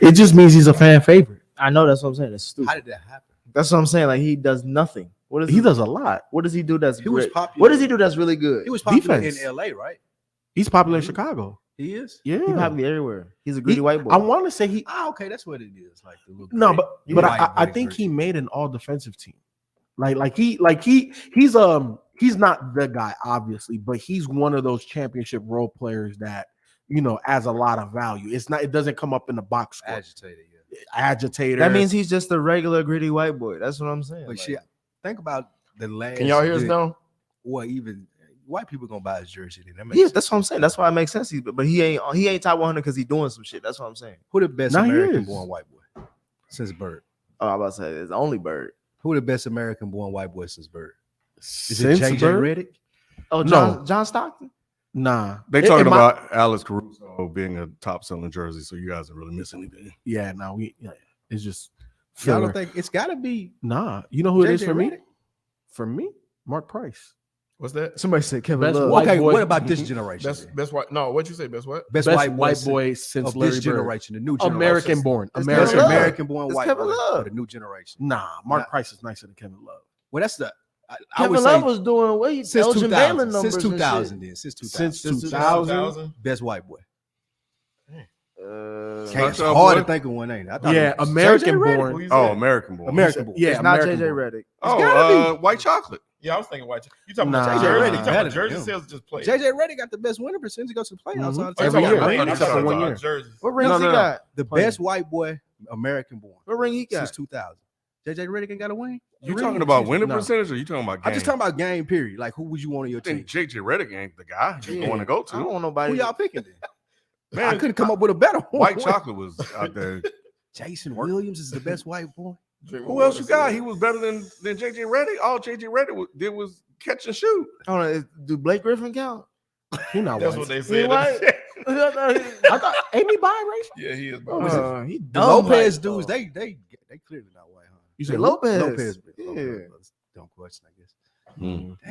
It just means he's a fan favorite. I know that's what I'm saying. That's stupid. How did that happen? That's what I'm saying. Like he does nothing. What He does a lot. What does he do? That's He was great? popular. What does he do? That's really good. He was popular Defense. in LA, right? He's popular in Chicago. He is. Yeah, He's probably everywhere. He's a greedy white boy. I want to say he. Okay, that's what it is. Like the little No, gritty but white I boy think version. he made an all defensive team. He's not the guy obviously, but he's one of those championship role players that has a lot of value. It doesn't come up in the box score. Agitator. That means he's just a regular gritty white boy. That's what I'm saying. But Like, shit, think about the last. Can y'all hear us now? Or even white people gonna buy his jersey. Then that makes yeah, sense. that's what I'm saying. That's why it makes sense. But he ain't top 100 because he's doing some shit. That's what I'm saying. Who the best Now he American is. born white boy since Bird? Oh, I'm about to say it's only Bird. Who the best American born white boy since Bird? Is Since it JJ Bird? Redick? Oh, No. John Stockton. Nah, They It- talking it might- about Alex Caruso being a top selling jersey, so you guys are really missing anything. Yeah, no, it's just Y'all filler. don't think it's got to be Nah, you know who it is JJ for me? Redick? For me, Mark Price. What's that? Somebody said Kevin Best Love. white Okay, boy. what about this generation? Best white. No, what'd you say? Best what? Best Best white white boy since of Larry this Bird. generation, the new generation. American born. It's Best Kevin Love. American born It's white Kevin boy Love. for the new generation. Nah, Mark Nah. Price is nicer than Kevin Love. Well, that's the I Kevin would Love say was doing what he since Elgin 2000. Baylor numbers Since 2000, then since 2000. Since 2000. Best white boy. And shit. It's Knocked hard out to boy? think of one name. I thought Yeah, it was American JJ Redick. born. Who you Oh, said? American born. American born. Yeah, it's not American JJ born. Redick. Oh, white chocolate. Yeah, I was thinking white. You talking Nah. about JJ jersey? Redick You talking better about jersey than him. sales or just play? JJ Redick got the best winning percentage. He goes to the playoffs Mhm. all the Oh, you time. Every talking year. about I playing? thought You for talking one about year. jerseys? What rings No, he no. got? The best white boy, American born. What ring he got? Since 2000. JJ Redick ain't got a win. You talking about winning No. percentage, or you talking about game? I'm just talking about game period. Like, who would you want on your I think team? JJ Redick ain't the guy you Yeah. want to go I don't to. want Who nobody. y'all picking then? Man, I couldn't come up with a better one. White chocolate was out there. Jason Williams is the best white boy. Who else you got? He was better than JJ Redick. All JJ Redick did was catch and shoot. Hold on, do Blake Griffin count? He not That's white. what they He said. white? I thought Amy biracial. Yeah, he is. He The dumb Lopez white, dudes, though. they clearly not white, huh? You Say said Lopez. Lopez. Yeah. Don't question, I guess.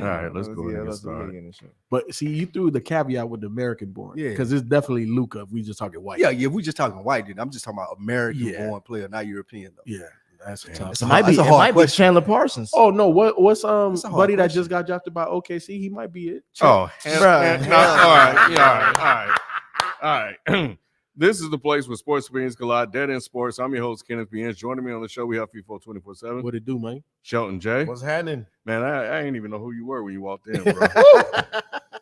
All right, let's go ahead and get let's do it started. again and shit. But see, you threw the caveat with the American born. Yeah. because it's definitely Luca. If we just talking white. Yeah, we just talking white, dude. I'm just talking about American Yeah. born player, not European though. yeah, that's a Damn, tough. it's It a might be. That's a It hard might be question. Chandler Parsons. Oh no, what's That's a hard buddy that question. just got drafted by OKC? He might be it. Oh, Bruh. no, all right, yeah, all right. This is the place where sports opinions collide. Dead End Sports. I'm your host, Kenneth B. Joining me on the show, we have FIFA 24/7. What it do, man? Shelton J. What's happening? Man, I ain't even know who you were when you walked in, bro.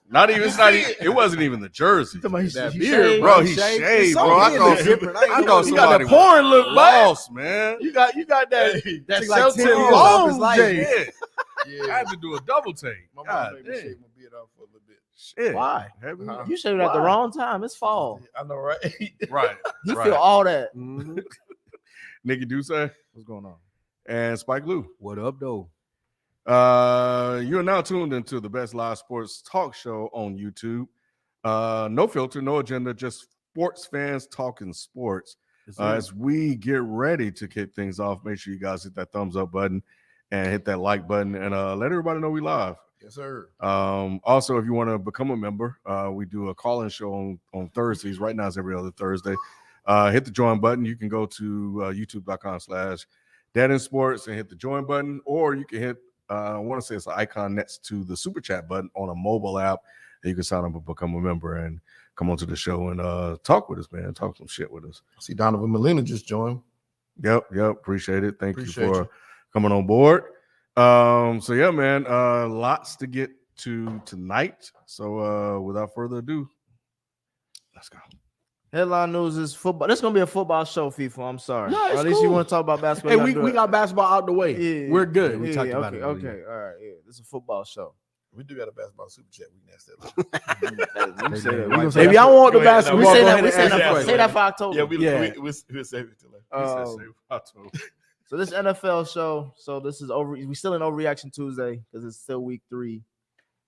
Not even. It wasn't even the jersey. That beard, bro. He shaved, bro. I thought You got somebody the porn look, man. lost, man. You got that Took like Celtic 10 years off his long life. J. Yeah. I Yeah, had to do a double take. my mom God made me damn. shave my beard off for a little bit. Shit. Why? Heavy. Huh? You shaved at the Why? wrong time. It's fall. I know, right? Right. He right. feel all that. Mhm. Nikki Duce What's going on? and Spike Lou. What up, though? You are now tuned into the best live sports talk show on YouTube. No filter, no agenda, just sports fans talking sports. As we get ready to kick things off, make sure you guys hit that thumbs up button and hit that like button and let everybody know we live. Yes, sir. Also, if you want to become a member, we do a call-in show on Thursdays. Right now it's every other Thursday. Hit the join button. You can go to youtube.com/deadendsports and hit the join button, or you can hit I want to say it's an icon next to the super chat button on a mobile app, and you can sign up and become a member and come onto the show and talk with us, man. Talk some shit with us. See, Donovan Molina just joined. Yep. Appreciate it. Thank Appreciate you for you. coming on board. So yeah, man, lots to get to tonight. So without further ado, let's go. Headline news is football. This is gonna be a football show, FIFA. I'm sorry. No, Or it's at least you cool. want to talk about basketball. Hey, you gotta we do got basketball out the way. it. We're good. We talked about it Okay, earlier. all right. Yeah, this is a football show. We do got a basketball super chat. We can ask that. We say that. We gonna We say If y'all want the Go ahead, basketball, we Well, say go that. ahead We and say ask that. that. Say that for October. Yeah, we'll say it till later. So this NFL show. So this is over. We still in Overreaction Tuesday because it's still week 3.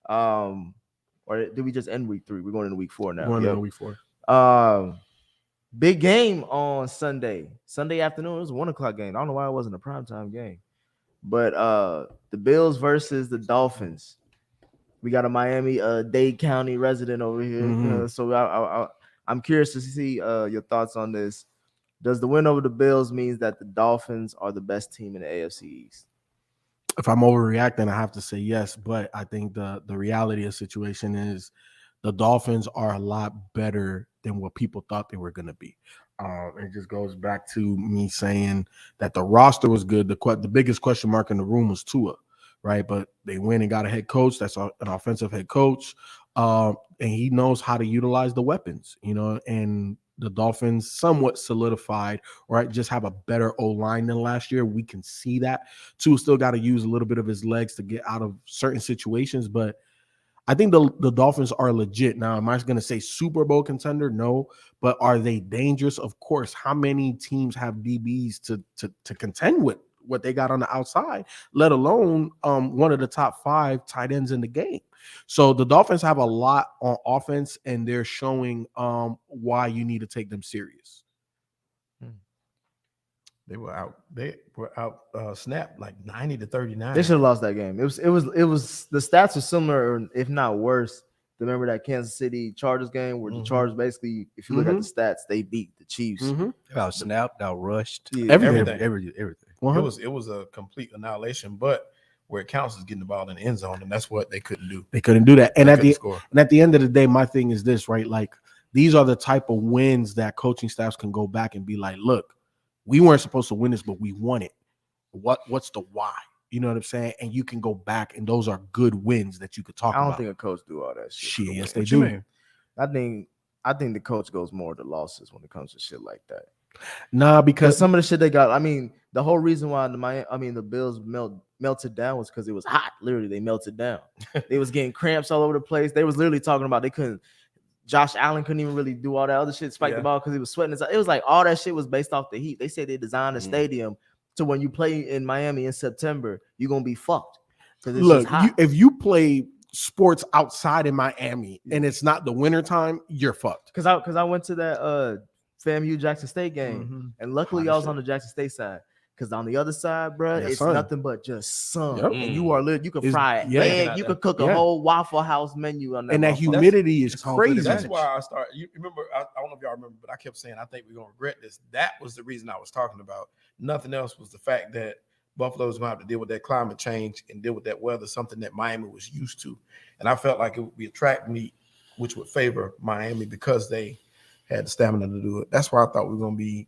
Or did we just end week 3? We're going into week 4 now. Going Yep. into week 4. Big game on Sunday afternoon. It was a 1:00 game. I don't know why it wasn't a primetime game, but the Bills versus the Dolphins. We got a Miami Dade County resident over here, Mhm. so I'm curious to see your thoughts on this. Does the win over the Bills means that the Dolphins are the best team in the AFC East? If I'm overreacting, I have to say yes. But I think the reality of the situation is the Dolphins are a lot better than what people thought they were going to be. It just goes back to me saying that the roster was good. The biggest question mark in the room was Tua, right? But they went and got a head coach that's an offensive head coach, and he knows how to utilize the weapons, and the Dolphins somewhat solidified, right? Just have a better O-line than last year. We can see that. Tua still got to use a little bit of his legs to get out of certain situations, but I think the Dolphins are legit. Now, am I going to say Super Bowl contender? No. But are they dangerous? Of course. How many teams have DBs to contend with what they got on the outside, let alone one of the top 5 tight ends in the game? So the Dolphins have a lot on offense, and they're showing why you need to take them serious. They were out snapped like 90-39. They should have lost that game. It was the stats are similar, if not worse. Remember that Kansas City Chargers game where the Chargers basically, if you look at the stats, they beat the Chiefs. Out snapped, out rushed, Everything. Everything. It was a complete annihilation, but where it counts is getting the ball in the end zone, and that's what they couldn't do. They couldn't do that. And at the end of the day, my thing is this, right? Like, these are the type of wins that coaching staffs can go back and be like, look, we weren't supposed to win this, but we won it. What's the why? You know what I'm saying? And you can go back, and those are good wins that you could talk about. I don't think a coach do all that shit. Yes, they do. I think the coach goes more to losses when it comes to shit like that. Nah, because some of the shit they got. I mean, the whole reason why the Bills melted down was because it was hot. Literally, they melted down. They was getting cramps all over the place. They was literally talking about they couldn't. Josh Allen couldn't even really do all that other shit, spike the ball because he was sweating. It was like all that shit was based off the heat. They said they designed a stadium to when you play in Miami in September, you're gonna be fucked. Look, if you play sports outside in Miami and it's not the wintertime, you're fucked. Because I went to that FAMU Jackson State game, and luckily I was on the Jackson State side. Because on the other side, bro, it's nothing but just sun. Yep. And you are lit. You can fry an egg. You can cook a whole Waffle House menu on that. And that humidity is crazy. That's why I started. You remember, I don't know if y'all remember, but I kept saying, I think we're going to regret this. That was the reason I was talking about. Nothing else was the fact that Buffalo was going to have to deal with that climate change and deal with that weather, something that Miami was used to. And I felt like it would be a track meet, which would favor Miami because they had the stamina to do it. That's why I thought we were going to be.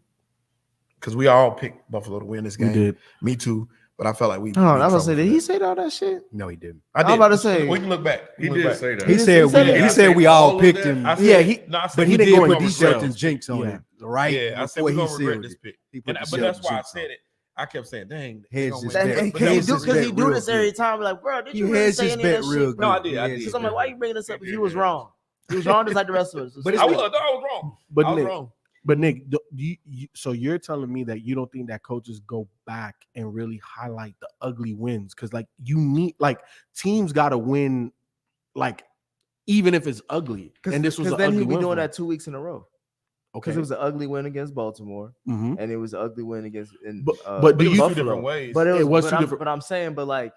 Because we all picked Buffalo to win this game. We did. Me too. But I felt like we. Oh, I was gonna say, did he say all that shit? No, he didn't. I did. I'm about to say. We can look back. He did say that. He said we all picked him. But he did put these certain jinx on it, right? Yeah, I said we're gonna regret this pick. But that's why I said it. I kept saying, "Dang, because he do this every time." Like, bro, did you really say any of that shit? No, I did. Because I'm like, why are you bringing this up if he was wrong? He was wrong just like the rest of us. But I was wrong. But I was wrong. But Nick, so you're telling me that you don't think that coaches go back and really highlight the ugly wins? Because teams got to win, like, even if it's ugly. And this was then he'd be doing that 2 weeks in a row. Okay, because it was an ugly win against Baltimore, and it was an ugly win against but do you Buffalo. Different ways. But it was two different. But I'm saying, but like.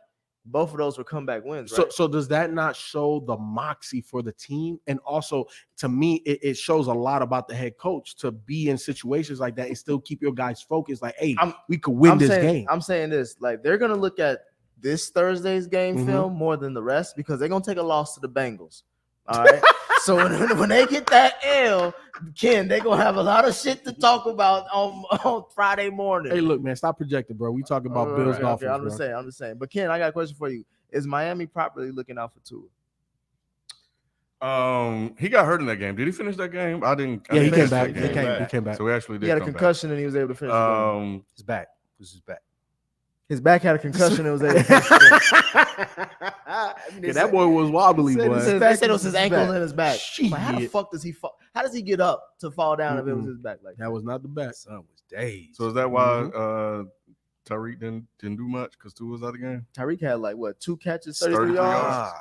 Both of those were comeback wins, right? So does that not show the moxie for the team? And also, to me, it shows a lot about the head coach to be in situations like that and still keep your guys focused. Like, hey, we could win this game. I'm saying this, like, they're going to look at this Thursday's game film more than the rest because they're going to take a loss to the Bengals. All right? So when they get that L, Ken, they're going to have a lot of shit to talk about on Friday morning. Hey, look, man, stop projecting, bro. We talking about Bills Dolphins. Okay, I'm just saying. But, Ken, I got a question for you. Is Miami properly looking out for Tua? He got hurt in that game. Did he finish that game? I didn't. Yeah, he came back. He came back. So we actually did. He had a concussion and he was able to finish the game. His back. It was his back. His back had a concussion and was able to finish the game. That boy was wobbly, boy. They said it was his ankle and his back. Like, how the fuck does he fall? How does he get up to fall down if it was his back? Like that was not the back. Son was dazed. So is that why Tyreek didn't do much because Tua was out of the game? Tyreek had like what 2 catches, 33 yards.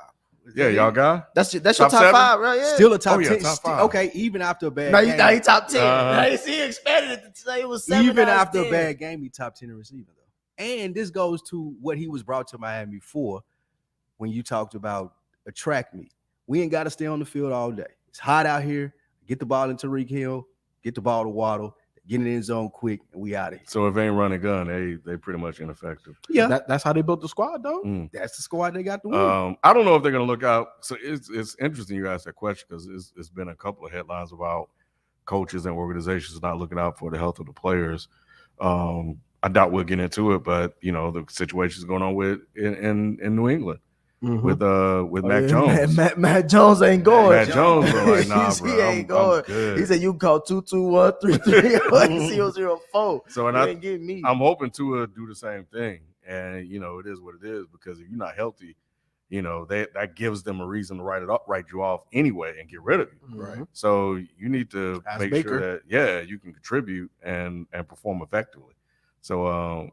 Yeah, y'all got that's your top 5, right? Yeah. Still a top 10. Top 5. Okay, even after a bad game. Now he top 10. Now you see, he expanded it to say it was 7. Even after a bad game, he top 10 in receiving though. And this goes to what he was brought to Miami for when you talked about a track meet. We ain't got to stay on the field all day. It's hot out here. Get the ball into Tariq Hill. Get the ball to Waddle. get in the end zone quick, and we out of here. So if they ain't running gun, they pretty much ineffective. Yeah, That's how they built the squad, though. that's the squad they got to win. I don't know if they're going to look out. So it's interesting you asked that question because it's been a couple of headlines about coaches and organizations not looking out for the health of the players. I doubt we'll get into it, but the situation's going on in New England with Mac Jones. Matt Jones ain't going. Matt Jones, bro, like, nah, bro, he ain't going. I'm good. He said you can call 221-338-004. So and You ain't getting me. I'm hoping Tua do the same thing, and it is what it is because if you're not healthy, that gives them a reason to write you off anyway and get rid of you. Right. So you need to Ask make Baker. sure that you can contribute and perform effectively. So I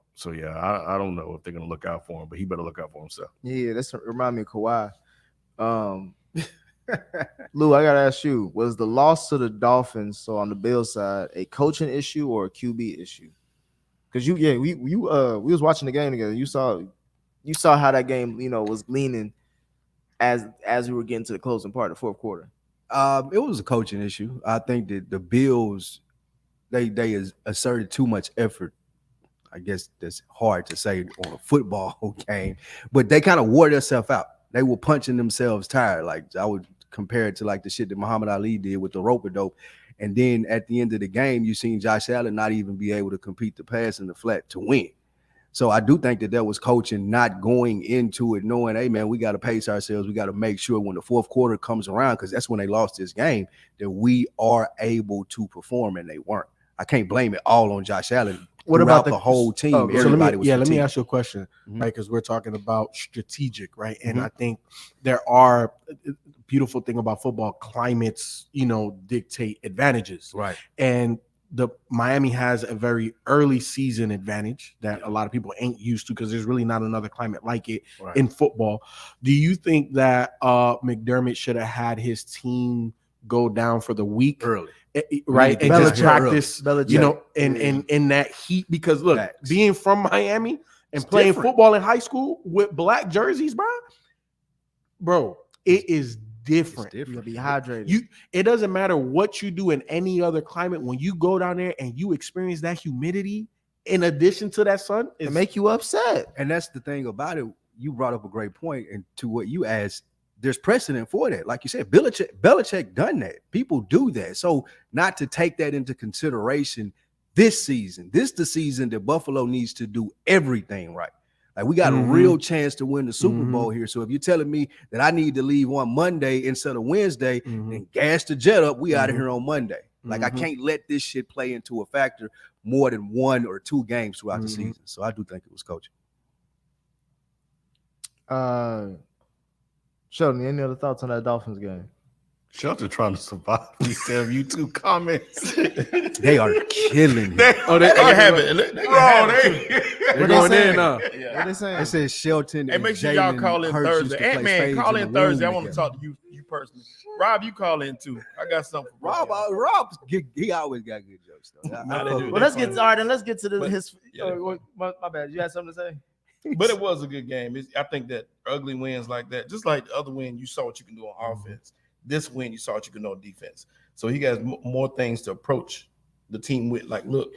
don't know if they're gonna look out for him, but he better look out for himself. Yeah, that's remind me of Kawhi. Lou, I gotta ask you: was the loss to the Dolphins, so on the Bills side, a coaching issue or a QB issue? Because we was watching the game together. You saw how that game was leaning as we were getting to the closing part of the fourth quarter. It was a coaching issue. I think that the Bills they asserted too much effort. I guess that's hard to say on a football game, but they kind of wore themselves out. They were punching themselves tired. Like I would compare it to like the shit that Muhammad Ali did with the rope-a-dope. And then at the end of the game, you seen Josh Allen not even be able to compete the pass in the flat to win. So I do think that was coaching not going into it knowing, hey, man, we got to pace ourselves. We got to make sure when the fourth quarter comes around, because that's when they lost this game, that we are able to perform, and they weren't. I can't blame it all on Josh Allen. What about the whole team? So Everybody was let me fatigued. ask you a question, Mhm. right? Because we're talking about strategic, right? And Mhm. I think there are beautiful thing about football. Climates, dictate advantages, Right. and the Miami has a very early season advantage that a lot of people ain't used to because there's really not another climate like it Right. in football. Do you think that McDermott should have had his team go down for the week Early. right, and Belichick just practice, Belichick. in that heat? Because look, Facts. being from Miami and It's playing different. football in high school with black jerseys, bro, it is different. It's You gotta different. be hydrated. It doesn't matter what you do in any other climate. When you go down there and you experience that humidity, in addition to that sun, It it make you upset. And that's the thing about it. You brought up a great point, and to what you asked, there's precedent for that. Like you said, Belichick done that. People do that. So not to take that into consideration this season. This the season that Buffalo needs to do everything right. Like we got a real chance to win the Super Bowl here. So if you're telling me that I need to leave on Monday instead of Wednesday and gas the jet up, we out of here on Monday. Like I can't let this shit play into a factor more than 1 or 2 games throughout the season. So I do think it was coaching. Sheldon, any other thoughts on that Dolphins game? Shelton trying to survive these damn YouTube comments. They are killing him. They can have it. They can have it, too. they're going in. What they saying? It says Shelton. Hey, and make sure y'all Jalen call in Hurts used to Thursday. play Ant-Man, spades call in in the room Thursday. I want to together. talk to you personally. Rob, you call in too. I got something for Rob, Rob. he always got good jokes though. Nah, they do. Well, let's get started. Let's get to But- his. yeah, they My bad. You had something to say? But it was a good game. I think that ugly wins like that, just like the other win, you saw what you can do on offense. This win, you saw what you can do on defense. So he has more things to approach the team with. Like, look,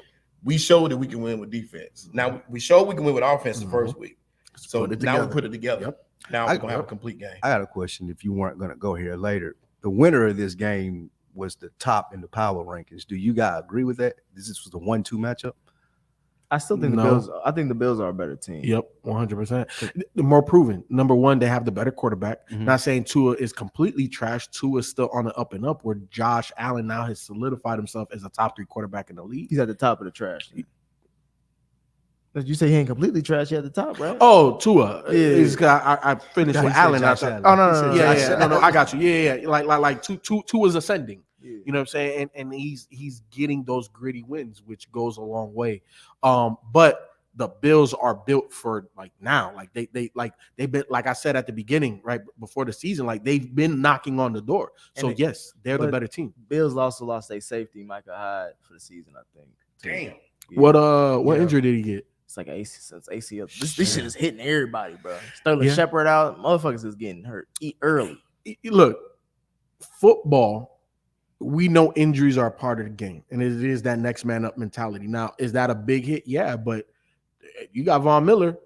we showed that we can win with defense. Now we showed we can win with offense the first week. So put it now together. we put it together. Yep. Now we're gonna have a complete game. I got a question. If you weren't going to go here later, the winner of this game was the top in the power rankings. Do you guys agree with that? This was the 1-2 matchup. I still think No. the Bills. I think the Bills are a better team. Yep, 100%. The more proven. Number one, they have the better quarterback. Mhm. Not saying Tua is completely trash. Tua is still on the up and up, where Josh Allen now has solidified himself as a top 3 quarterback in the league. He's at the top of the trash. You say he ain't completely trash. He at the top, right? Oh, Tua. Yeah. Is I finished He with said Allen. Josh I thought- Allen. Oh, no, He no, said no, Yeah, Josh yeah, Allen. no, I got you. Yeah. Like Tua's ascending. Yeah. You know what I'm saying? And he's getting those gritty wins, which goes a long way. But the Bills are built for like now. Like they've been, like I said at the beginning, right before the season, like they've been knocking on the door. So And yes, they're the but- better team. Bills also lost their safety, Micah Hyde, for the season. I think. Damn. Yeah. What Yeah. injury did he get? It's like since ACL. This shit is hitting everybody, bro. Sterling Yeah. Shepard out. Motherfuckers is getting hurt early. Look, football we know injuries are a part of the game, and it is that next man up mentality. Now, is that a big hit? Yeah, but you got Von Miller.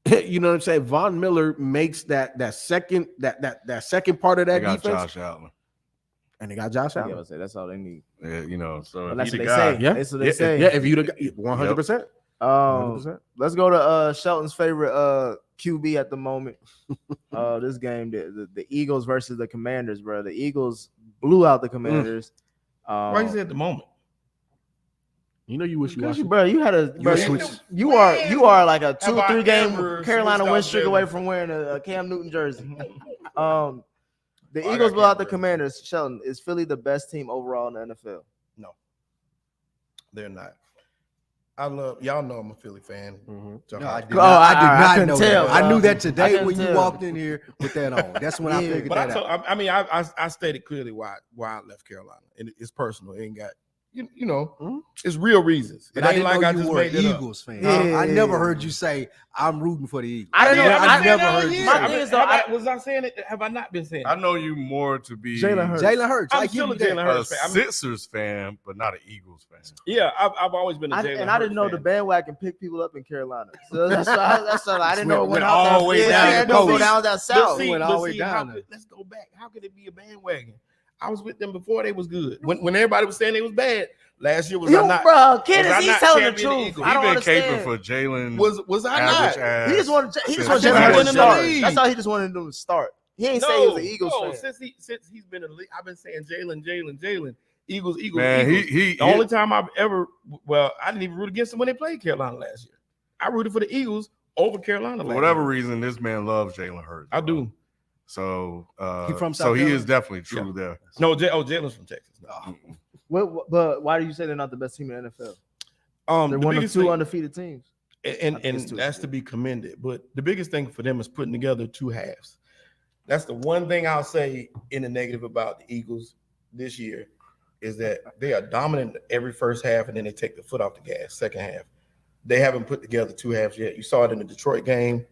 You know what I'm saying? Von Miller makes that second part of that They got defense, Josh Allen. and they got Josh Yeah, Allen. I say that's all they need. Yeah, so Well, if that's he what the they guy, say. Yeah, That's what they say. Yeah, if you 100%. 100%. Let's go to Shelton's favorite QB at the moment. This game, the Eagles versus the Commanders, bro. The Eagles blew out the Commanders. Why you say at the moment? You know you wish you Because watched. bro, you had a bro, you are like a 2 or 3 game ever Carolina switched win off streak Jalen? away from wearing a Cam Newton jersey. The I Eagles got blew out Cam the jersey. Commanders. Shelton, is Philly the best team overall in the NFL? No, they're not. Y'all know I'm a Philly fan. So No, I did Oh, not, I I did not couldn't know tell, that. I bro. knew that I today couldn't when you tell. walked in here with that on. That's when I Yeah. figured But that out. I stated clearly why I left Carolina, and it's personal. It ain't got it's real reasons. It But I ain't didn't like know I you just were an made it up. Eagles fan. Yeah. I never heard you say I'm rooting for the Eagles. I didn't know. I never heard you My say thing that. is though, Was I saying it? Have I not been saying I it? know you more to be Jalen Hurts. Jalen Hurts. I'm I give still you a that. Jalen a Hurts fan. Sixers fan, but not an Eagles fan. Yeah, I've always been a Jalen I didn't know Hurts the fan. bandwagon picked people up in Carolina. So that's why I didn't know it Went went all out the way that. down Yeah, the it don't go coast. down that But south. went all the way down there. let's go back. How could it be a bandwagon? I was with them before they was good. When everybody was saying they was bad, last year was I not? Bro, kid, was I he's not telling the champion of the truth. Eagles? I He don't been understand. caping for Jalen. Was I average not? ass. He just wanted since Jalen he Hurts was to in the start. league. That's all he just wanted them to start. He ain't say he was an Eagles fan. Since he's been in the league, I've been saying Jalen, Eagles. Man, Eagles. he The only time I've ever, I didn't even root against them when they played Carolina last year. I rooted for the Eagles over Carolina. for last whatever year. reason, this man loves Jalen Hurts. I bro. do. So He from so South he Carolina? is definitely true there. No, Jalen's from Texas. But why do you say they're not the best team in the NFL? They're The one of biggest 2 thing- undefeated teams. and I think it's two. that's to be commended. But the biggest thing for them is putting together 2 halves. That's the one thing I'll say in the negative about the Eagles this year is that they are dominant every first half, and then they take the foot off the gas second half. They haven't put together 2 halves yet. You saw it in the Detroit game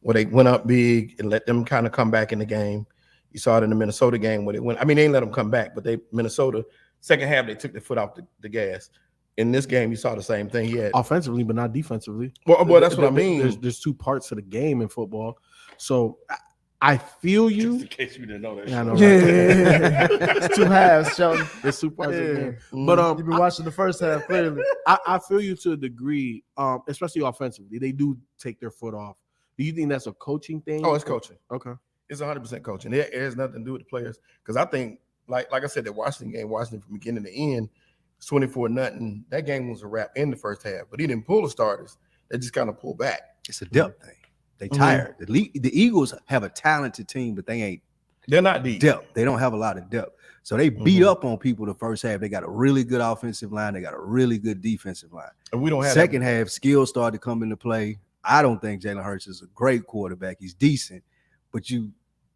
where they went up big and let them kind of come back in the game. You saw it in the Minnesota game where they went. I mean, they ain't let them come back, but Minnesota second half they took the foot off the gas. In this game, you saw the same thing. He had Offensively, but not defensively. well, that's what I mean. There's 2 parts to the game in football. So I feel you. Just in case you didn't know that. Yeah, I know, Yeah, it's 2 halves, Shelton. There's 2 parts of the Yeah. game. But You've been watching the first half clearly. I feel you to a degree, especially offensively. They do take their foot off. Do you think that's a coaching thing? Oh, it's coaching. Okay. It's 100% coaching. It has nothing to do with the players. Because I think, like I said, the Washington game, Washington from beginning to end, it's 24-0. That game was a wrap in the first half. But he didn't pull the starters. They just kind of pulled back. It's a depth thing. They tired. The Eagles have a talented team, but they ain't They're not deep. depth. They don't have a lot of depth. So they beat up on people the first half. They got a really good offensive line. They got a really good defensive line. And we don't have Second half, skills started to come into play. I don't think Jalen Hurts is a great quarterback. He's decent, but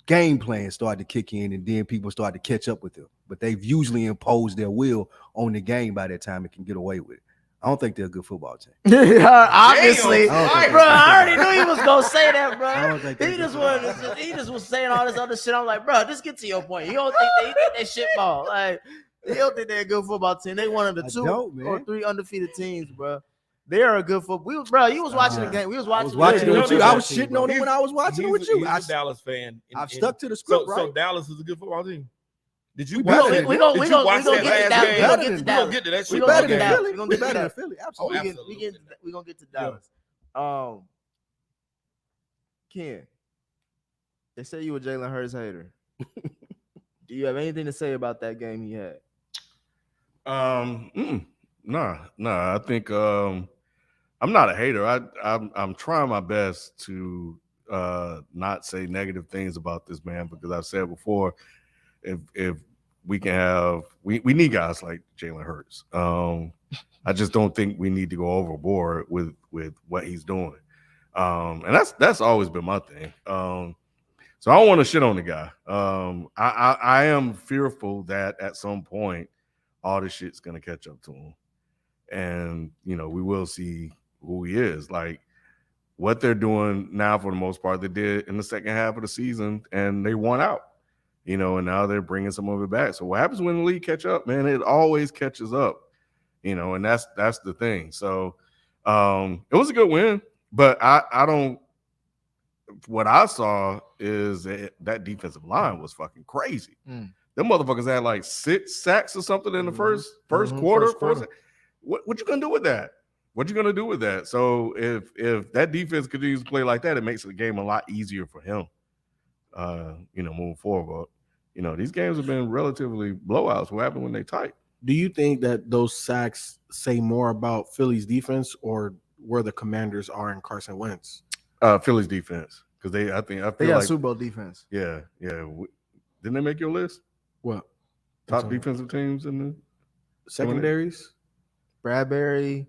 game plan started to kick in, and then people started to catch up with him. But they've usually imposed their will on the game by that time and can get away with it. I don't think they're a good football team. Obviously, I don't think bro. that's I already knew he was gonna say that, I bro. don't think He just was saying all this other shit. I'm like, bro, just get to your point. You don't think they shit ball? Like, you don't think they're a good football team? They one of the I 2 don't, man. or 3 undefeated teams, bro. They are a good football. Bro, you was watching the game. We was watching. I was watching it with you. I was shit. shitting on it when I was watching it with you. He's a Dallas fan. I've stuck to the script, So right? Dallas is a good football team. Did you We watch better it? than- We gonna Did you watch get to that Dallas. last We game? gonna get to We gonna Dallas. get to that We shit. gonna better get to than Dallas. Philly. We gonna We get to better than Dallas. Philly. Oh, Absolutely. We gonna get to Dallas. Ken, they say you a Jalen Hurts hater. Do you have anything to say about that game he had? Nah. I think I'm not a hater. I'm trying my best to not say negative things about this man because I've said before, if we can have we need guys like Jalen Hurts. I just don't think we need to go overboard with what he's doing. And that's always been my thing. So I don't want to shit on the guy. I am fearful that at some point all this shit's gonna catch up to him. And we will see who he is. Like what they're doing now, for the most part, they did in the second half of the season, and they won out. you know, and now they're bringing some of it back. So what happens when the league catch up, man? It always catches up, you know, and that's the thing. So it was a good win, but I don't. What I saw is that defensive line was fucking crazy. Them motherfuckers had like 6 sacks or something in the first quarter. What you gonna do with that? What you gonna do with that? So if that defense continues to play like that, it makes the game a lot easier for him. You know, moving forward. But you know, these games have been relatively blowouts. What happened when they tight? Do you think that those sacks say more about Philly's defense or where the Commanders are in Carson Wentz? Philly's defense, because I feel They got like Super Bowl defense. Yeah. Didn't they make your list? What? Top defensive teams in the Secondaries? Bradbury.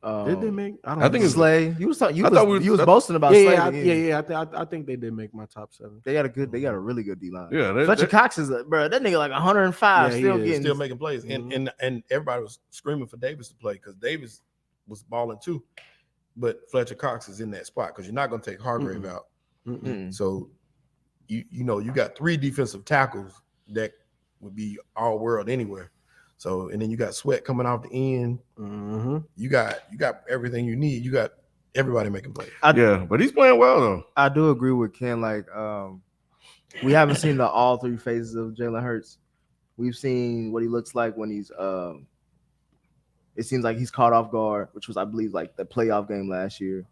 Did they make? I think it's Slay. You was boasting about Slay. Yeah. I think they did make my top 7. They got a really good D line. Yeah, Fletcher Cox is bro. That nigga like 105, still making plays, and everybody was screaming for Davis to play because Davis was balling too. But Fletcher Cox is in that spot because you're not going to take Hargrave out. So you know you got 3 defensive tackles that would be all world anywhere. So and then you got Sweat coming off the end. You got everything you need. You got everybody making plays. But he's playing well though. I do agree with Ken. Like we haven't seen all 3 phases of Jalen Hurts. We've seen what he looks like when he's it seems like he's caught off guard, which was, I believe, like the playoff game last year.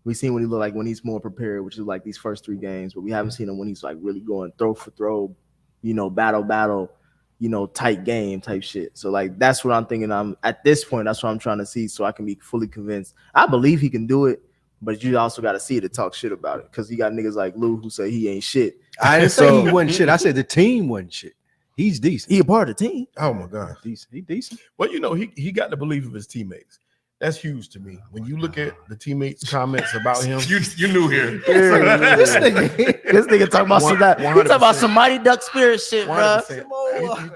We've seen what he look like when he's more prepared, which is like these first 3 games. But we haven't seen him when he's like really going throw for throw, you know, battle, you know, tight game type shit. So like that's what I'm thinking. I'm at this point. That's what I'm trying to see, so I can be fully convinced. I believe he can do it, but you also got to see it to talk shit about it, because you got niggas like Lou who say he ain't shit. I didn't say he wasn't shit. I said the team wasn't shit. He's decent. He a part of the team. Oh my God, He decent. well, you know he got the belief of his teammates. That's huge to me. When you look at the teammates' comments about him, you knew here. This nigga talking about some that. He talking about some Mighty Duck Spirit shit, bro. 100%.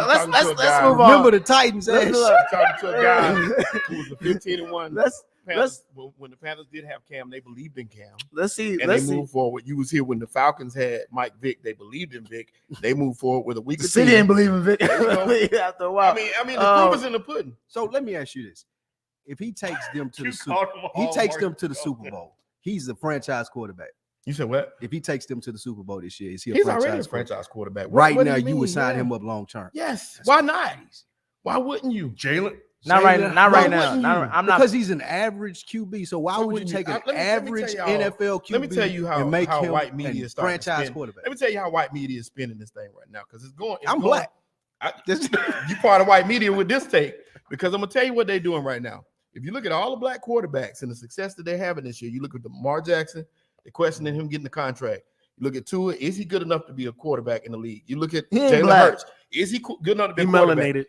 Let's move on. Remember the Titans ass. Talking to a guy who was a 15-1. When the Panthers did have Cam, they believed in Cam. Let's see. And they moved forward. You was here when the Falcons had Mike Vick. They believed in Vick. They moved forward with a weaker City team. didn't believe in Vic after a while. I mean, the proof is in the pudding. So let me ask you this: if he takes them to the Super Bowl, he's the franchise quarterback. You said what? If he takes them to the Super Bowl this year, is he a He's franchise already a quarterback? franchise quarterback. Right What do now, you mean? would sign Yeah. him up long term. Yes. Why not? Why wouldn't you? Jalen. Not right now. wouldn't you? I'm not. Because he's an average QB. So why would you wouldn't you? take an Let me tell average y'all- NFL QB Let me tell you how and make him white media a is starting to franchise spin. quarterback? Let me tell you how white media is spinning this thing right now, because it's going. I'm black. You part of white media with this take, because I'm gonna tell you what they're doing right now. If you look at all the black quarterbacks and the success that they're having this year, you look at Lamar Jackson, they're questioning him getting the contract. You look at Tua, is he good enough to be a quarterback in the league? You look at Jalen Hurts, is he good enough to be a quarterback? Melanated.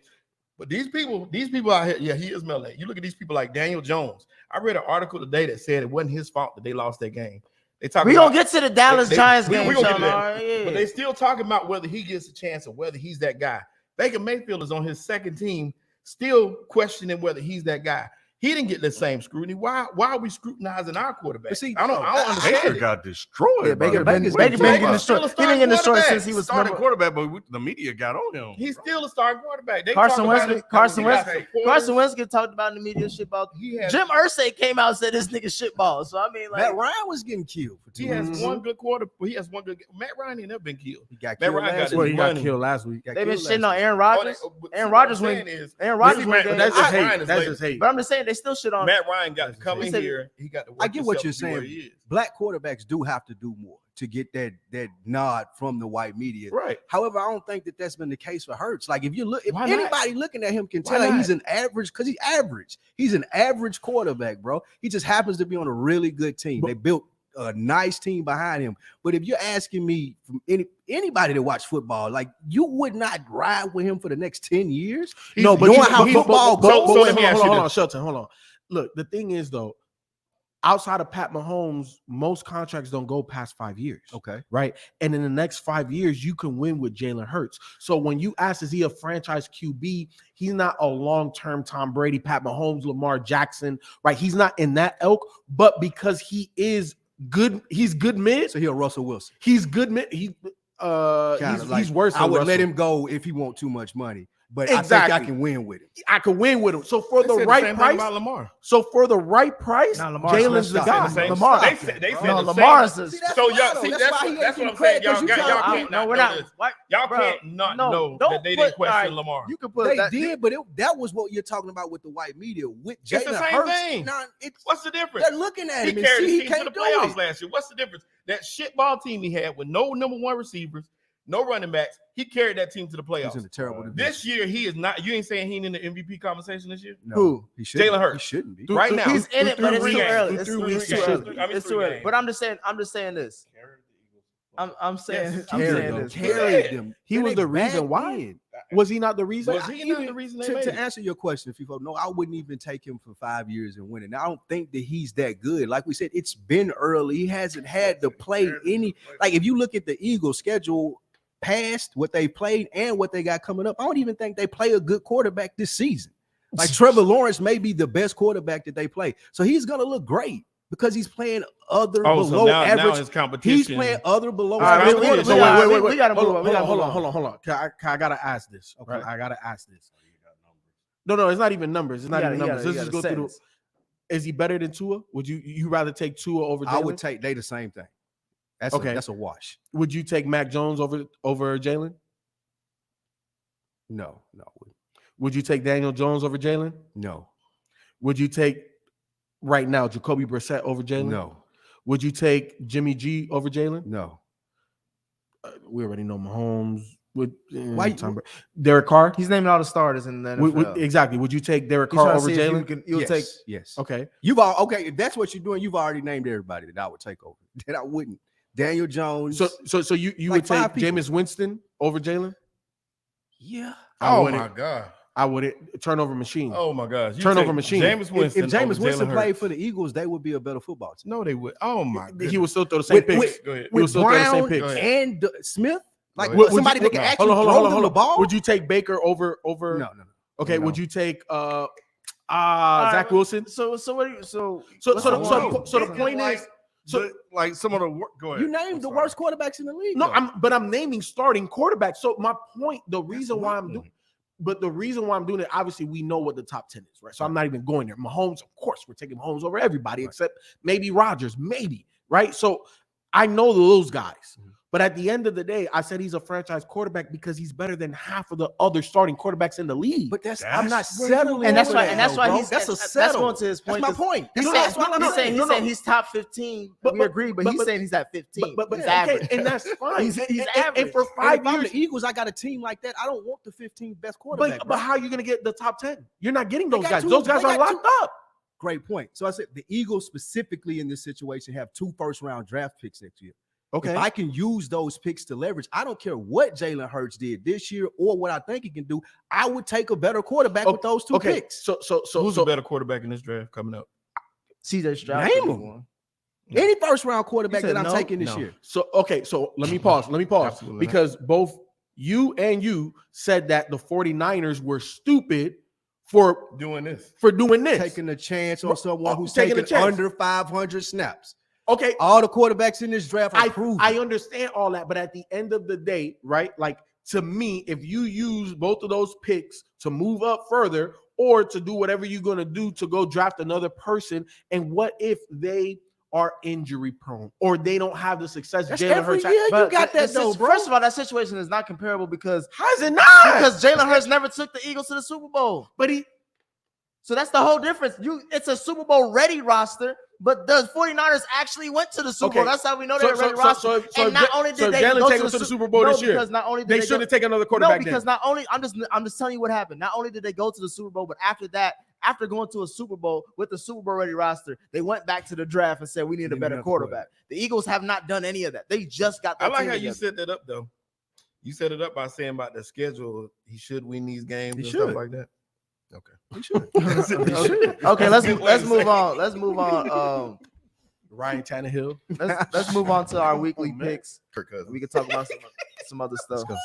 But these people out here, yeah, he is melanated. You look at these people like Daniel Jones. I read an article today that said it wasn't his fault that they lost their game. They talk. We gonna get to the Dallas Giants game, we gonna get to Sean. that. Yeah. But they still talking about whether he gets a chance or whether he's that guy. Baker Mayfield is on his second team, still questioning whether he's that guy. He didn't get the same scrutiny. Why are we scrutinizing our quarterback? But see, I don't understand. Baker it. got destroyed. Yeah, Baker bro. been Baker's getting Baker's destroyed. still a He been getting destroyed starting since he was Starting quarterback, but the media got on him. He's still a starting quarterback. They Carson talk about Wentz. it. Carson He got Wentz. supporters. Carson Wentz get talked about in the media shit about. He has Jim Irsay came out and said this nigga shitball. So I mean, like, Matt Ryan was getting killed for 2 He has years. one good quarter. He has one good. Matt Ryan ain't never been killed. He got Matt killed Ryan got last his Well, week. he got money. killed last week. they've been shitting on Aaron Rodgers. Aaron Rodgers went. Aaron Rodgers went. But that's just Matt Ryan hate. is That's late. just hate. But I'm just saying they still shit on. Matt Ryan got to come He in said- here. He got to. I get what you're himself to be where saying. he is. Black quarterbacks do have to do more to get that nod from the white media. Right. However, I don't think that that's been the case for Hurts. Like if Why not? anybody looking at him can Why tell not? he's an average, because he's average. He's an average quarterback, bro. He just happens to be on a really good team. They built a nice team behind him. But if you're asking me from anybody that watch football, like you would not ride with him for the next 10 years. No, but knowing you, how football but, goes. but So wait, let me ask hold you on, this. Shelton, hold on. Look, the thing is though, outside of Pat Mahomes, most contracts don't go past 5 years. Okay. Right. And in the next 5 years, you can win with Jalen Hurts. So when you ask, is he a franchise QB? He's not a long-term Tom Brady, Pat Mahomes, Lamar Jackson, right? He's not in that ilk, but because he is good, he's good mid. So he's a Russell Wilson. He's good mid. he's worse. I would than let Russell. him go if he want too much money, but I Exactly. think I can win with him. I could win with him. So for They the said right same thing price, about Lamar. so for the right price, Nah, Lamar's Jalen's the messed guy. up. Same Lamar- They said No, the Lamar's same. a- See, that's So why, y'all though. see That's that's why he what ain't I'm getting saying. credit, 'cause Y'all you trying- can't no, not we're know not. this. What, Y'all bro, can't not no, know don't that they put- didn't question all right, Lamar. You can put They that. did, but that was what you're talking about with the white media. With It's the Jalen same Hurts, thing. nah, it's, What's the difference? they're looking at He him and carried see his he team to can't the do playoffs it. last year. What's the difference? That shitball team he had with no number one receivers, no running backs, he carried that team to the He's playoffs. in a terrible division. This year, he is not. You ain't saying he ain't in the MVP conversation this year? No, Who? He shouldn't. Jalen Hurts. He shouldn't be. Right now, He's in it, but it's three too games. early. Through It's three too games. early. I mean, It's three too early. games. But I'm just saying this. I'm saying Yes, I'm Carried saying them. this. Carried them. He Then was they the reason backed why? in. Was he not the reason? Was he not the reason they made to it? answer your question, FIFO, no, I wouldn't even take him for 5 years and winning. I don't think that he's that good. Like we said, it's been early. He hasn't had to play any. Like if you look at the Eagles' schedule past what they played and what they got coming up, I don't even think they play a good quarterback this season. Like Trevor Lawrence may be the best quarterback that they play, so he's gonna look great because he's playing other Oh, so below now average. his competition. He's playing other below All right, average. we- quarterbacks. so we gotta move on. We gotta move on. Hold on. I gotta ask this. Okay, Right. I gotta ask this. No, it's not even numbers. It's not even numbers. Let's just go through. Is he better than Tua? Would you rather take Tua over Jalen? I would take they the same thing. That's Okay. that's a wash. Would you take Mac Jones over Jalen? No. Would you take Daniel Jones over Jalen? No. Would you take right now Jacoby Brissett over Jalen? No. Would you take Jimmy G over Jalen? No. We already know Mahomes. Why- Derek Carr? He's naming all the starters in the NFL. Exactly. Would you take Derek He's Carr trying to over see if Jalen? you'll yes. take. Yes. Okay. If that's what you're doing, you've already named everybody that I would take over. That I wouldn't. Daniel Jones. So you Like would take 5 people. Jameis Winston over Jalen? yeah. Oh wouldn't. my god. I wouldn't. Turnover machine. Oh my gosh. You Turnover take machine. Jameis Winston. If Jameis over Winston Jalen played Hurts. for the Eagles, they would be a better football team. No, they would. Oh my god. He would still throw the same picks. with- Go ahead. We will With still throw the same Brown picks. Go ahead. and Smith, like Go ahead. somebody that can actually throw them the ball. Would you take Baker over? No. Okay. No. Would you take right, Zach Wilson? So what? Do you, so So what's the the so, one? so the point is, so like some of the work. Go ahead. You named I'm the sorry. worst quarterbacks in the league. no, though. I'm naming starting quarterbacks. So my point, the reason why I'm doing it, obviously we know what the top 10 is, right? So I'm not even going there. Mahomes, of course, we're taking Mahomes over everybody except maybe Rodgers, maybe, right? So I know those guys. But at the end of the day, I said he's a franchise quarterback because he's better than half of the other starting quarterbacks in the league. But I'm not That's where settling. And that's for why. that, And that's why bro. he's. That's a That's settle. going to his point. That's my point. He's No, saying, that's what I'm he's saying, saying. he's saying he's top 15. But- we but- agree, but but- he's but- saying he's at 15. but he's okay, average. and that's fine. He's and average. for And 5 if I'm years. the Eagles, I got a team like that. I don't want the 15 best quarterback. But bro. how are you going to get the top 10? You're not getting They those got guys. two- Those guys they are got locked up. Great point. So I said the Eagles specifically in this situation have 2 first-round draft picks next year. Okay. If I can use those picks to leverage, I don't care what Jalen Hurts did this year or what I think he can do. I would take a better quarterback with those 2 okay. picks. So Who's a better quarterback in this draft coming up? CJ Stroud. Name could be him. one. Any first-round quarterback You said that I'm no? taking this No. year. So okay, so let me pause. Absolutely not. Because both you and you said that the 49ers were stupid for Doing this. doing this. Taking a chance Bro, on someone who's taking a taking chance. under 500 snaps. Okay, All the quarterbacks in this draft are proven. I understand all that, but at the end of the day, right? Like to me, if you use both of those picks to move up further or to do whatever you're going to do to go draft another person, and what if they are injury prone or they don't have the success That's Jalen every Hurts had? year. But You got that the though, bro. First of all, that situation is not comparable because How is it not? Jalen Hurts never took the Eagles to the Super Bowl. But he So that's the whole difference. It's a Super Bowl ready roster, but the 49ers actually went to the Super Bowl. That's how we know they're a ready roster. And not only did they Jalen go take to him to the the Super Super Bowl no, this year. because not only did They they should go, have taken another no, quarterback. because not only I'm just telling you what happened. Not only did they go to the Super Bowl, but after that, after going to a Super Bowl with the Super Bowl ready roster, they went back to the draft and said we need a better quarterback. The Eagles have not done any of that. They just got that. I like team how together. you set that up, though. You set it up by saying about the schedule. He should win these games He and should. stuff like that. Okay. He should. Okay, let's move on. Let's move on. Ryan Tannehill. Let's move on to our weekly man. picks. Kirk Cousins. We can talk about some other stuff. go.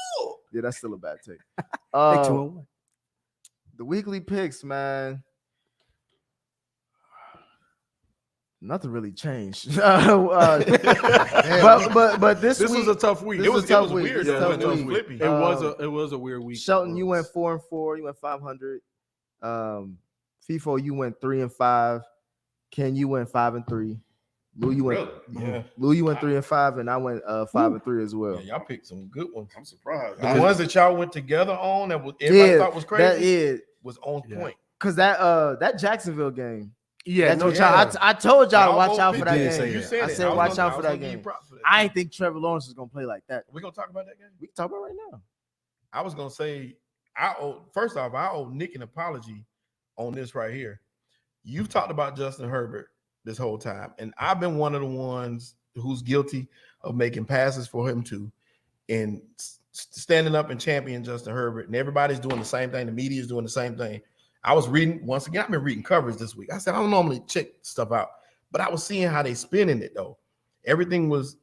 Yeah, that's still a bad take. They 2-1. The weekly picks, man. Nothing really changed. Damn. but this This week, was a tough week. this It was was a tough week. weird. This It was was a tough just week. flippy. It was a weird week. Shelton, for you us. went 4-4. You went 500. FIFO, you went 3-5. Ken, you went 5-3. Lou, you went. Yeah. Lou, you went 3-5, and I went 5-3 as well. Yeah, y'all picked some good ones. I'm surprised. The ones that y'all went together on that was everybody thought was crazy That is was on Yeah. point. because that Jacksonville game. Yeah, That's no, what y'all. I told y'all to watch out for that did say game. that. You said I it. said was watch gonna- out I for was that gonna give you game. props for that. I ain't think Trevor Lawrence was gonna play like that. We're gonna talk about that game. We can talk about it right now. I was gonna say I owe Nick an apology on this right here. You've talked about Justin Herbert this whole time, and I've been one of the ones who's guilty of making passes for him too, and standing up and championing Justin Herbert. And everybody's doing the same thing. The media is doing the same thing. I was reading once again. I've been reading coverage this week. I said I don't normally check stuff out, but I was seeing how they spinning it though. Everything was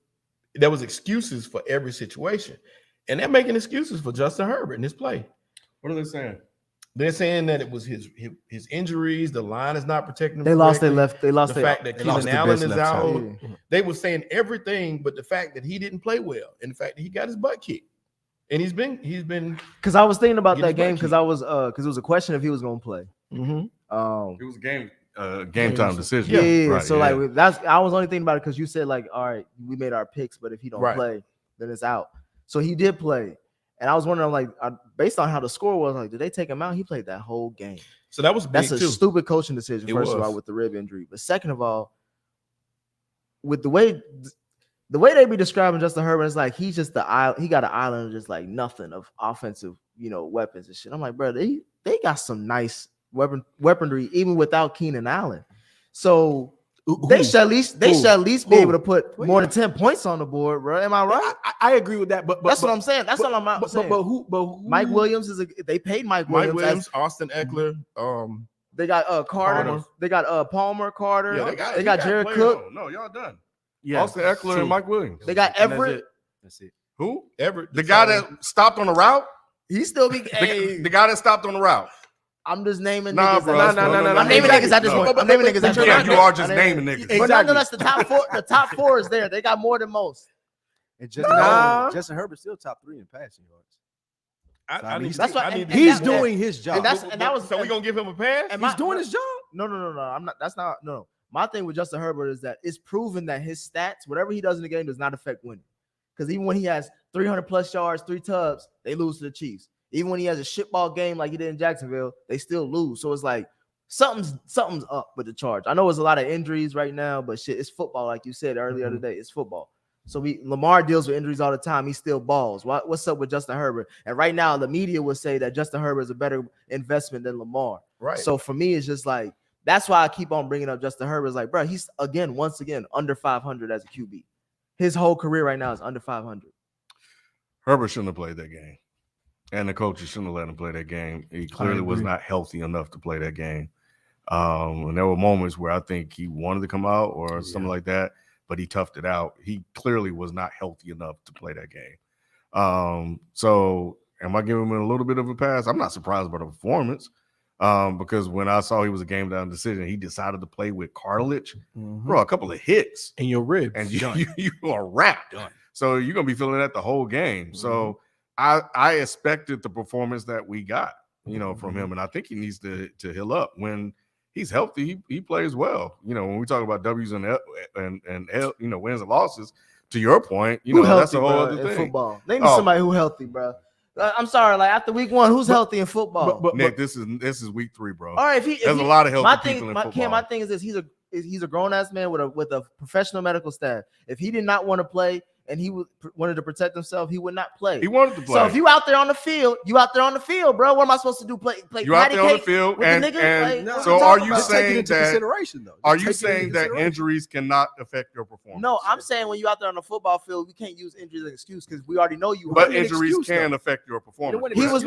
there was excuses for every situation, and they're making excuses for Justin Herbert in his play. What are they saying? They're saying that it was his injuries. The line is not protecting him. They lost their correctly. left. They lost The their. fact that they lost Keenan the Allen best is left out. side. Yeah. They were saying everything, but the fact that he didn't play well, and the fact that he got his butt kicked, and he's been. Because I was thinking about Get his that game butt because I was because it was a question if he was gonna play. Mhm. It was a game time decision. Yeah. Right, So like that's I was only thinking about it because you said like, all right, we made our picks, but if he don't Right. play, then it's out. So he did play, and I was wondering like, based on how the score was, like, did they take him out? He played that whole game. So that was big That's a too. stupid coaching decision. It First of was. all, with the rib injury, but second of all, with the way they be describing Justin Herbert, it's like he's just he got an island of just like nothing of offensive, weapons and shit. I'm like, bro, they got some nice weaponry even without Keenan Allen. So they should at least be able to put more than 10 points on the board, bro. Am I right? I agree with that, but That's what I'm saying. That's all I'm saying. But who? Mike Williams they paid Mike Mike Williams. Williams, Austin Eckler. They got Carter. Palmer. They got Palmer, Carter. Yeah, they got Jared players. Cook. No, y'all done. Yeah, Austin Eckler and Mike Williams. They got And that's Everett. it. That's it. Who? Everett, The guy that stopped on the route? He still be. The guy that stopped on the route. I'm just naming Nah, niggas. bro. I'm naming niggas at this point. I'm naming niggas at this Yeah, point. you are just naming niggas. But nonetheless, the top four. The top four is there. They got more than most. And Justin Herbert still top 3 in passing yards. I need. That's what- I need. and He's that- doing his job. and that was so we gonna give him a pass. and He's my- doing his job. No. I'm not. That's not. No. My thing with Justin Herbert is that it's proven that his stats, whatever he does in the game, does not affect winning. Because even when he has 300 plus yards, 3 tubs, they lose to the Chiefs. Even when he has a shitball game like he did in Jacksonville, they still lose. So it's like something's up with the Charge. I know there's a lot of injuries right now, but shit, it's football, like you said earlier today. It's football. So Lamar deals with injuries all the time. He still balls. What's up with Justin Herbert? And right now, the media would say that Justin Herbert is a better investment than Lamar. Right. So for me, it's just like that's why I keep on bringing up Justin Herbert. It's like, bro, he's once again under 500 as a QB. His whole career right now is under 500. Herbert shouldn't have played that game. And the coaches shouldn't have let him play that game. He clearly was not healthy enough to play that game. And there were moments where I think he wanted to come out or something like that, but he toughed it out. He clearly was not healthy enough to play that game. So am I giving him a little bit of a pass? I'm not surprised by the performance because when I saw he was a game down decision, he decided to play with cartilage. Bro, a couple of hits. And your ribs. And you are wrapped. So you're going to be feeling that the whole game. So I expected the performance that we got, from him. And I think he needs to heal up. When he's healthy, he plays well. When we talk about W's and wins and losses, to your point, that's a whole other thing. Football. Name me somebody who healthy, bro. I'm sorry, like after week 1, who's healthy in football? But Nick, this is week 3, bro. All right, There's a lot of healthy people in football. My thing is this: he's a grown ass man with a professional medical staff. If he did not want to play and he wanted to protect himself, he would not play. He wanted to play. So if you out there on the field, bro. What am I supposed to do? Play you out there on the field, and so are you saying that? Are you saying that injuries cannot affect your performance? No, I'm saying when you out there on the football field, we can't use injuries as an excuse because we already know you. But injuries can affect your performance. Is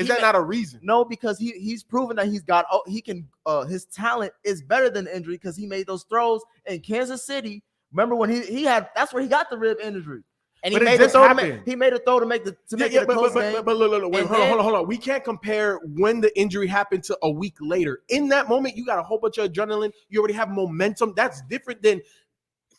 that not a reason? No, because he's proven that he can. His talent is better than injury because he made those throws in Kansas City. Remember when he had? That's where he got the rib injury. And But he it made a just throw. happened. He made a throw to make it a close game. But look, wait, And hold on. We can't compare when the injury happened to a week later. In that moment, you got a whole bunch of adrenaline. You already have momentum. That's different than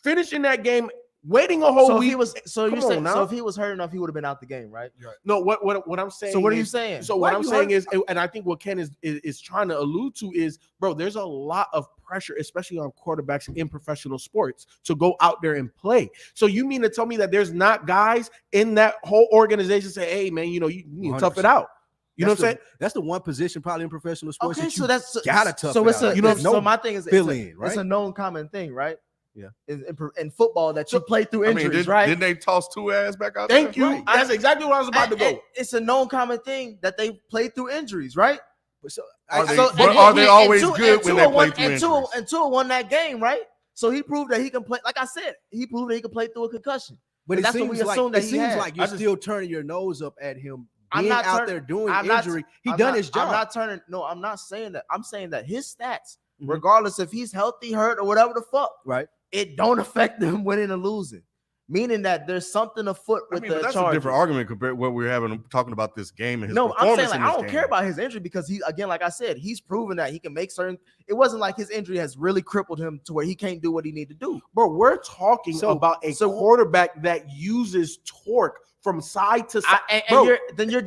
finishing that game, waiting a whole week. So if he was hurt enough, he would have been out the game, right? No, what I'm saying. So what are you saying? So what I'm saying is, and I think what Ken is trying to allude to is, bro, there's a lot of pressure, especially on quarterbacks in professional sports, to go out there and play. So you mean to tell me that there's not guys in that whole organization say, hey man, you need to tough it out. You know what I'm saying? That's the one position probably in professional sports. Okay, that so you that's gotta tough so it it's out. a so my thing is right? It's a known common thing, right? Yeah. In football that you play through injuries, right? Didn't they toss Tua ass back out Thank there? you. Right. That's exactly what I was about to go. It's a known common thing that they play through injuries, right? So, Are they, So- but and- are they and always Tua- good and when Tua they won- play through and Tua- injuries? And Tua won that game, right? So he proved that he can play. Like I said, he proved that he could play through a concussion. but it that's what we seems like assume that it he seems had. like you're still turning your nose up at him I'm being not out turn- there doing I'm not- injury. He I'm done not- his job. I'm not turning. No, I'm not saying that. I'm saying that his stats, Mhm. regardless if he's healthy, hurt, or whatever the fuck, Right. it don't affect them winning or losing. Meaning that there's something afoot with But the that's Chargers. a different argument compared to what we're having talking about this game and his No, I'm performance saying like in I this don't game. care about his injury because he, again, like I said, he's proven that he can make certain. It wasn't like his injury has really crippled him to where he can't do what he need to do. Bro, we're talking about a so- quarterback that uses torque from side to side. And Bro, you're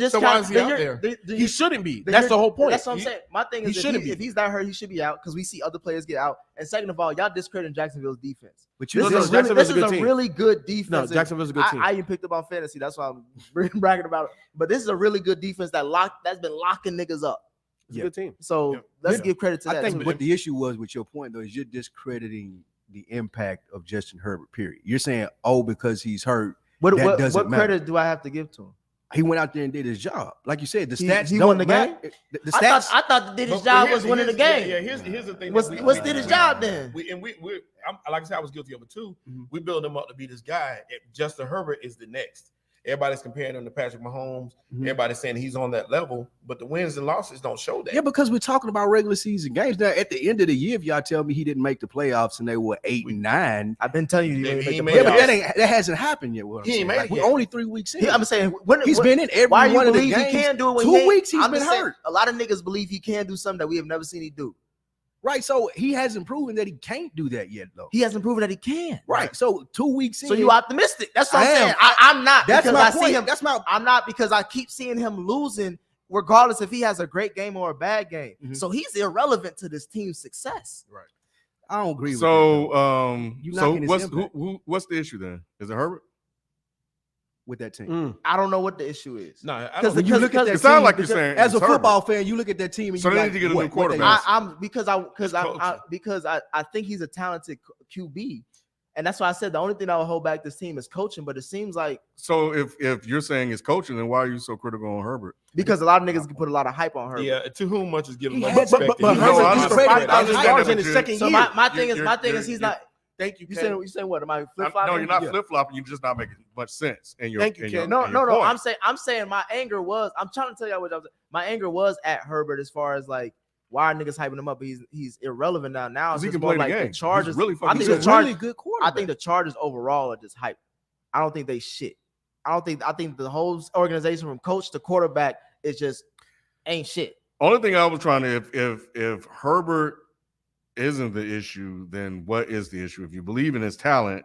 So why is discounting. he then out you're- there? then he you- shouldn't be. then That's you're- the whole point. That's what I'm saying. My thing he is shouldn't be. if he's that hurt, he should be out because we see other players get out. And second of all, y'all discrediting Jacksonville's defense. But you No, This Jacksonville's is a good a team. really good defense. No, And Jacksonville's a good team. I even picked up on fantasy. That's why I'm bragging about it. But this is a really good defense that's been locking niggas up. It's a good team. So Yeah. let's Yeah. give credit to that. I think too. what the issue was with your point though is you're discrediting the impact of Justin Herbert. Period. You're saying, oh, because he's hurt, what doesn't matter. credit do I have to give to him? he went out there and did his job. Like you said, the He- stats he don't won the matter. game? The I stats. thought that did his But job here's- was winning the here's- game. Yeah, here's the thing. What's did his job then? We like I said, I was guilty of it too. Mhm. We build him up to be this guy. Justin Herbert is the next. Everybody's comparing him to Patrick Mahomes. Mhm. Everybody's saying he's on that level, but the wins and losses don't show that. Yeah, because we're talking about regular season games. Now, at the end of the year, if y'all tell me he didn't make the playoffs and they were 8 and 9, I've been telling you, Yeah, he he ain't made make yeah, the but playoffs. that hasn't happened yet. What I'm He ain't saying. made Like, it we're yet. only 3 weeks in. I'm saying He's been in every why you one of the believe games. he can do it when 2 he ain't- weeks he's I'm been just saying, hurt. A lot of niggas believe he can do something that we have never seen he do. Right, so he hasn't proven that he can't do that yet, though. He hasn't proven that he can. Right, so 2 weeks in. So you optimistic? That's what I I'm am. saying. I'm not. That's because my I point. see him. That's my. I'm not because I keep seeing him losing, regardless if he has a great game or a bad game. Mhm. So he's irrelevant to this team's success. I don't agree with that. So, though, You so knocking his what's impact. what's the issue then? Is it Herbert? with that team. Mm. I don't know what the issue is. No, I Because don't. When you look at that It sounds team, like you're because saying as a it's Herbert. football fan, you look at that team and So you they like, need to get a new what they quarterback. got? Because I think he's a talented QB, and that's why I said the only thing that will hold back this team is coaching. But it seems like So if you're saying it's coaching, then why are you so critical on Herbert? because a lot of niggas can put a lot of hype on her. Yeah, to whom much is given, He much has- but- expected. but He Herbert knows is how to credit- spread I it. was I yards in get his it. second So year. my thing You're- is he's you're- not. Thank you, You Ken. saying what? Am I flip flopping? No, you're not Yeah. flip flopping. You're just not making much sense in your. Thank you, in Ken. your- No, in your no. point. I'm saying my anger was. I'm trying to tell y'all what I was. My anger was at Herbert as far as like why are niggas hyping him up? But he's irrelevant now. Now it's He just can more play the like game. the He's Chargers. really I fucking think He's the a Chargers. really good I quarterback. think the Chargers overall are just hype. I don't think they shit. I think the whole organization from coach to quarterback is just ain't shit. Only thing I was trying to if Herbert isn't the issue, then what is the issue? If you believe in his talent,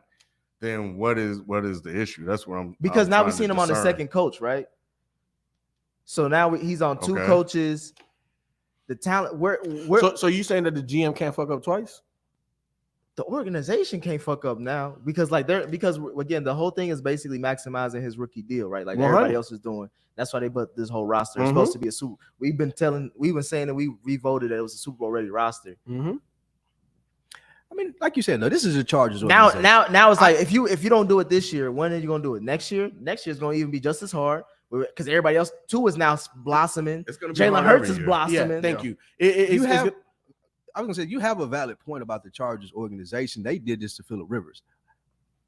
then what is the issue? That's what I'm Because I'm now trying we've to seen him on the discern. second coach, right? So now he's on two Okay. coaches. The talent, where So you saying that the GM can't fuck up twice? the organization can't fuck up now because again the whole thing is basically maximizing his rookie deal, right? Like 100. everybody else is doing. That's why they put this whole roster. It's supposed to be a super. We've been saying that we revoted that it was a Super Bowl ready roster. Mm-hmm. I mean, like you said, no, this is a Chargers Now organization. it's like if you don't do it this year, when are you gonna do it? Next year? Next year is gonna even be just as hard because everybody else too is now blossoming. It's gonna be Jalen hard Hurts every is year. blossoming. Yeah, thank you. I was gonna say you have a valid point about the Chargers organization. They did this to Phillip Rivers.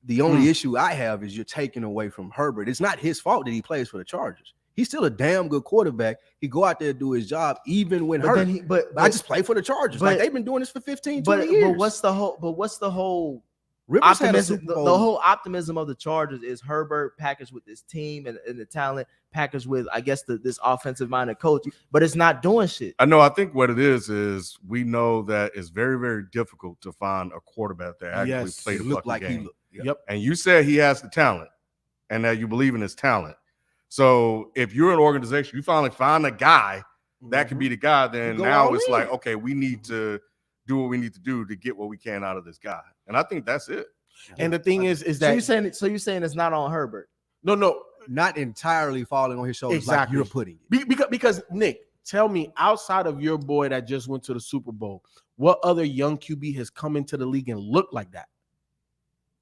The only issue I have is you're taking away from Herbert. It's not his fault that he plays for the Chargers. He's still a damn good quarterback. He go out there and do his job even when hurt. But I just play for the Chargers. Like but- they've been doing this for 15, 20 years. But what's the whole Rivers had a optimism. Super The Bowl. whole optimism of the Chargers is Herbert packaged with this team and the talent packaged with, I guess, this offensive minded coach, but it's not doing shit. I know. I think what it is we know that it's very, very difficult to find a quarterback that actually play the looked fucking like game. he looked. Yep. And you said he has the talent and that you believe in his talent. So if you're an organization, you finally find a guy that can be the guy, then Go now all it's in. like, okay, we need to do what we need to do to get what we can out of this guy. And I think that's it. And the thing is So that you're saying it's not on Herbert? no, Not entirely falling on his shoulders Exactly. like you're putting it. because Nick, tell me, outside of your boy that just went to the Super Bowl, what other young QB has come into the league and looked like that?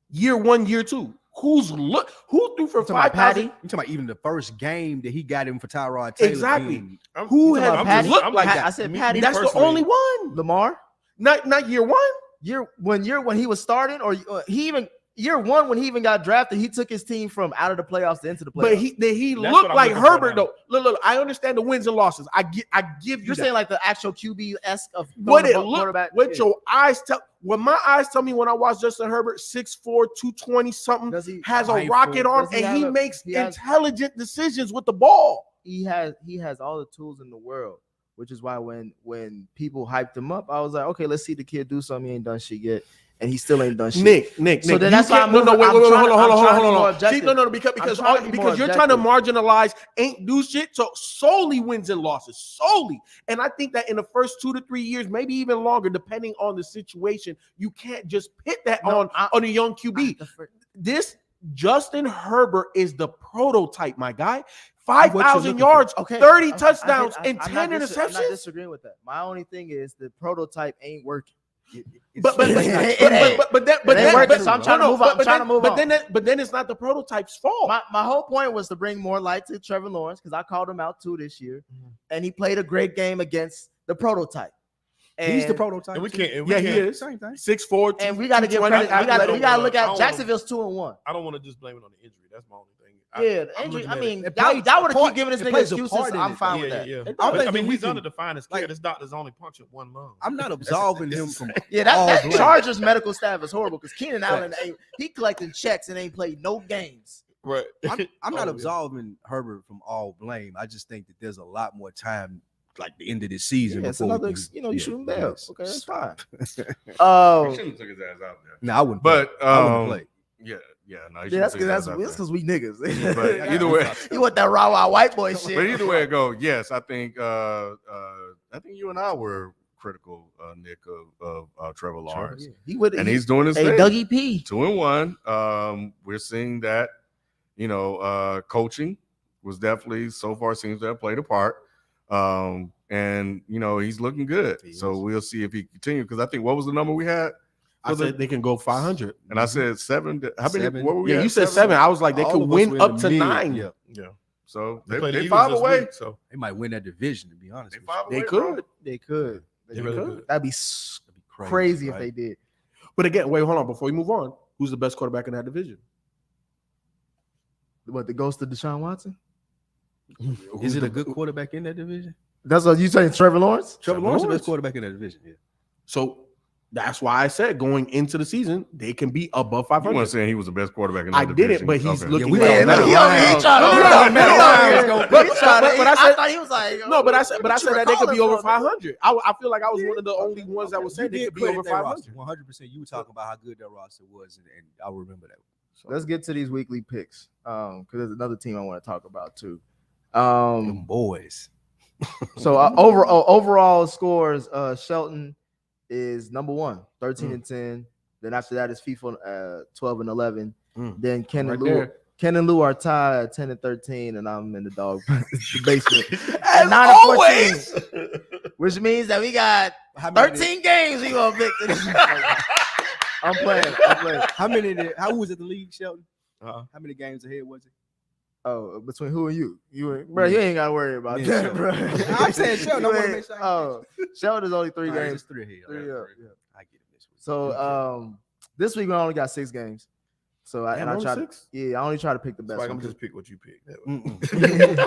Year 1, year 2. Who threw for talking about 5,000? Patty? You talking about even the first game that he got him for Tyrod Taylor? Exactly. being- Who You talking has about Patty? looked like I that? said Patty. That's the personally- only one. Lamar. Not year 1. When he was starting, or year 1 when he even got drafted, he took his team from out of the playoffs to into the playoffs. But he That's looked what I'm like looking for Herbert now. though. Look, I understand the wins and losses. I give you You're that. saying like the actual QB-esque of What throwing it the looked, quarterback. what Yeah. your eyes tell. What my eyes tell me when I watch Justin Herbert, 6'4", 220 something, Does he has a mindful? rocket arm, Does he and he have a- makes he has- intelligent decisions with the ball. he has all the tools in the world, which is why when people hyped him up, I was like, okay, let's see the kid do something. He ain't done shit yet, and he still ain't done shit. Nick. So then you that's why can't- I'm moving- wait, I'm hold trying- on, I'm trying to be hold more on. See, objective. no, because I'm trying to be more you're trying to marginalize, ain't do shit, so solely wins and losses, solely. And I think that in the first 2 to 3 years, maybe even longer, depending on the situation, you can't just pit that on a young QB. This Justin Herbert is the prototype, my guy. 5,000 looking yards, for. Okay, 30 I- touchdowns, I'm and not 10 I'm not interceptions. disagreeing with that. My only thing is the prototype ain't working. But It ain't. working, so I'm trying to move on. I'm trying to move on. But then it's not the prototype's fault. My whole point was to bring more light to Trevor Lawrence because I called him out too this year, Mm-hmm. and he played a great game against the prototype. He's the And- prototype. And we too. can't. And Yeah, we he can't, is. Same thing. 6'4", And we got to give 220 credit. We got to look I at don't Jacksonville's 2-1. I don't want to just blame it on the injury. That's my only thing. Yeah, the I'm injury. looking I at mean, It y'all plays would a have keep part- giving this it nigga plays a excuses. part in I'm it, fine Yeah, with yeah, that. yeah. I'm I thinking mean, we he's can- under the finest care. This doctor's only punctured one lung. I'm not absolving him from Yeah, that all blame. Chargers medical staff is horrible because Keenan Allen he collecting checks and ain't played no games. Right. I'm not Oh, yeah. absolving Herbert from all blame. I just think that there's a lot more time, like the end of the season. Yeah, it's before we another, can- you yeah, shoot him it down. is. Okay, that's fine. He shouldn't have took his ass out there. No, I wouldn't. But play. I wouldn't play. yeah, no. he Yeah, that's shouldn't have because took his ass out we niggas. there. But either way, you want that raw wild white boy shit. but either way it goes, yes, I think you and I were critical, Nick, of Trevor Lawrence, He would, and he's doing his hey, thing. Dougie P. 2-1. We're seeing that, coaching was definitely so far seems to have played a part. And he's looking good. So we'll see if he continues. Because I think what was the number we had? I said they can go 500. And I said 7. How many? Seven. What were we Yeah, at? you said 7. I was like, they All could of us win were in up the to mid. 9. Yeah, Yeah. So They play the they Eagles 5 this away. week, so they might win that division. To be honest, They with you. 5 They away, could. bro. They could. they really could. good. That'd be crazy if right? they did. But again, wait, hold on. Before we move on, who's the best quarterback in that division? What, the ghost of Deshaun Watson? Is it a good quarterback in that division? That's what you saying, Trevor Lawrence? Trevor Lawrence is the best quarterback in that division. Yeah. So that's why I said going into the season, they can be above You 500. weren't saying he was the best quarterback in that I division. didn't, but he's Okay. looking we at all it know. now. He trying to But I said- I thought he was like, No, but I said that they could be over five. 500. I feel like I was one of the only ones that was saying they could be over 500. 100%. You were talking about how good that roster was, and I remember that. So, Let's get to these weekly picks. Because there's another team I want to talk about too. them boys. So overall scores, Shelton is number 1, 13-10. Then after that is FIFA 12-11. Then Ken and Right Lou. there. Ken and Lou are tied at 10-13, and I'm in the dog the basement. As 9-14, which means that we got How many 13 games we gonna pick. I'm playing. How many? How was it the league, Shelton? Uh-huh. How many games ahead was it? Oh, between who and you? Bro, you ain't gotta worry about Me and that, Sheldon. bro. I'm saying Sheldon, I You wanna ain't- make sure I Oh, Sheldon is only 3 All right, games. just 3 ahead. Three up, yeah. I get it this week. So this week we only got 6 games. So I Damn, only try 6? I only try to pick the best Like, I'm one. just pick what you pick. That way.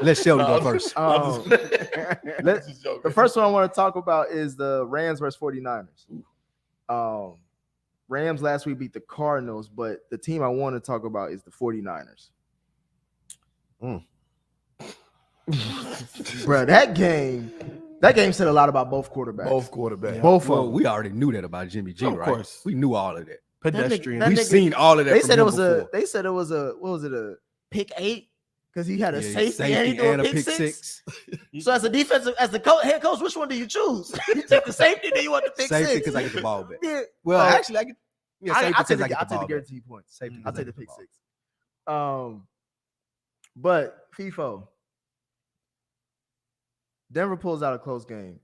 Let Sheldon go first. The first one I want to talk about is the Rams versus 49ers. Rams last week beat the Cardinals, but the team I want to talk about is the 49ers. Bro, that game said a lot about both quarterbacks. Both of them. We already knew that about Jimmy G, Of right? course. We knew all of that. Pedestrian. that We've nigga- seen all of that. They from said him it was before. a pick 8 because he had a Yeah, safety and he threw a pick six. So as a head coach, which one do you choose? You take the safety, then you want the pick Safety six. because I get the ball back. Yeah. Well, actually, I get. Yeah, safety I'll take because I get the the ball back. guaranteed points. Safety I'll 'cause take I the get pick ball. 6. But FIFO, Denver pulls out a close game.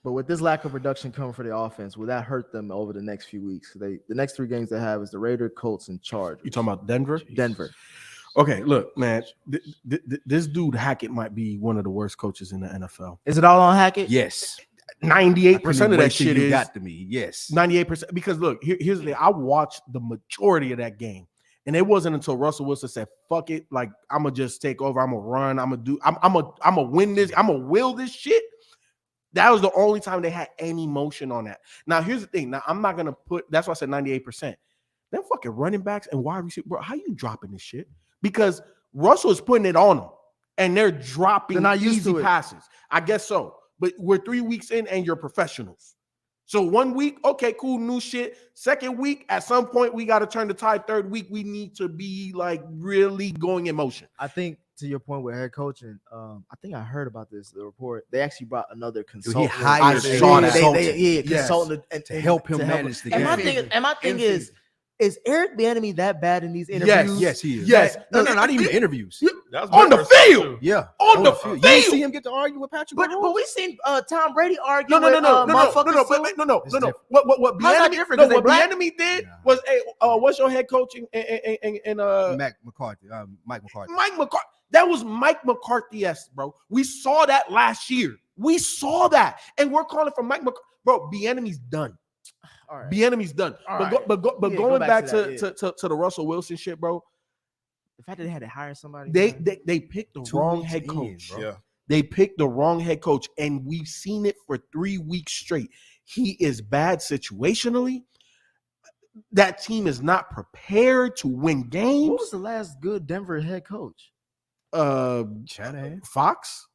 But with this lack of production coming for the offense, will that hurt them over the next few weeks? The next 3 games they have is the Raiders, Colts, and Chargers. You talking about Denver? Denver. Okay, look, man. This dude Hackett might be one of the worst coaches in the NFL. Is it all on Hackett? Yes. 98% of that shit you is got to me. Yes. 98%. Because look, here's the thing. I watched the majority of that game, and it wasn't until Russell Wilson said, "Fuck it, like I'm gonna just take over. I'm gonna run. I'm gonna win this. I'm gonna will this shit." That was the only time they had any motion on that. Now, here's the thing. Now, I'm not gonna put. That's why I said 98%. Them fucking running backs and wide receiver, bro. How you dropping this shit? Because Russell is putting it on them, and they're dropping They're not used easy to it. passes. I guess so. But we're 3 weeks in, and you're professionals. So 1 week, okay, cool, new shit. Second week, at some point, we got to turn the tide. Third week, we need to be like really going in motion. I think to your point with head coaching, I think I heard about this. The report they actually brought another consultant. hired I saw that. Consultant to help him manage the And game. my thing is Eric Bieniemy that bad in these interviews? Yes, he is. Yes. No, not even the interviews. That's On the my first field. too. Yeah. On the field. field. You didn't see him get to argue with Patrick But Mahomes? we seen Tom Brady argue. No. with, No. motherfuckers too. It's No. different. What How's that Bieniemy? different? No, 'Cause they what black? Bieniemy did Nah. was, hey, what's your head coach in Mike McCarthy. Mike McCarthy. Mike McCarthy. That was Mike McCarthy-esque, bro. We saw that last year. We saw that, and we're calling for Mike McCarthy. Bro, Bieniemy's done. All right. Bieniemy's done. All But right. but Yeah, going go back back to that, to the Russell Wilson shit, bro. The fact that they had to hire somebody. They picked the 2 wrong weeks head in, coach. bro. Yeah. They picked the wrong head coach, and we've seen it for 3 weeks straight. He is bad situationally. That team is not prepared to win games. Who was the last good Denver head coach? Shanahan. Fox,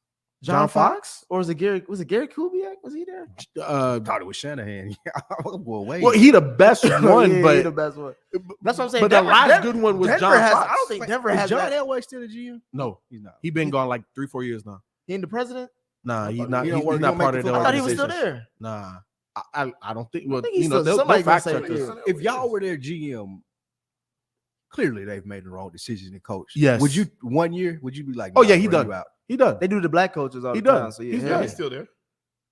John Fox? Or was it Gary Kubiak? Was he there? Thought it was Shanahan. Boy, wait. Well, he the best one, Yeah, but he the best one. That's what I'm saying. But the last good one was Denver John has, Fox. I don't think Denver is has John that. Elway still the GM? No, He's not. he been gone like 3-4 years now. He and the president? Nah, he's He not. don't He's work- he not don't part make of the the football I thought he was still organization. there. Nah, I don't think. Well, think he's you know, still- they'll somebody fact gonna check say- this. yeah. If y'all were their GM, clearly they've made the wrong decision in coach. Yes. Would you 1 year? Would you be like, Oh, nah, yeah, he bro, done. you out? He done. They do the black coaches all He the done. time. So He's yeah, Yeah, done. he's still there.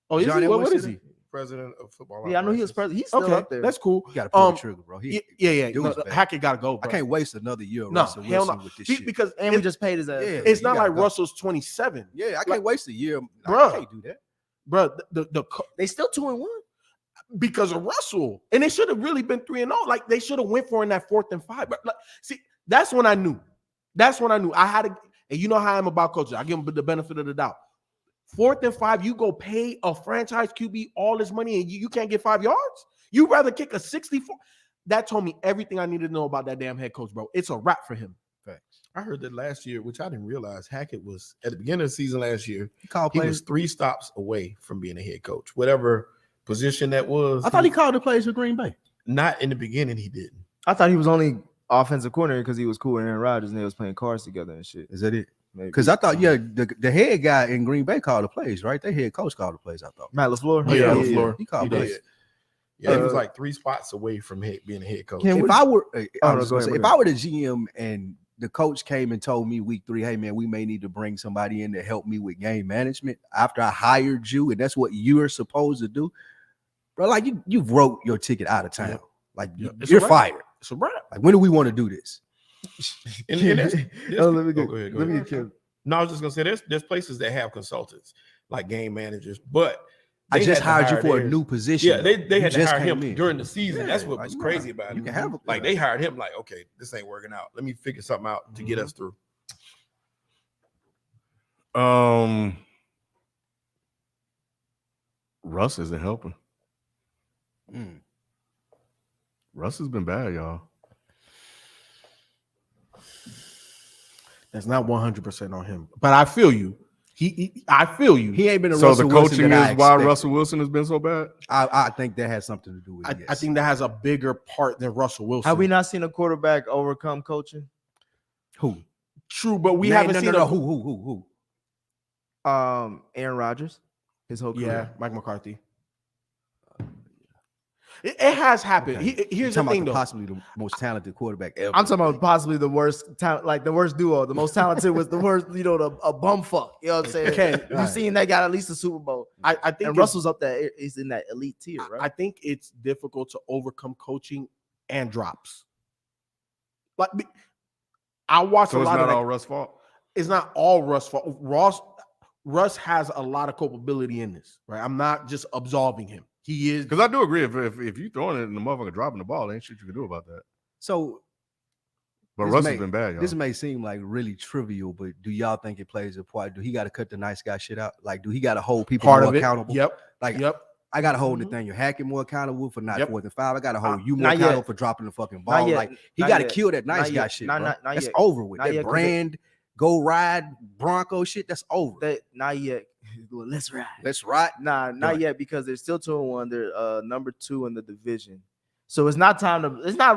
Oh, is John he? Elway What is still he? President of football. Yeah, I know he was operations. president. He's still Okay, up there. that's cool. You got to pull Um, the trigger, bro. He, Yeah. Dude was bad. Hackett got to go. I Bro. can't waste another year of No, Russell hell Wilson no. with this See, shit. because And we just paid his ass. Yeah. it's you not gotta like go. Russell's 27, Yeah, I can't waste a year. Bruh. I can't do that. bro. They still 2-1. Because of Russell, and they should have really been 3-0. Like they should have went for in that 4th and 5. But like, see, that's when I knew. I had to. And you know how I'm about coaches. I give them the benefit of the doubt. 4th and 5, you go pay a franchise QB all this money, and you can't get 5 yards. You rather kick a 64. That told me everything I needed to know about that damn head coach, bro. It's a wrap for him. I heard that last year, which I didn't realize. Hackett was at the beginning of the season last year. He called He plays. was 3 stops away from being a head coach, whatever position that was. I thought he called the plays for Green Bay. Not in the beginning. He didn't. I thought he was only offensive coordinator because he was cool with Aaron Rodgers and they was playing cards together and shit. Is that it? Maybe. Because I thought, the head guy in Green Bay called the plays, right? Their head coach called the plays, I thought. Matt LaFleur. Oh, yeah, LaFleur. He called He plays. did. Yeah, he was Uh, like 3 spots away from being a head coach. Can If we- I were, Oh, I no, was go gonna ahead, say, if go I were the GM and the coach came and told me week 3, hey man, we may need to bring somebody in to help me with game management after I hired you, and that's what you're supposed to do, bro. Like you've wrote your ticket out of town. Yep. Like Yep. It's you're a wrap. fired. It's a wrap. Like when do we want to do this? And there's- Oh, let me go get ahead, go let me ahead. get killed. No, I was just gonna say there's places that have consultants like game managers, but I they just had to hired you hire for a theirs. new position. Yeah, they You had to just hire him came in. during the season. Yeah, That's what like, was you crazy know, about you it. can have a- Like they hired him, like, okay, this ain't working out. Let me figure something out to get us through. Russ isn't helping. Mm. Russ has been bad, y'all. That's not 100% on him, but I feel you. I feel you. He ain't been a So Russell the Wilson coaching that I is why expected. Russell Wilson has been so bad. I think that has something to do with it. I think that has a bigger part than Russell Wilson. Have we not seen a quarterback overcome coaching? Who? True, but we haven't seen who. Aaron Rodgers, his whole career. Yeah, Mike McCarthy. It has happened. Okay. Here's the thing, though. Possibly the most talented quarterback ever. I'm talking about possibly the worst talent, like the worst duo. The most talented was the worst, a bum fuck. You know what I'm saying? Okay, You've seen that got at least a Super Bowl. I think And Russell's up there. He's in that elite tier, right? I think it's difficult to overcome coaching and drops. Like I watch So a it's lot not of that. all Russ' fault. It's not all Russ fault. Russ has a lot of culpability in this, right? I'm not just absolving him. He is, Because I do agree. If you throwing it and the motherfucker dropping the ball, ain't shit you can do about that. So, But This Russ may- has been bad, y'all. this may seem like really trivial, but do y'all think it plays a part? Do he got to cut the nice guy shit out? Like, do he got to hold people part more of it. accountable? Yep. Like, Yep. I got to hold Mhm. Nathaniel Hackett more accountable for not Yep. 4th and 5. I got to hold you more not yet. accountable for dropping the fucking ball. yet. Like, he Not got to yet. kill that nice Not guy yet. shit, Not- bro. not That's yet. over with. Not That yet, 'cause brand, go ride Bronco shit, that's over. That not yet. Let's ride. Let's ride. Nah, not Done. yet, because they're still 2-1. They're number 2 in the division. So it's not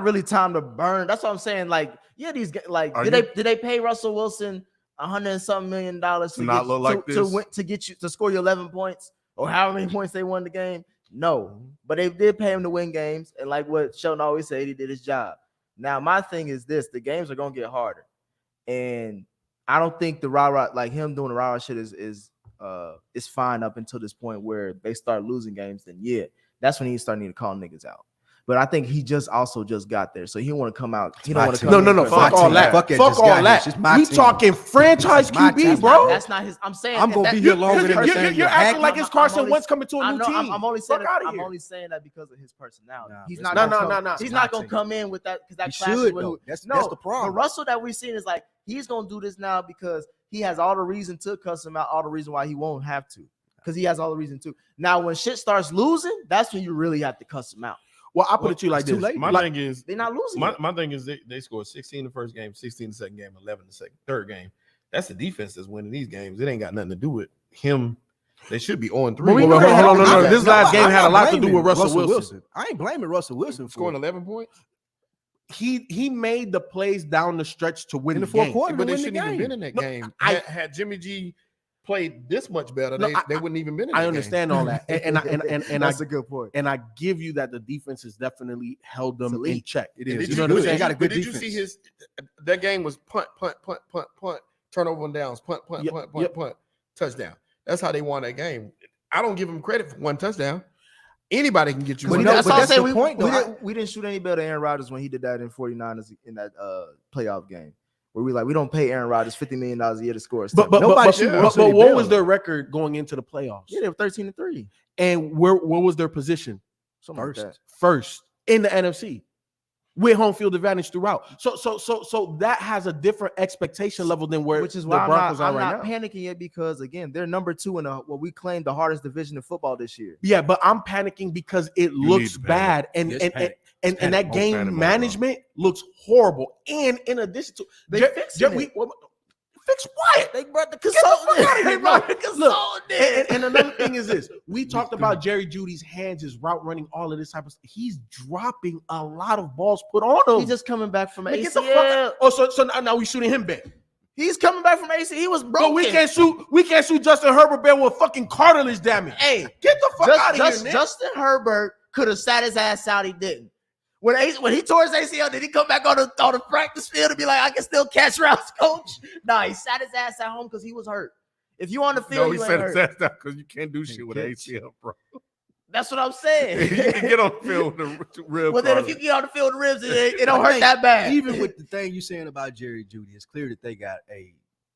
really time to burn. That's what I'm saying. Like, yeah, these guys, like, Are did they pay Russell Wilson $100 and something million To not look like to this? win, to get you to score your 11 points or however many points they won the game? No, but they did pay him to win games, and like what Sheldon always said, he did his job. Now my thing is this: the games are gonna get harder, and I don't think the rah-rah, like him doing the rah-rah shit is fine up until this point where they start losing games. Then yeah, that's when he starting to call niggas out. But I think he just got there, so he want to come out. He don't want to come. No. Fuck all that. Fuck it, Fuck just all got here. that. It's just my We team. talking franchise It's my QB, team. bro. That's not his. I'm saying I'm gonna that- be here longer than You're Nathaniel acting Hackett. like it's Carson only- Wentz coming to a I new know. team. I'm only saying. Fuck outta I'm here. only saying that because of his personality. Nah, He's bro. not. No, gonna no. He's It's not my gonna team. come in with that because that He clashes should, with though. who- That's the The problem. Russell that we've seen is like he's gonna do this now because he has all the reason to cuss him out, all the reason why he won't have to, because he has all the reason to. Now, when shit starts losing, that's when you really have to cuss him out. Well, I put it to you like it's too this. late. My Like, thing is, They're not losing. yet. my thing is they scored 16 the first game, 16 the second game, 11 the third game. That's the defense that's winning these games. It ain't got nothing to do with him. They should be 0-3. But we know they had- no. This last game had a lot to do blaming with Russell Wilson. I ain't blaming Russell Wilson for scoring it. 11 points. He made the plays down the stretch to win In the the fourth game. quarter. But they win the shouldn't even game. been in that No, game. I- Had Jimmy G played this much better, No, they wouldn't even been in that I game. understand all that, and That's a good point. I give you that the defense has definitely held them It's in elite. check. It And is. did It's you, know what I'm good. saying? They got a good did defense. you see that game was punt, turnover and downs, punt, Yep. touchdown. That's how they won that game. I don't give them credit for one touchdown. Anybody can get you But one. no, That's but all I'm that's saying. the point, though. We didn't shoot any better than Aaron Rodgers when he did that in 49ers in that playoff game, where we don't pay Aaron Rodgers $50 million a year to score. But Nobody but, should but, Russell but what Bell. was their record going into the playoffs? yeah, they were 13-3. And where was their position? Something like that. First in the NFC with home field advantage throughout. So that has a different expectation level than where Which is the why Broncos I'm are right not now. panicking yet, because again, they're number 2 in what we claim the hardest division in football this year. Yeah, but I'm panicking because it looks to panic. bad, and Yes, and, panic. and, Panic. that Don't game panic, bro. management looks horrible. And in addition to They Jer- fixing Jer- it. fix what? They brought the Get the fuck consultant. outta here, They bro. brought the Look, consultant in. and another thing is this: we talked about Jerry Judy's hands, his route running, all of this type of stuff. He's dropping a lot of balls put on him. He's just coming back from Man, get the fuck ACL. out. Oh, so now we shooting him back. He's coming back from ACL. He was broken. Bro, we can't shoot Justin Herbert back with fucking cartilage damage. Hey, Get the fuck out of here, man. Justin Herbert could have sat his ass out. He didn't. When he tore his ACL, did he come back on the practice field and be like, I can still catch routes, coach? Nah, he sat his ass at home because he was hurt. If you on the field, No, he you said ain't it's hurt. ass down because you can't do shit with an catch. ACL, bro. That's what I'm saying. You can get on the field with the rib. Well, then if you get on the field with ribs, it don't hurt that bad. Even with the thing you saying about Jerry Judy, it's clear that they got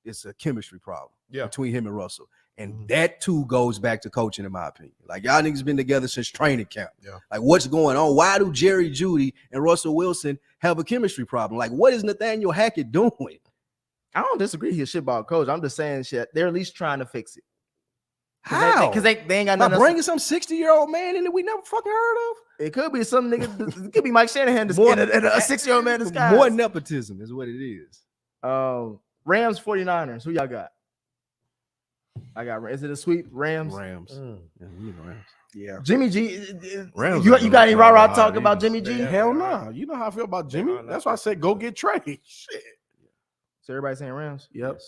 it's a chemistry problem between him and Russell. And that too goes back to coaching, in my opinion. Like, y'all niggas been together since training camp. Yeah. Like, what's going on? Why do Jerry Judy and Russell Wilson have a chemistry problem? Like, what is Nathaniel Hackett doing? I don't disagree. He's a shitball coach. I'm just saying shit. They're at least trying to fix it. How? Because they ain't got By nothing. bringing some 60-year-old man in that we never fucking heard of. It could be some nigga. It could be Mike Shanahan and a 6-year-old man in disguise. More nepotism is what it is. Rams 49ers. Who y'all got? I got. Is it a sweep? Rams. Rams. Yeah, you know Rams. Yeah. Jimmy G. Rams You ain't got any gonna rah fly talk either. about Jimmy G? Yeah. Hell no. You know how I feel about Jimmy. no, That's why I said go get Trey. Shit. So everybody saying Rams. Yep.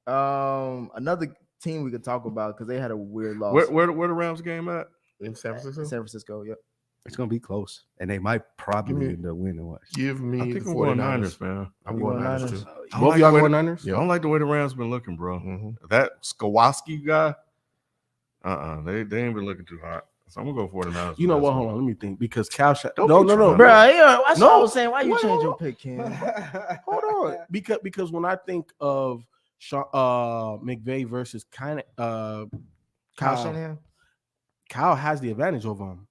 Another team we could talk about because they had a weird loss. Where the Rams game at? In San Francisco. San Francisco. Yep. It's gonna be close, and they might probably Give me- end up winning. Watch. Give me I the think I'm going 49ers. Niners, man. I'm You going going Niners Niners? too. I Both like y'all the way going the- Niners? I don't like the way the Rams been looking, bro. Mhm. That Skowalski guy, they ain't been looking too hot. So I'm gonna go 49ers. You know for what? this Hold one. on. Let me think. Because Cal. Don't No, be no, no. trying. Bro, yeah, that's what I No. was saying. Why you Wait, change hold your on. pick, Ken? Hold on. Because when I think of McVay versus Kyle Shanahan. Kyle has the advantage over him.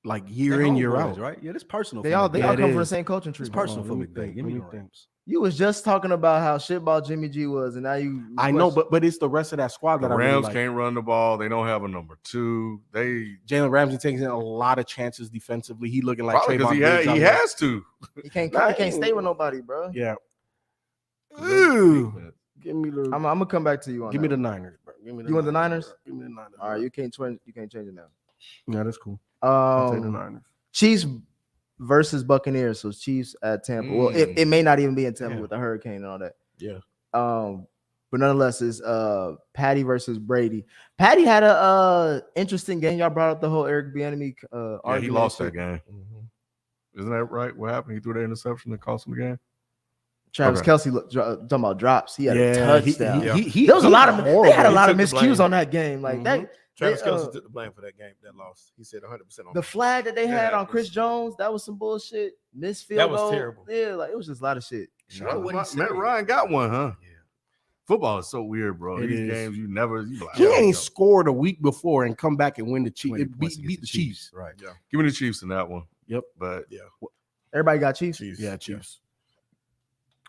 Like year They're in, year homeboys, out. right? Yeah, it's personal. They for all McVay. they Yeah, all it come from the is. same coaching tree. It's bro. personal for Let me McVay. think, Give let me me the think. Rams. You was just talking about how shitball Jimmy G was, and now you. I know, but it's the rest of that squad The that I really Rams like. can't run the ball. They don't have a number 2. They Jalen Ramsey takes in a lot of chances defensively. He looking like probably because Trayvon he Diggs out here. has to. he can't Nah, he can't stay with nobody, bro. Yeah. Ooh. Give me the. I'm gonna come back to you on. give me that. the Niners, bro. Give me You want the Niners? bro. Give me the Niners. All right, you can't change it now. Yeah, that's cool. I'll take the Um, Niners. Chiefs versus Buccaneers. So Chiefs at Tampa. Well, it may not even be in Tampa Yeah. with the hurricane and all that. Yeah. But nonetheless, it's Patty versus Brady. Patty had a interesting game. Y'all brought up the whole Eric Bieniemy Yeah, argument. he lost and that shit. game. Mm-hmm. Isn't that right? What happened? He threw that interception that cost him the game. Travis Okay. Kelsey talking about drops. He had a Yeah, touchdown. he There was a lot of horrible. they had a He lot of took the blame. miscues on that game. Like that. Travis They, Kelce took the blame for that game, that loss. He said 100% on The flag that they had Yeah, on Chris Jones, that was some bullshit. Missed field That was goal. terrible. Yeah, like it was just a lot of shit. Know what he Matt said. Ryan got one, huh? Yeah. Football is so weird, bro. It These is. games you be like, He oh, ain't yo. scored a week before and come back and win the Chiefs. 20 points Beat against the Chiefs. Right. Yeah. Give me the Chiefs in that one. Yep. But Everybody got Chiefs. Chiefs. Yeah, Chiefs.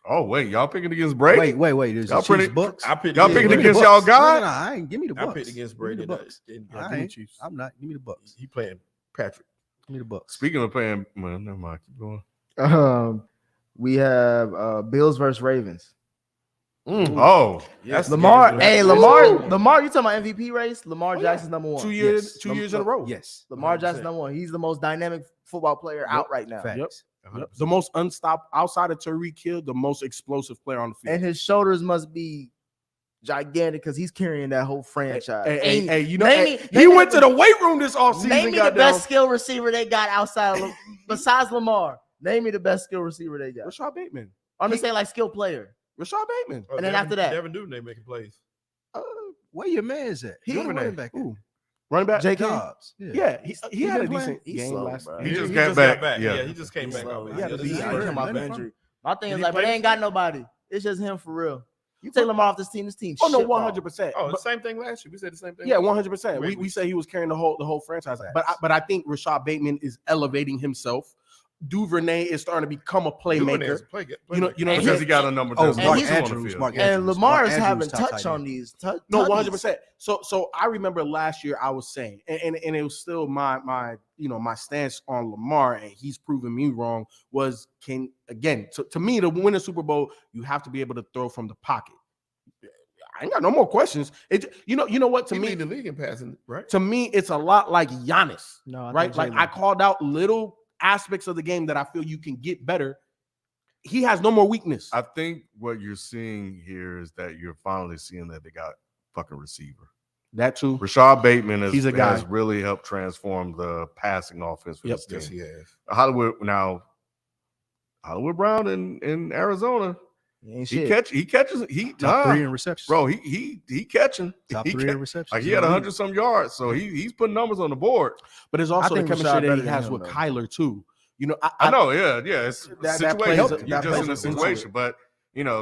oh wait, y'all picking against Brady? Wait. There's Y'all the Chiefs pretty- Bucks. I picked Y'all against picking Brady. against y'all guy? No, I ain't. Give me the I Bucks. picked against Give me Brady. the Bucks. I ain't. Chiefs. I'm not. Give me the Bucks. He playing Patrick. Give me the Bucks. Speaking of playing, well, never mind. Keep going. We have Bills versus Ravens. Oh, That's Lamar, the Lamar, you talking about MVP race? Lamar Oh, yeah. Jackson's number one. 2 years, Yes. 2 years in a row. Yes. Lamar 100%. Jackson's number one. He's the most dynamic football player out right now. Facts. Yep. The most unstopped outside of Tyreek Hill, the most explosive player on the field. And his shoulders must be gigantic because he's carrying that whole franchise. Hey, you know, name hey, me- he name went me- to the weight room this offseason. Name me the goddamn. best skill receiver they got outside of besides Lamar. Name me the best skill receiver they got. Rashad Bateman. I'm just saying like skill player. Rashad Bateman. Oh, And then after that- Devin Duvernay making plays. Where your man's at? He- Where the running back at? Ooh. Running back. J.K. Dobbs. Yeah, he had a been playing? decent He's game slow, last bro. He year. just got came back. back. Yeah. Yeah, he just came He's back. slow. Yeah, He had to this be is he hurt. came off Let him injury. My thing Did is he like, but play they ain't got nobody. It's just him for real. You take Lamar off this team. Oh no, shitball. 100%. Oh, the same thing last year. We said the same thing. Yeah, 100%. Wait, We say he was carrying the whole franchise, Facts. but I think Rashad Bateman is elevating himself. Duvernay is starting to become a Duvernay is playmaker. a play, You know, And Because he- he got a number. Oh, that's and Mark he's- on the Andrews. field. Mark And Andrews. Lamar's Mark having Andrews, top touch tight on end. these. No, 100%. So I remember last year I was saying, and it was still my stance on Lamar, and he's proven me wrong. Was to me to win a Super Bowl, you have to be able to throw from the pocket. I ain't got no more questions. You know what? To me, the league in passing, right? To me, it's a lot like Giannis, No, right? Like I called out little aspects of the game that I feel you can get better. He has no more weakness. I think what you're seeing here is that you're finally seeing that they got fucking receiver. That too. Rashad Bateman He's a guy. has really helped transform the passing offense for this team. Yes, he has. Hollywood Brown in Arizona. Ain't He shit. catches Top 3 in receptions. bro. He catching. Top He 3 ca- in receptions. Like he had 100 some yards, so he's putting numbers on the board. But it's also the think chemistry Rashad that better he than has him, with though. Kyler too. You know, I know, yeah. It's That situation. plays- You're that just in a plays into situation, it. but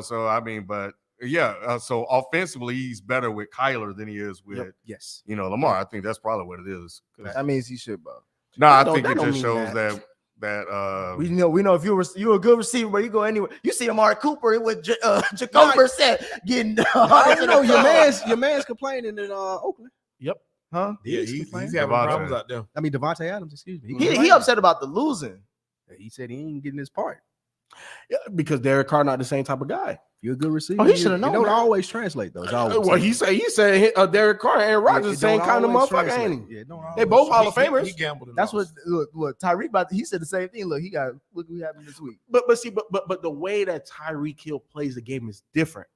so I mean, but yeah. So offensively, he's better with Kyler than he is with Yes. Lamar. I think that's probably what it is. That means he should, bro. No, I No, think that it don't just mean shows that. that that We know if you're a good receiver, but you go anywhere. You see Amari Cooper with Jacoby Brissett getting. I don't know. Your man's complaining in Oakland. Yep. Huh? Yeah, He's he's complaining. having Devontae. problems out there. I mean, Devontae Adams. Excuse me. He complaining. upset about the losing. He said he ain't getting his part. Yeah, because Derek Carr not the same type of guy. You're a good receiver. Oh, he shoulda It known don't that. always translate though. It's always Well, he said Derek Carr and Aaron Rodgers the same kind of motherfucker, ain't he? Yeah, it don't They always both Hall of translate. Famers. He gambled. And That's what lost. look Tyreek he said the same thing. Look what happened this week. But the way that Tyreek Hill plays the game is different.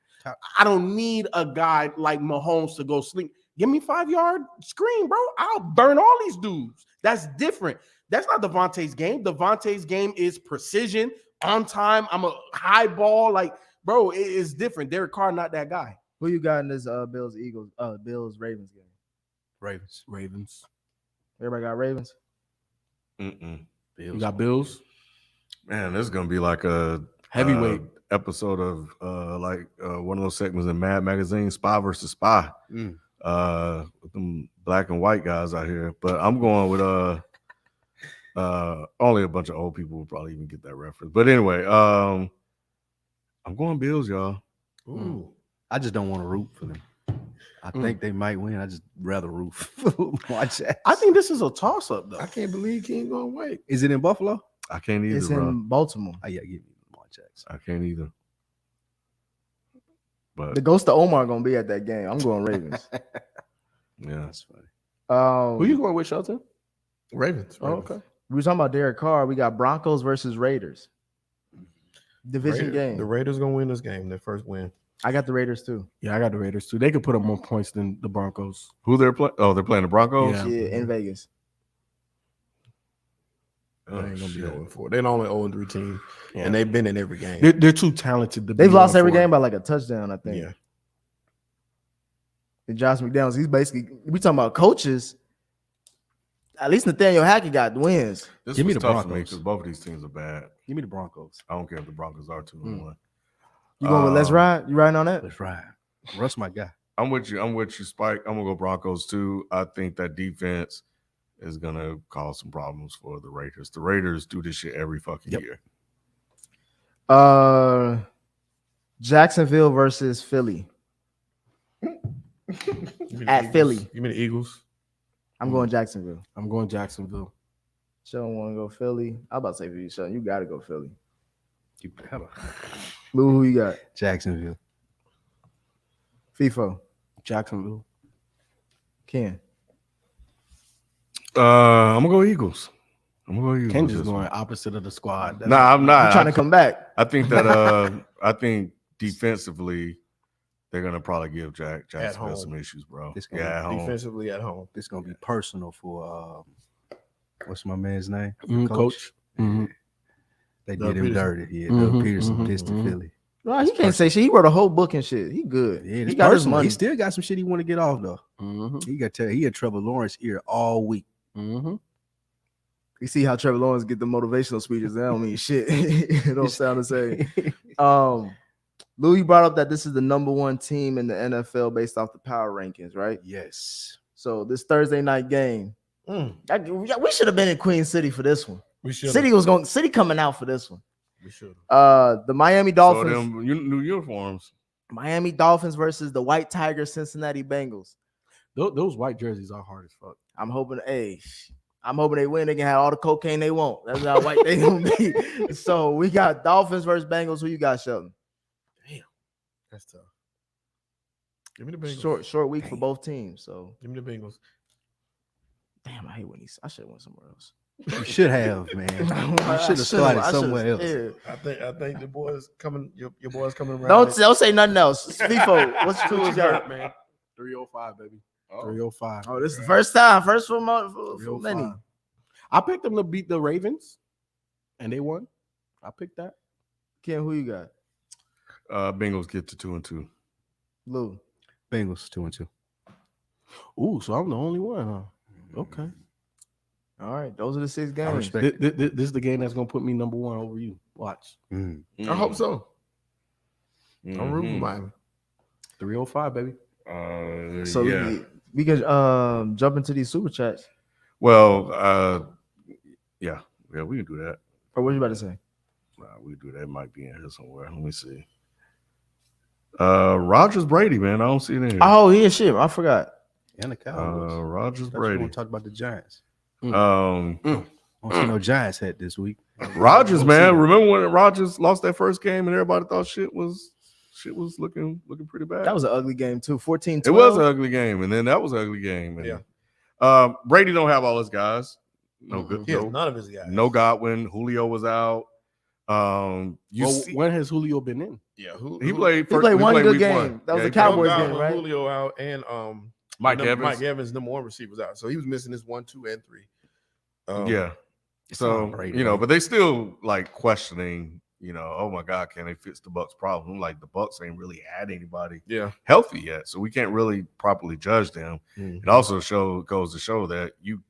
I don't need a guy like Mahomes to go sleep. Give me 5-yard screen, bro. I'll burn all these dudes. That's different. That's not Devontae's game. Devontae's game is precision, on time. I'm a high ball. Like, bro, it is different. Derek Carr, not that guy. Who you got in this Bills Ravens game? Ravens. Everybody got Ravens. You got Bills. Man, this is gonna be like a Heavyweight. episode of one of those segments in Mad Magazine, Spy versus Spy. With them black and white guys out here. But I'm going with only a bunch of old people will probably even get that reference. But anyway, I'm going Bills, y'all. Ooh. I just don't want to root for them. I think they might win. I just rather root for my Jets. I think this is a toss-up, though. I can't believe he ain't going to wait. Is it in Buffalo? I can't either, It's bro. in Baltimore. Oh yeah, give me my Jets. I can't either. But The ghost of Omar gonna be at that game. I'm going Ravens. yeah, That's funny. Who you going with, Shelton? Ravens. Oh, okay. We were talking about Derek Carr. We got Broncos versus Raiders. Division game. The Raiders going to win this game. Their first win. I got the Raiders too. Yeah, I got the Raiders, too. They could put up more points than the Broncos. who they're playing? Oh, they're playing the Broncos. Yeah. Yeah, in Vegas. They Oh, ain't going to be shit. 0-4. They're the only 0-3 team, Yeah. and they've been in every game. They're too talented to be They've lost every 1-4. game by like a touchdown, I think. Yeah. And Josh McDaniels, he's basically we talking about coaches. At least Nathaniel Hackett got wins. This Give me was the tough for me Broncos. because both of these teams are bad. Give me the Broncos. I don't care if the Broncos are 2-1. You going with Let's Ride? You riding on that? Let's ride. Russ, my guy. I'm with you, Spike. I'm gonna go Broncos too. I think that defense is gonna cause some problems for the Raiders. The Raiders do this shit every fucking year. Jacksonville versus Philly. At Philly. You mean the Eagles? I'm going Jacksonville. I'm going Jacksonville. Sheldon want to go Philly. I'm about to say for you, Sheldon. You got to go Philly. You better. Lou, who you got? Jacksonville. FIFO. Jacksonville. Ken. I'm gonna go Eagles. Ken just this going one. opposite of the squad. That's- Nah, I'm not. I'm trying to come back. I think that I think defensively they're gonna probably give Jacksonville home. some issues, bro. It's gonna Yeah, at home. Defensively at home. This gonna be personal for what's my man's name? Coach. Mhm. They Doug did him Peterson. dirty. Yeah, Mhm, Doug Peterson mhm, pissed mhm. to Philly. No, he can't say shit. He wrote a whole book and shit. He good. Yeah, he it's got his personal. money. He still got some shit he want to get off though. Mhm. He got he had Trevor Lawrence ear all week. Mhm. You see how Trevor Lawrence get the motivational speeches. That don't mean shit. It don't sound the same. Lou, you brought up that this is the number one team in the NFL based off the power rankings, right? Yes. So this Thursday night game, we should have been in Queen City for this one. We should. City coming out for this one. We should. The Miami So Dolphins, them new uniforms. Miami Dolphins versus the White Tiger Cincinnati Bengals. Those white jerseys are hard as fuck. I'm hoping they win. They can have all the cocaine they want. That's how white they gonna be. So we got Dolphins versus Bengals. Who you got, Sheldon? That's tough. Give me the Bengals. Short week for both teams. So Give me the Bengals. damn, I hate when I should have went somewhere else. You should have, man. You should have started somewhere else. I think the boys coming. Your boys coming around. Don't say nothing else. FIFO, what you got? man. 305, baby. 305. Oh, this is the first time. First for many. 305. I picked them to beat the Ravens, and they won. I picked that. Ken, who you got? Bengals get to 2-2. Lou. Bengals 2-2. Ooh, so I'm the only one, huh? Okay. All right, those are the 6 I games. respect it. This is the game that's gonna put me number one over you. Watch. I hope so. I'm rooting for Miami. 305, baby. So yeah. we can jump into these super chats. Well, yeah, we can do that. Or what you about to say? Nah, we do that. It might be in here somewhere. Let me see. Rogers Brady, man. I don't see it in here. Oh yeah, shit. I forgot. And the Cowboys. Rogers We're Brady. going to talk about the Giants. Um, I don't see no Giants hat this week. Rogers, man. Remember when Rogers lost that first game and everybody thought shit was looking pretty bad. That was an ugly game too. 14-12. It was an ugly game, and then that was an ugly game. And, Brady don't have all his guys. No good. He has none of his guys. No Godwin. Julio was out. When has Julio been in? Yeah, he played. He played one good week game. one. That was Yeah, a Cowboys Godwin, game, right? Julio out, and Mike Evans. Mike Evans, number one receivers out. So he was missing his 1, 2, and 3. Yeah. So Brady, but they still like questioning. Oh my God, can they fix the Bucks' problem? Like the Bucks ain't really had anybody healthy yet, so we can't really properly judge them. It also goes to show that you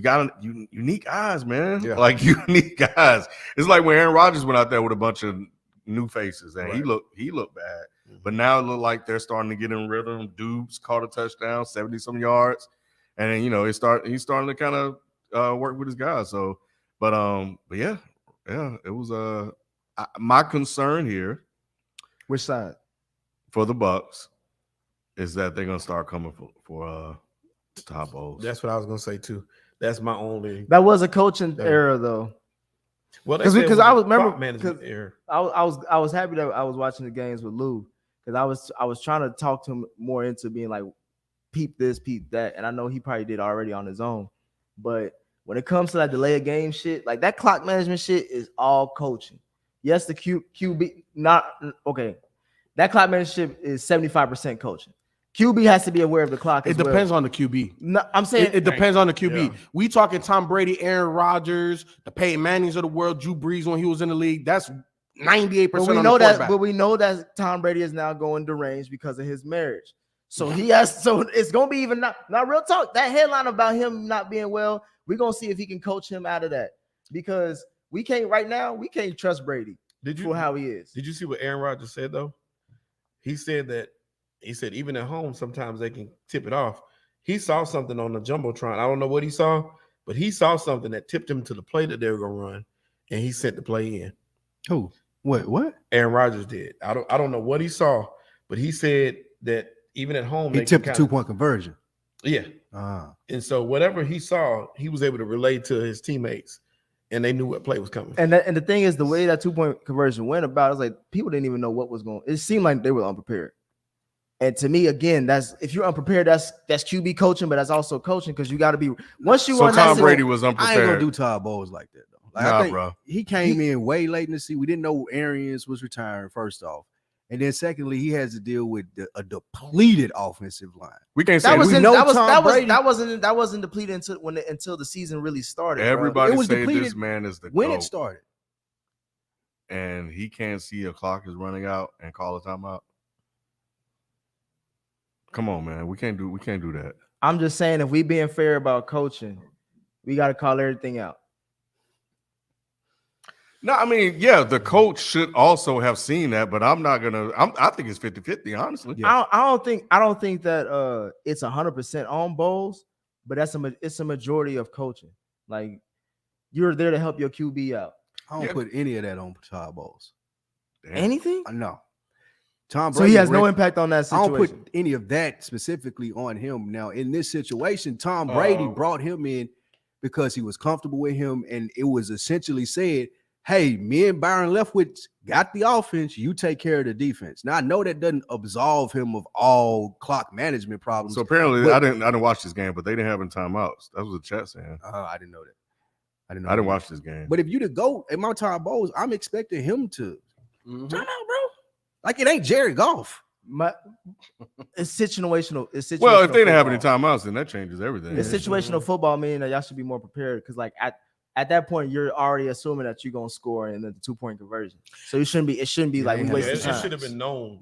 got unique eyes, man. Yeah. Like unique guys. It's like when Aaron Rodgers went out there with a bunch of new faces, and he looked bad. But now it looked like they're starting to get in rhythm. Dubes caught a touchdown, 70-some yards, and then he's starting to kind of work with his guys. So, but yeah, it was my concern here. Which side? For the Bucks is that they're gonna start coming for top bowls. That's what I was gonna say too. That's my only. That was a coaching era though. Well, because I was remember management error. I was happy that I was watching the games with Lou because I was trying to talk to him more into being like peep this, peep that, and I know he probably did already on his own, but when it comes to that delay of game shit, like that clock management shit is all coaching. Yes, the QB not okay. That clock management is 75% coaching. QB has to be aware of the clock. It depends on the QB. No, I'm saying it depends on the QB. Yeah. We talking Tom Brady, Aaron Rodgers, the Peyton Mannings of the world, Drew Brees when he was in the league. That's 98%. But we know that. But we know that Tom Brady is now going deranged because of his marriage. So he has. So it's gonna be even not real talk. That headline about him not being well, we're gonna see if he can coach him out of that because we can't right now. We can't trust Brady for how he is. Did you see what Aaron Rodgers said though? He said even at home sometimes they can tip it off. He saw something on the jumbotron. I don't know what he saw, but he saw something that tipped him to the play that they were gonna run, and he sent the play in. Who? What? Aaron Rodgers did. I don't know what he saw, but he said that even at home He tipped the 2-point conversion. Yeah. And so whatever he saw, he was able to relay to his teammates, and they knew what play was coming. And the thing is, the way that 2-point conversion went about, is like people didn't even know what was going. It seemed like they were unprepared. And to me, again, that's if you're unprepared, that's QB coaching, but that's also coaching because you got to be once you. So run Tom that Brady was unprepared. I ain't gonna do Todd Bowles like that though. Like, Nah, I think bro. He came in way late in the season. We didn't know Arians was retiring. First off, and then secondly, he has to deal with a depleted offensive line. We can't say that that wasn't depleted until the season really started. everybody It was say depleted this man is the when GOAT, it started. and he can't see a clock is running out and call a timeout. Come on, man. We can't do that. I'm just saying, if we being fair about coaching, we got to call everything out. No, I mean, yeah, the coach should also have seen that, but I'm not gonna. I think it's 50-50, honestly. Yeah. I don't think that it's 100% on Bowles, but it's a majority of coaching. Like you're there to help your QB out. I don't put any of that on Todd Bowles. Damn. Anything? No. Tom So Brady he has no impact on that I situation. don't put any of that specifically on him. Now, in this situation, Tom Brady brought him in because he was comfortable with him, and it was essentially said, hey, me and Byron Leftwich got the offense, you take care of the defense. Now, I know that doesn't absolve him of all clock management problems. So apparently, I didn't watch this game, but they didn't have any timeouts. That was the chat saying. I didn't know that. I didn't watch this game. But if you to go at my Todd Bowles, I'm expecting him to time out, bro. Like it ain't Jared Goff. It's situational. It's situational. Well, if they didn't have any football. timeouts, then that changes everything. It's situational football, meaning that y'all should be more prepared because, like, at that point, you're already assuming that you're gonna score in the 2-point conversion. So it shouldn't be like we wasted time. It should have been known.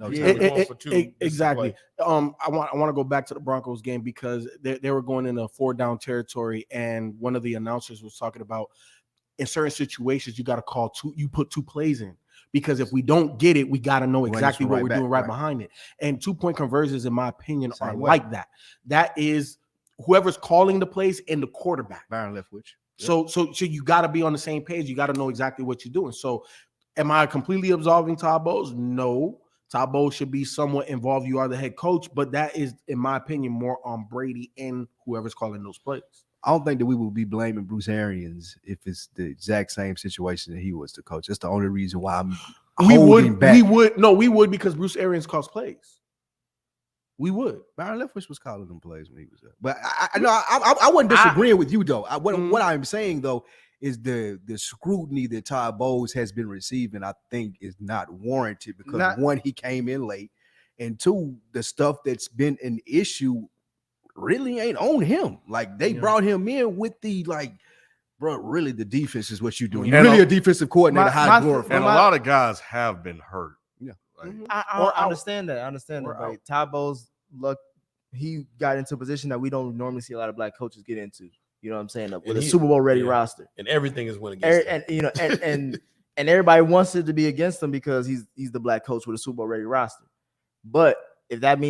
Exactly. I want to go back to the Broncos game because they were going in a 4-down territory, and one of the announcers was talking about in certain situations you got to call you put 2 plays in. Because if we don't get it, we got to know exactly what we're doing right behind it. And 2-point conversions, in my opinion, are like that. That is whoever's calling the plays and the quarterback. Byron Leftwich. So you got to be on the same page. You got to know exactly what you're doing. So, am I completely absolving Todd Bowles? No. Todd Bowles should be somewhat involved. You are the head coach, but that is, in my opinion, more on Brady and whoever's calling those plays. I don't think that we will be blaming Bruce Arians if it's the exact same situation that he was the coach. That's the only reason why We back. would because Bruce Arians calls plays. We would. Byron Leftwich was calling them plays when he was there. But I wasn't disagreeing with you though. What I'm saying though is the scrutiny that Todd Bowles has been receiving, I think, is not warranted because one, he came in late, and two, the stuff that's been an issue really ain't on him. Like they brought him in with the bro, really the defense is what you're doing. You're really a defensive coordinator, high glorified. And a lot of guys have been hurt. Yeah. I understand that. I understand that. But Todd Bowles, look, he got into a position that we don't normally see a lot of black coaches get into. You know what I'm saying? With a Super Bowl ready roster. And everything is winning against him. And you know, and everybody wants it to be against him because he's the black coach with a Super Bowl ready roster. But if that's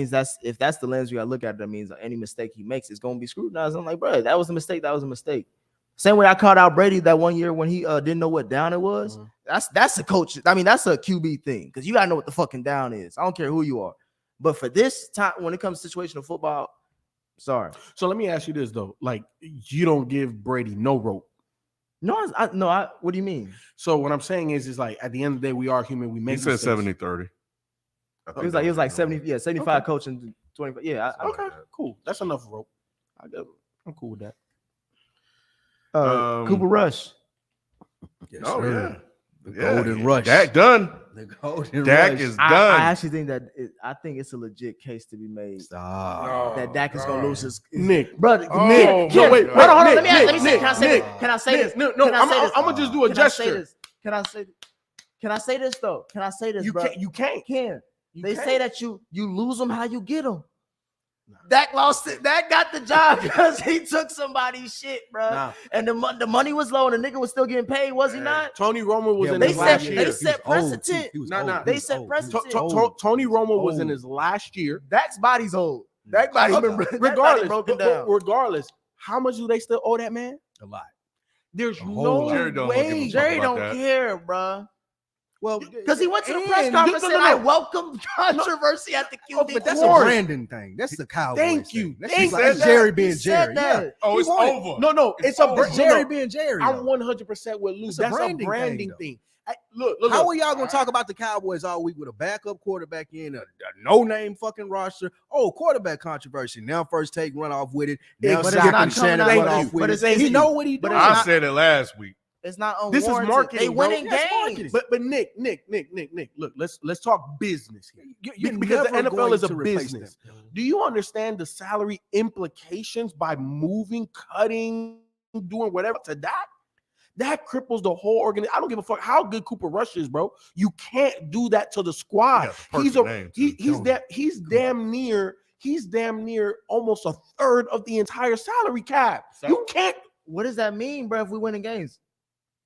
the lens you gotta look at, that means any mistake he makes is gonna be scrutinized. I'm like, bro, that was a mistake. That was a mistake. Same way I called out Brady that one year when he didn't know what down it was. That's a coach. I mean, that's a QB thing because you gotta know what the fucking down is. I don't care who you are. But for this time, when it comes to situational football, sorry. So let me ask you this though: like, you don't give Brady no rope. No, what do you mean? So what I'm saying is like at the end of the day, we are human. We make. He said 70-30. It was like 70, 75 coaching, 25. Yeah. Okay, cool. That's enough rope. I'm cool with that. Cooper Rush. Yes, Oh sir. yeah, The golden rush. Dak done. The golden Dak rush. is done. I actually think that I think it's a legit case to be made Stop. that Dak is gonna lose his Nick, brother. Oh, Nick, no, wait, hold on. Nick, Let me Nick, say. Can I say Nick, this? Can I say this? No, Can I say this? I'm gonna just do a Can I say gesture. this? Can I say this though? Can I say this? You bro? can't. You can't. Can You they can't. say that you lose them how you get them? Dak lost it. Dak got the job because he took somebody's shit, bro. Nah. And the money was low, and the nigga was still getting paid, was he not? Tony Romo was in They his said last they year. set precedent. They set precedent. Tony Romo was in his last year. Dak's body's old. Dak body's been Regardless, broken down. regardless, how much do they still owe that man? A lot. There's whole no lot. Jerry don't give a way. fuck. Jerry about don't that. care, bro. Well, Because he went to the and- press conference and no. I welcome controversy at the QB. But that's course. a Brandon thing. That's the Cowboys. Thank thing. you. That's Thank just you. like Jerry being He said Jerry. that. Yeah. Oh, it's He won it. over. No, it's a over. Jerry no, being Jerry. I'm though. 100% with Luke. It's a That's a branding branding thing, thing. Look. How are y'all gonna talk about the Cowboys all week with a backup quarterback in a no-name fucking roster? Oh, quarterback controversy. Now first take run off with it. Now But it's Skip not and coming Shannon out. run Thank off you. with But it. it's easy. He know what he But doing. it's I not- said it last week. It's not unwarranted. This is marketing. They winning bro. games. But Nick, look, let's talk business here. You're Because the never NFL going is a to replace business. them. Do you understand the salary implications by moving, cutting, doing whatever to that? That cripples the whole organization. I don't give a fuck how good Cooper Rush is, bro. You can't do that to the squad. He's damn near almost a third of the entire salary cap. You can't. What does that mean, bro? If we winning games,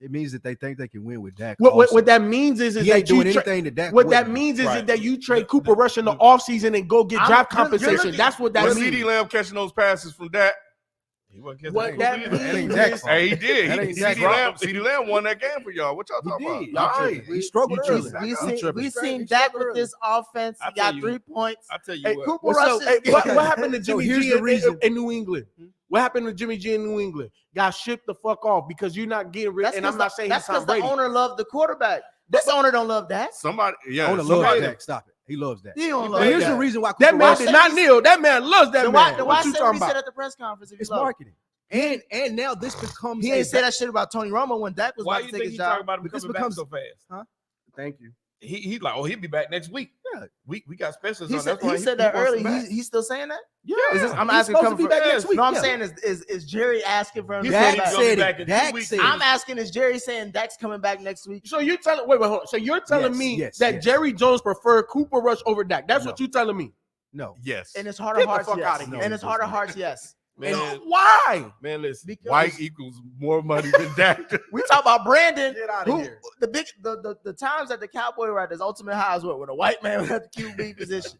It means that they think they can win with Dak. What that means is he ain't that doing you anything to Dak. what that wouldn't. means is Right. that you trade Cooper Rush in the offseason and go get draft you're compensation. looking- That's what that Was means. CeeDee Lamb catching those passes from Dak? He wasn't catching What that either. means That ain't Dak's is fault. Hey, he did. That ain't Dak's CeeDee Lamb won that game for y'all. What y'all He talking about? did. Y'all He tripping. struggled You early. tripping. we seen He Dak struggled with this offense. I He tell got you- 3 points. I tell you Hey, what. Cooper Well, Rush so, is what happened to So Jimmy here's G the reason. in New England? What happened to Jimmy G in New England? Got shipped the fuck off because you're not getting rid. And I'm not saying that's he's Tom because the Brady. owner loved the quarterback. This owner don't love that. Somebody, yeah. Owner loves somebody- Dak. Stop it. He loves that. He don't But love here's that. the reason why That Cooper man Rush- did not kneel. That man loves that Then why man. What you say talking what he said about? at the press conference? If you It's love him? marketing. And now this becomes He ain't say that shit about Tony Romo when Dak was Why about you to take think his he job. talking about him But this coming becomes- back so fast? Thank you. He's like, oh, he'll be back next week. Yeah. We got specials He on. said, That's why he said that wants early. him back. He's still saying that? Yeah. I'm He's asking supposed coming to be from back next week. No, I'm Yeah. saying is Jerry asking for him He to said come he's back? gonna be said back it. in Dak 2 weeks. said it. I'm asking, is Jerry saying Dak's coming back next week? So you're telling hold on. So you're telling Yes, me yes, that yes. Jerry Jones preferred Cooper Rush over Dak. That's No. what you're telling me. No. Yes. And it's heart Get of the hearts, fuck yes. outta here. And it's heart of hearts, yes. Man, Why? man, listen. Because White equals more money than Dak. we talk about Brandon. Get outta Who here. the times that the Cowboy were at his ultimate highs were when a white man was at the QB position.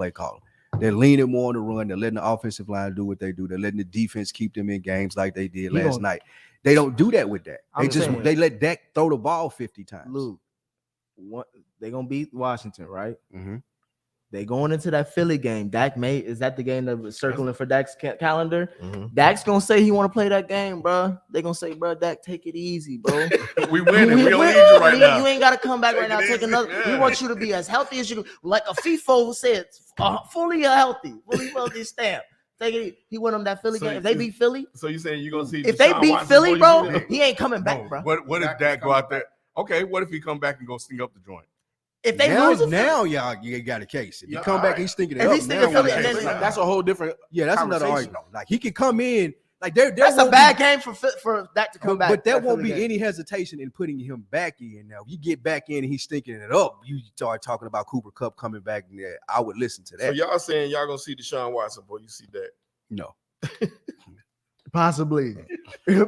play caller. They're leaning more on the run. They're letting the offensive line do what they do. They're letting the defense keep them in games like they did last night. They don't do that with Dak. They let Dak throw the ball 50 times. Luke, they're gonna beat Washington, right? Mm-hmm. They going into that Philly game. Is that the game that was circling for Dak's calendar? Mm-hmm. Dak's gonna say he want to play that game, bro. They gonna say, bro, Dak, take it easy, bro. We winning. We don't need you right now. You ain't gotta come back right now. Take another. Yeah. We want you to be as healthy as you can, like a FIFO said, fully healthy stamp. Take it. He won them that Philly game. If they beat Philly, so you saying you gonna see if they beat Philly, bro, he ain't coming back, bro. What if Dak go out there? Okay, what if he come back and go sting up the joint? If they lose now, you got a case. If you come back, he's thinking it up. That's a whole different. Yeah, that's another argument. Like he can come in. Like that's a bad game for that to come back. But there won't be any hesitation in putting him back in. Now, if you get back in and he's stinking it up, you start talking about Cooper Kupp coming back in there. I would listen to that. So y'all saying y'all gonna see Deshaun Watson, boy? You see that? No. Possibly, bro.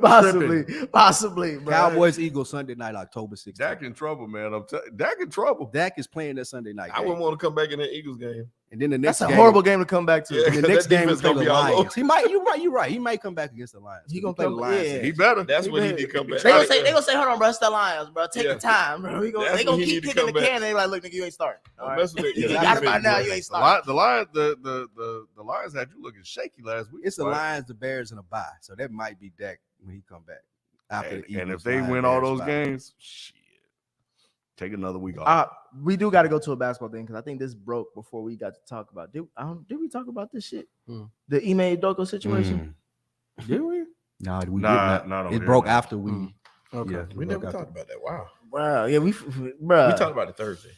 Cowboys Eagles Sunday night, October 16th. Dak in trouble, man. Dak in trouble. Dak is playing that Sunday night. I wouldn't want to come back in the Eagles game. And then the next That's a horrible game to come back to. Yeah, the next game is gonna be all over. He might. You're right. He might come back against the Lions. He gonna play the Lions. Yeah. He better. That's when he need to come back. They gonna say, hold on, bro. It's the Lions, bro. Take your time, bro. They gonna keep kicking the can. They like, look, nigga, you ain't starting. You got it by now. You ain't starting. The Lions had you looking shaky last week. It's the Lions, the Bears, and a bye. So that might be Dak when he come back. And if they win all those games, shit, take another week off. We do got to go to a basketball thing because I think this broke before we got to talk about. Did we talk about this shit? The Ime Udoka situation? Did we? No, we did not. It broke after we. Okay, yeah, we never talked about that. Wow. Yeah, we talked about it Thursday,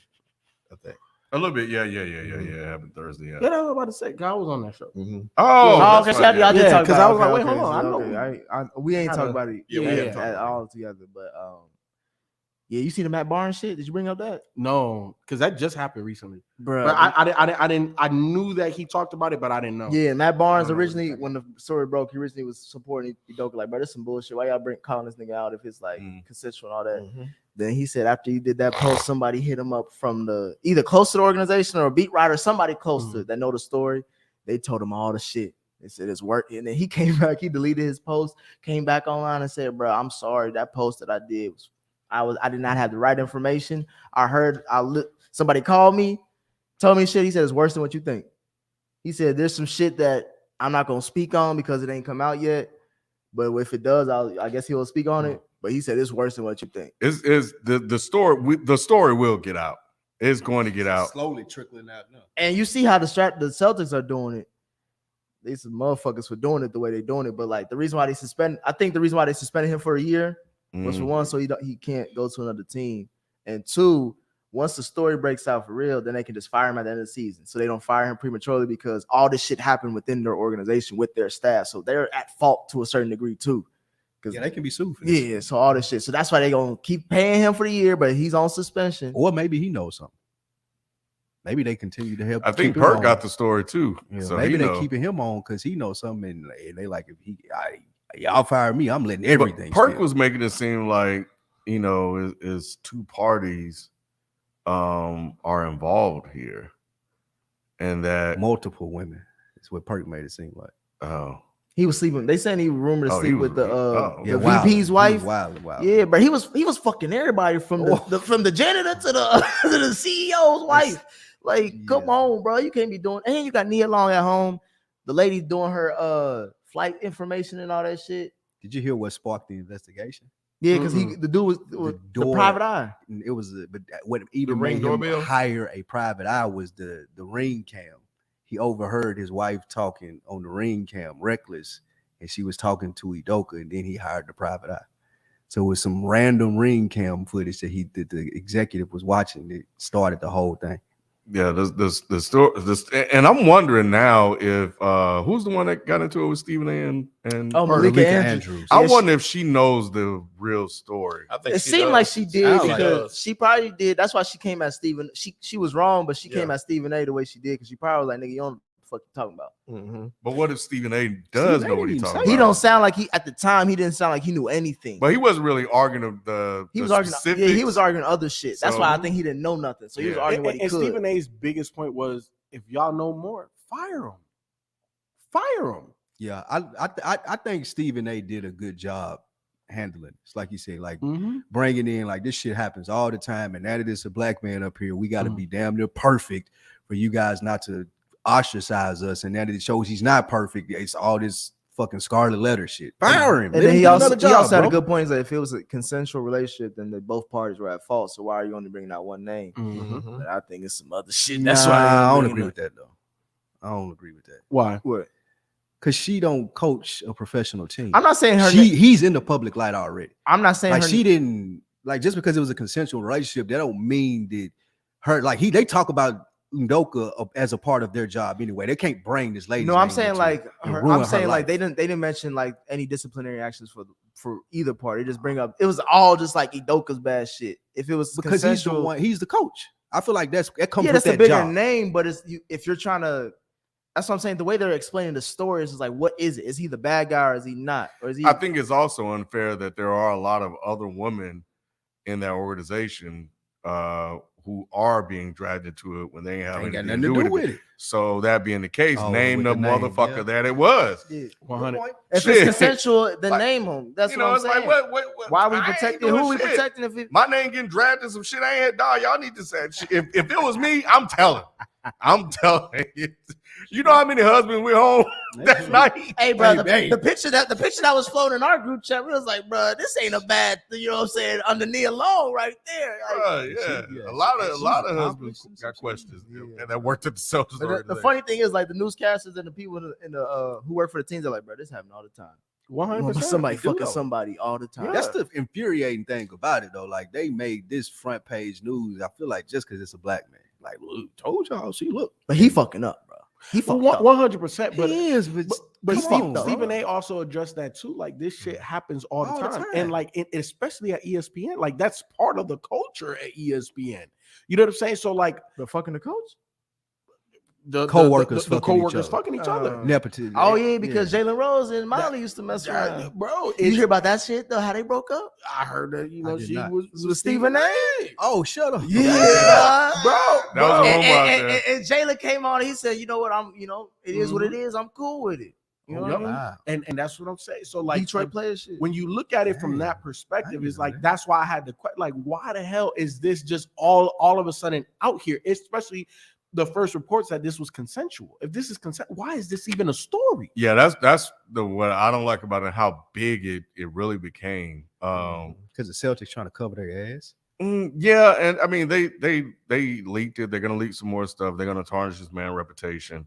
I think. A little bit, yeah. It happened Thursday. Yeah, I was about to say, I was on that show. Mm-hmm. Okay, so y'all did talk about it. Because I was like, wait, hold on. I know. We ain't talking about it. Yeah, we haven't talked at all together. But yeah, you see the Matt Barnes shit? Did you bring up that? No, because that just happened recently, bro. But I didn't. I knew that he talked about it, but I didn't know. Yeah, Matt Barnes originally, when the story broke, he originally was supporting Udoka. Like, bro, this some bullshit. Why y'all calling this nigga out if it's like consensual and all that? Mm-hmm. Then he said after you did that post, somebody hit him up from the either close to the organization or a beat writer, somebody close to it that know the story. They told him all the shit. They said it's working. And then he came back, he deleted his post, came back online and said, bro, I'm sorry. That post that I did was I did not have the right information. Somebody called me, told me shit. He said it's worse than what you think. He said there's some shit that I'm not gonna speak on because it ain't come out yet. But if it does, I guess he'll speak on it. But he said it's worse than what you think. Is the story? The story will get out. It's going to get out. Slowly trickling out now. And you see how the Celtics are doing it. These some motherfuckers for doing it the way they're doing it. But like the reason why they suspended him for a year was for one, so he can't go to another team. And two, once the story breaks out for real, then they can just fire him at the end of the season. So they don't fire him prematurely because all this shit happened within their organization with their staff. So they're at fault to a certain degree too. Yeah, they can be sued for this. Yeah, so all this shit. So that's why they're gonna keep paying him for the year, but he's on suspension. Or maybe he knows something. Maybe they continue to help. I think Perk got the story too. Yeah, so maybe they keeping him on because he knows something, and they like if y'all fire me, I'm letting everything. But Perk was making it seem like is two parties are involved here, and that multiple women. That's what Perk made it seem like. Oh. He was sleeping. They saying he rumored to sleep with the VP's wife. Wild. Yeah, but he was fucking everybody from the janitor to the CEO's wife. Like, come on, bro. You can't be doing. And you got Nia Long at home. The lady doing her flight information and all that shit. Did you hear what sparked the investigation? Yeah, because the dude was the private eye. It was, but what even made him hire a private eye was the ring cam. He overheard his wife talking on the ring cam, reckless, and she was talking to Udoka, and then he hired the private eye. So it was some random ring cam footage that the executive was watching that started the whole thing. Yeah, the story, and I'm wondering now if who's the one that got into it with Stephen A. and Malika Andrews. I wonder if she knows the real story. I think it seemed like she did because she probably did. That's why she came at Stephen. She was wrong, but she came at Stephen A. the way she did because she probably was like, nigga, you don't know what the fuck you talking about. Mm-hmm. But what if Stephen A. does know what he's talking about? He don't sound like at the time he didn't sound like he knew anything. But he wasn't really arguing he was arguing other shit. That's why I think he didn't know nothing. So he was arguing what he could. And Stephen A.'s biggest point was, if y'all know more, fire him. Fire him. Yeah, I think Stephen A. did a good job handling it. It's like you said, like bringing in like this shit happens all the time, and now that it's a black man up here, we got to be damn near perfect for you guys not to ostracize us. And now that it shows he's not perfect, it's all this fucking scarlet letter shit. Fire him. And Let then him he do also, another job, he also had bro. a good point. Is that if it was a consensual relationship, then both parties were at fault. So why are you only bringing out one name? But I think it's some other shit. That's why I don't bringing agree it. with that though. I don't agree with that Why? What? because she don't coach a professional team. I'm not saying her. He's in the public light already. I'm not saying Like her. she didn't like just because it was a consensual relationship. That don't mean that her like they talk about Udoka as a part of their job anyway. They can't bring this lady. No, I'm saying like and her, ruin I'm her saying like life. they didn't mention like any disciplinary actions for either party. They just bring up it was all just like Udoka's bad shit. If it was because consensual, he's the coach. I feel like that comes yeah, with that's a that bigger job. name. But if you're trying to, that's what I'm saying. The way they're explaining the story is like, what is it? Is he the bad guy or is he not? Or is he? I think it's also unfair that there are a lot of other women in that organization who are being dragged into it when they ain't having Ain't got anything nothing to to do do with with it. it. So that being the case, Oh, name with the the name, motherfucker yeah. that it was. Yeah. 100. If Shit. it's consensual, then Like, name him. That's You what know, I'm it's saying. like what Why are we I ain't protecting? doing Who are we shit. protecting? If it, My name getting dragged in some shit I ain't had, dog. Y'all need to say shit. If it was me, I'm telling. I'm telling you. You know how many husbands we're home that night? hey, bro, Hey, the picture that was floating in our group chat, we was like, bro, this ain't a bad, you know what I'm saying? Underneath alone, right there. Like, Yeah. A lot of husbands got questions that worked at the Celtics. but the funny thing is, like, the newscasters and the people in the who work for the teams are like, bro, this happen all the time. 100%. Somebody They do, fucking though. somebody all the time. That's the infuriating thing about it, though. Like they made this front page news. I feel like just because it's a black man, like look, told y'all, see, look, But he fucking up, bro. He fucked up. 100%. But he is, but But come on, bro. Stephen A. also addressed that too. Like this shit happens all the time. And like especially at ESPN, like that's part of the culture at ESPN. You know what I'm saying? So like The fucking the coach. the Co-workers the fucking each co-workers other. fucking each other. Nepotism. Oh yeah, because Jalen Rose and Molly used to mess around. Bro, You hear about that shit though? How they broke up? I heard that did she not. was With Stephen A. Oh, shut up. Yeah, bro. That was a rumor out there. and Jalen came on. He said, "You know what? It is what it is. I'm cool with it." You know what I mean? Wow. And that's what I'm saying. So like Detroit players shit. when you look at it from Damn. that perspective, I it's didn't like know that. that's why I had to like, why the hell is this just all of a sudden out here? Especially the first reports that this was consensual. If this is consent, why is this even a story? Yeah, that's what I don't like about it, how big it really became. Because the Celtics trying to cover their ass. Yeah, and I mean they leaked it. They're gonna leak some more stuff. They're gonna tarnish this man's reputation.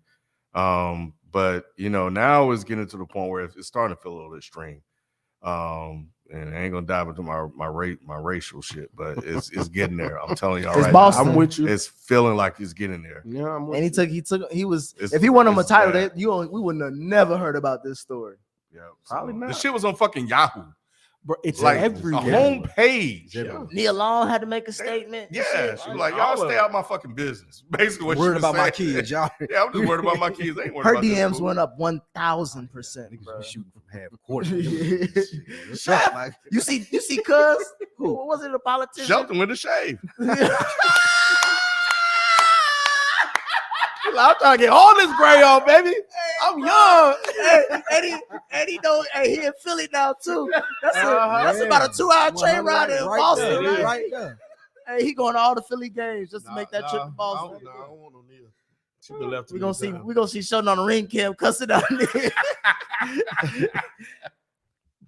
But now it's getting to the point where it's starting to feel a little extreme. And I ain't gonna dive into my racial shit, but it's getting there. I'm telling you, all It's right. Boston. I'm with you. It's feeling like it's getting there. Yeah, I'm with And you. he was. It's- If he won him a it's title, bad. we wouldn't have never heard about this story. Yeah, Probably The not. shit was on fucking Yahoo, Bro, it's like everywhere. a home page. Yeah. Neil Long had to make a statement. Yeah, she was like, y'all stay out my fucking business. Basically, what Worried she was about my saying. kids, y'all. Yeah, I'm just worried about my kids. I ain't worried Her about this DMs fool. went up 1,000%. Niggas be shooting from half court. Chef, you see, Cuz who was it? A politician? Shelton with the shave. I'm trying to get all this gray off, baby. I'm young. He in Philly now too. That's about a 2-hour train ride in Boston, there, right? right there. Hey, he going to all the Philly games just to make that trip to I Boston. don't want no Neil. She been left. We gonna see Sheldon on the ring cam cussing out there.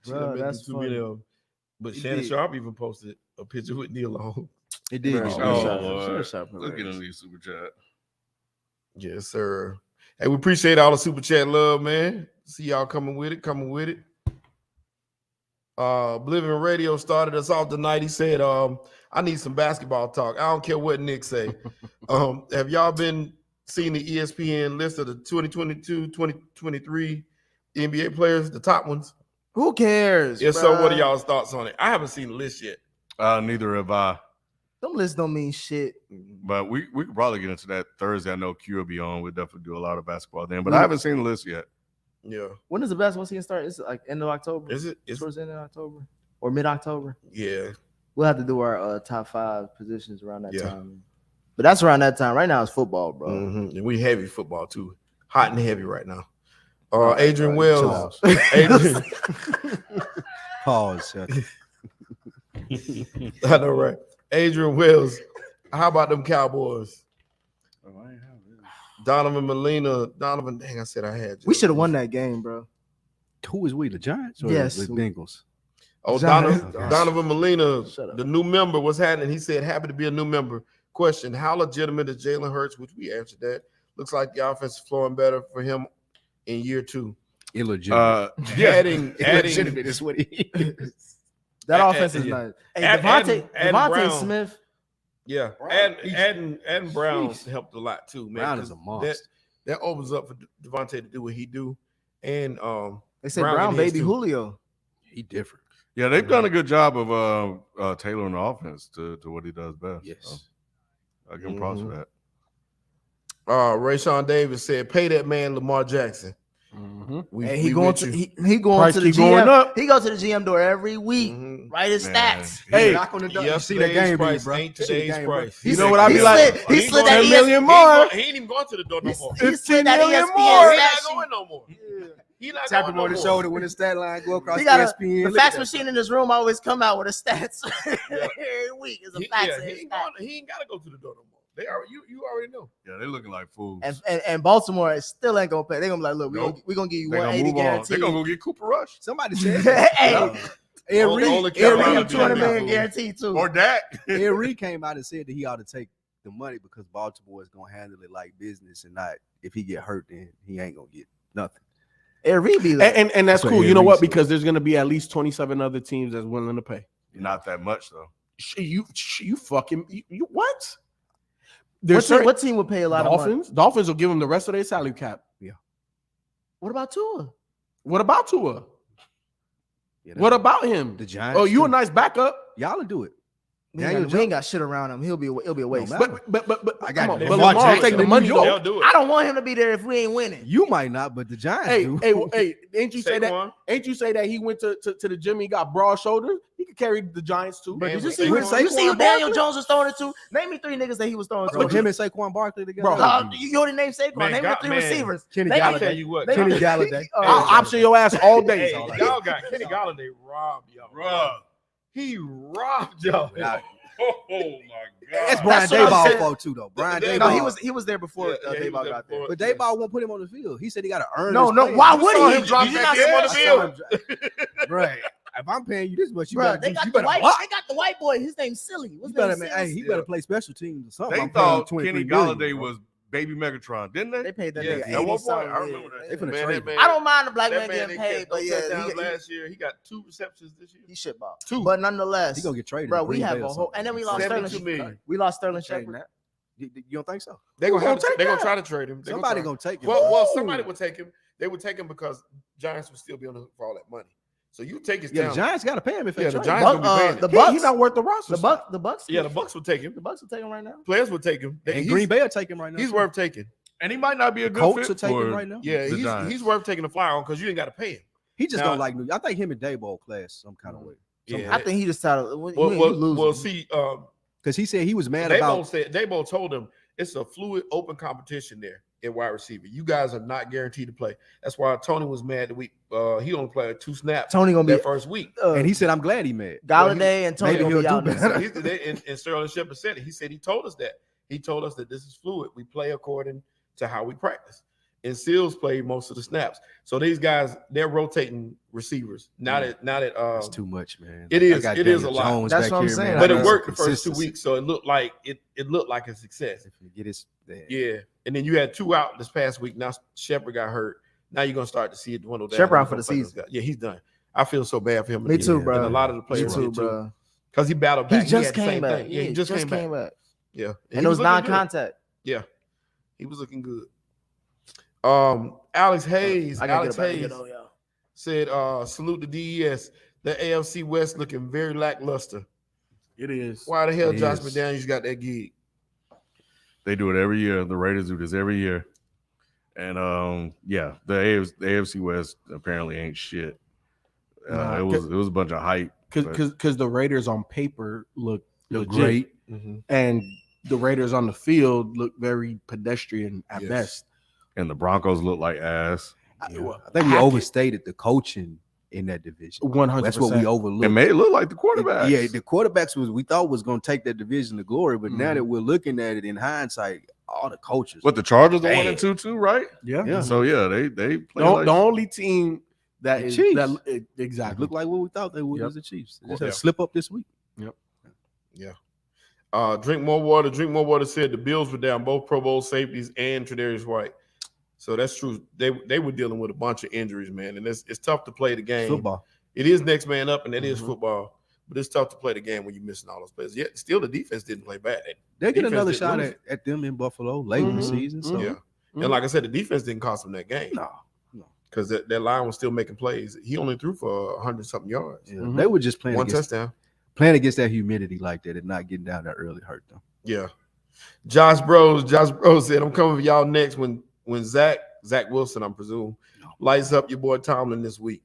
Bro, that's too funny. many of them. But He Shannon did. Sharp even posted a picture with Neil on. It did. Bro, get oh, me. Sharp. Lord. Sharp. Look at them, these super chat. Yes, sir. Hey, we appreciate all the super chat love, man. See y'all coming with it. Oblivion Radio started us off tonight. He said, I need some basketball talk. I don't care what Nick say. Have y'all been seeing the ESPN list of the 2022-2023 NBA players, the top ones? Who cares? If so, what bruh? are y'all's thoughts on it? I haven't seen the list yet. Neither have I. Them lists don't mean shit. But we could probably get into that Thursday. I know Q will be on. We'll definitely do a lot of basketball then. But I haven't seen the list yet. Yeah. When does the basketball season start? Is it like end of October? Is it? It's, Towards the end of October or mid-October? yeah. We'll have to do our top 5 positions around that Yeah. time. But that's around that time. Right now it's football, bro. Mhm. And we heavy football too. hot and heavy right now. right, Adrian all right, Wells. chill Adrian, Pause. I know, right? Adrian Wells. How about them Cowboys? Donovan Molina. Donovan, dang, I said I had you. We should have won that game, bro. Who is we? The Giants or Yes. the Bengals? Oh, Giants. Donovan Molina, Shut up. the new member, what's happening? He said, happy to be a new member. Question, how legitimate is Jalen Hurts? Which we answered that. Looks like the offense is flowing better for him in year 2. Illegitimate. Adding Illegitimate is what he is. That Add- offense is yeah. nice. Hey, Add- Devontae add Brown. Smith. Yeah, Brown, and Brown jeez. helped a lot too, man. Brown 'cause is a monster. That opens up for Devontae to do what he do, and They say Brown Brown get his baby too. Julio. He different. Yeah, they've done a good job of tailoring the offense to what he does best. Yes. So I give him props for that. Rayshawn Davis said, "Pay that man Lamar Jackson." We, Hey, we he going with to you. he going Price to the keep going GM. up. He goes to the GM door every week. Mhm. Write his Man, stats. Hey, knock on the door. You see that Yesterday's game, price bro. ain't You see the today's game, bro. price. You know what I be He like? slid- he slid that 10 million more. He ain't even going to the door no more. He 15 slid that million ESPN more. He not stat going sheet. no more. He not Tap going him no on the more. shoulder when the stat line go across He got ESPN. the Look at fax that. machine in this room always come out with the stats every week. It's a fax. Yeah, he ain't got to go to the door no more. They are you already know. Yeah, they're looking like fools. And Baltimore still ain't gonna pay. They're gonna be like, look, Nope. we gonna give you They're gonna 180 move on. They're guaranteed. gonna go get Cooper Rush Somebody said, Hey, Ed Only Reed, Carolina Ed do 200 that. million guaranteed too. or Dak. Reed came out and said that he ought to take the money because Baltimore is gonna handle it like business and not if he get hurt then he ain't gonna get nothing. Ed Reed be like, And that's That's what cool. You Ed know Reed what? said. Because there's going to be at least 27 other teams that's willing to pay. Not that much though. You fucking you what? what There's team, certain what team would pay a lot of money? Dolphins will give them the rest of their salary cap. What about Tua? What about Tua? Yeah, What about him? the Giants? Oh, you a too. nice backup. Y'all will do it. We Daniel ain't, got, we ain't got shit around him. It'll be a waste. matter. But I got come on, you. but Lamar Lamar Jackson take the in money New though. They'll do it. I don't want him to be there if we ain't winning. You might not, but the Giants Hey, do. hey, ain't you say that? Saquon. Ain't you say that he went to the gym? He got broad shoulders. He could carry the Giants too. But Did you Saquon- see who, Saquon you see who Daniel Barkley? Jones was throwing it to? Name me 3 niggas that he was throwing Bro, to. him and Saquon Barkley together. Oh, you already named Saquon. Man, Name the 3 man. receivers. Kenny They- I Galladay. tell you what, They- Kenny Galladay. I'll option your ass all day. Hey, y'all got Kenny Galladay robbed y'all. Bruh. He robbed y'all. Nah, Oh my That's god. Brian That's what I'm Daboll saying. fault too, though. Brian No, Daboll. he was there before Yeah, he Dayball was there got there. before. But Daboll won't put him on the field. He said he got to earn. No, his no. pay. Why You would saw he? him drop Did you back not see him on in. the field? Right. If I'm paying you this much, you Bro, better. they do- got you the better white. block. They got the white boy. His name's Silly. What's You better, his man. name? Hey, he better play special teams or something. They I'm paying thought 23 Kenny million, Galladay bro. was Baby Megatron, didn't they? They paid that Yeah, nigga at 80 one point, something. I remember that. They finna Man, trade that him. man- I don't mind the black that man man getting didn't paid, catch but no yeah, touchdowns he last year. He got 2 receptions this year. shit ball. 2. But nonetheless, He gonna get traded. bro, to we Green have Bay a or whole, something. and then we lost 72 Sterling. million. We lost Sterling Shepard. You don't think so? They're gonna Who have gonna to, take they're gonna that? try to trade him. They Somebody try. gonna take him. Well, somebody would take him. They would take him because Giants would still be on the hook for all that money. So you take his Yeah, down. the Giants got to pay him if they Yeah, the trade Giants him. gonna be paying him. The He Bucks, not worth the roster. the Bucks. Yeah, the Bucks will take him. The Bucks will take him right now. Players will take him. And He's- Green Bay will take him right now. He's too. worth taking. And he might not be a good Colts fit will take him for right now. Yeah, the Giants. he's worth taking a flyer on because you ain't got to pay him. He just Now- don't like New. I think him and Daboll class some kind of way. Yeah. I think he just started. Well, see, Because he said he was mad about. Daboll told him it's a fluid, open competition there at wide receiver. You guys are not guaranteed to play. That's why Tony was mad the week. He only played 2 snaps Tony gonna be that first week. And he said, "I'm glad he mad." Galladay and Tony maybe gonna he'll be do out. next better. season. And Sterling Shepard said it. He said he told us that. He told us that this is fluid. We play according to how we practice. And Seals played most of the snaps. So these guys, they're rotating receivers. Now that That's too much, man. It I is. got It is Daniel a lot. Jones That's back what I'm here, saying. man. but I it got worked the some first 2 consistency. weeks, so it looked like a success. If you get his, Yeah, and then you had 2 out this past week. Now Shepard got hurt. Now you're gonna start to see it dwindle down. Shepard out for the season. Yeah, he's done. I feel so bad for him. Me too, And bro. a lot of the Me players too, did bro. because he battled He back. just had the came same back. thing. Yeah, he just came back. Yeah, And it was looking good. non-contact. Yeah, he was looking good. Alex Hayes. I gotta Alex get about to Hayes get on, y'all. said, "Salute the DES. The AFC West looking very lackluster. It is. Why the hell It Josh is. McDaniels got that gig? They do it every year. The Raiders do this every year. And yeah, the AFC West apparently ain't shit. Nah, it was a bunch of hype. but- Because the Raiders on paper look legit, great. and the Raiders on the field look very pedestrian at Yes. best. and the Broncos look like ass. I think we overstated the coaching in that division. 100%. That's what we overlooked. It made it look like the quarterbacks. Yeah, the quarterbacks we thought was going to take that division to glory, but now Mhm. that we're looking at it in hindsight, all the coaches. But the Chargers are Bad. 1-2 too, right? Yeah. So yeah, they play The, like the only team that The is Chiefs. that It exactly looked like what we thought they would Yep. as the Chiefs. They just Yeah. had to slip up this week. Drink more water. Drink more water said the Bills were down both Pro Bowl safeties and Tre'Davious White. So that's true. They were dealing with a bunch of injuries, man, and it's tough to play the game. Football. It is next man up, and that is Mhm. football. But it's tough to play the game when you're missing all those players. Yet still, the defense didn't play bad. They get Defense another didn't shot lose. at them in Buffalo late in the Mhm. season. So Yeah, and like I said, the defense didn't cost them that game no, because that line was still making plays. He only threw for 100-something yards, yeah. Mhm. They were just playing one against, touchdown. against that humidity like that and not getting down there early hurt them. Yeah. Josh Bros said, "I'm coming for y'all next when Zach Wilson, I'm presume, lights up your boy Tomlin this week.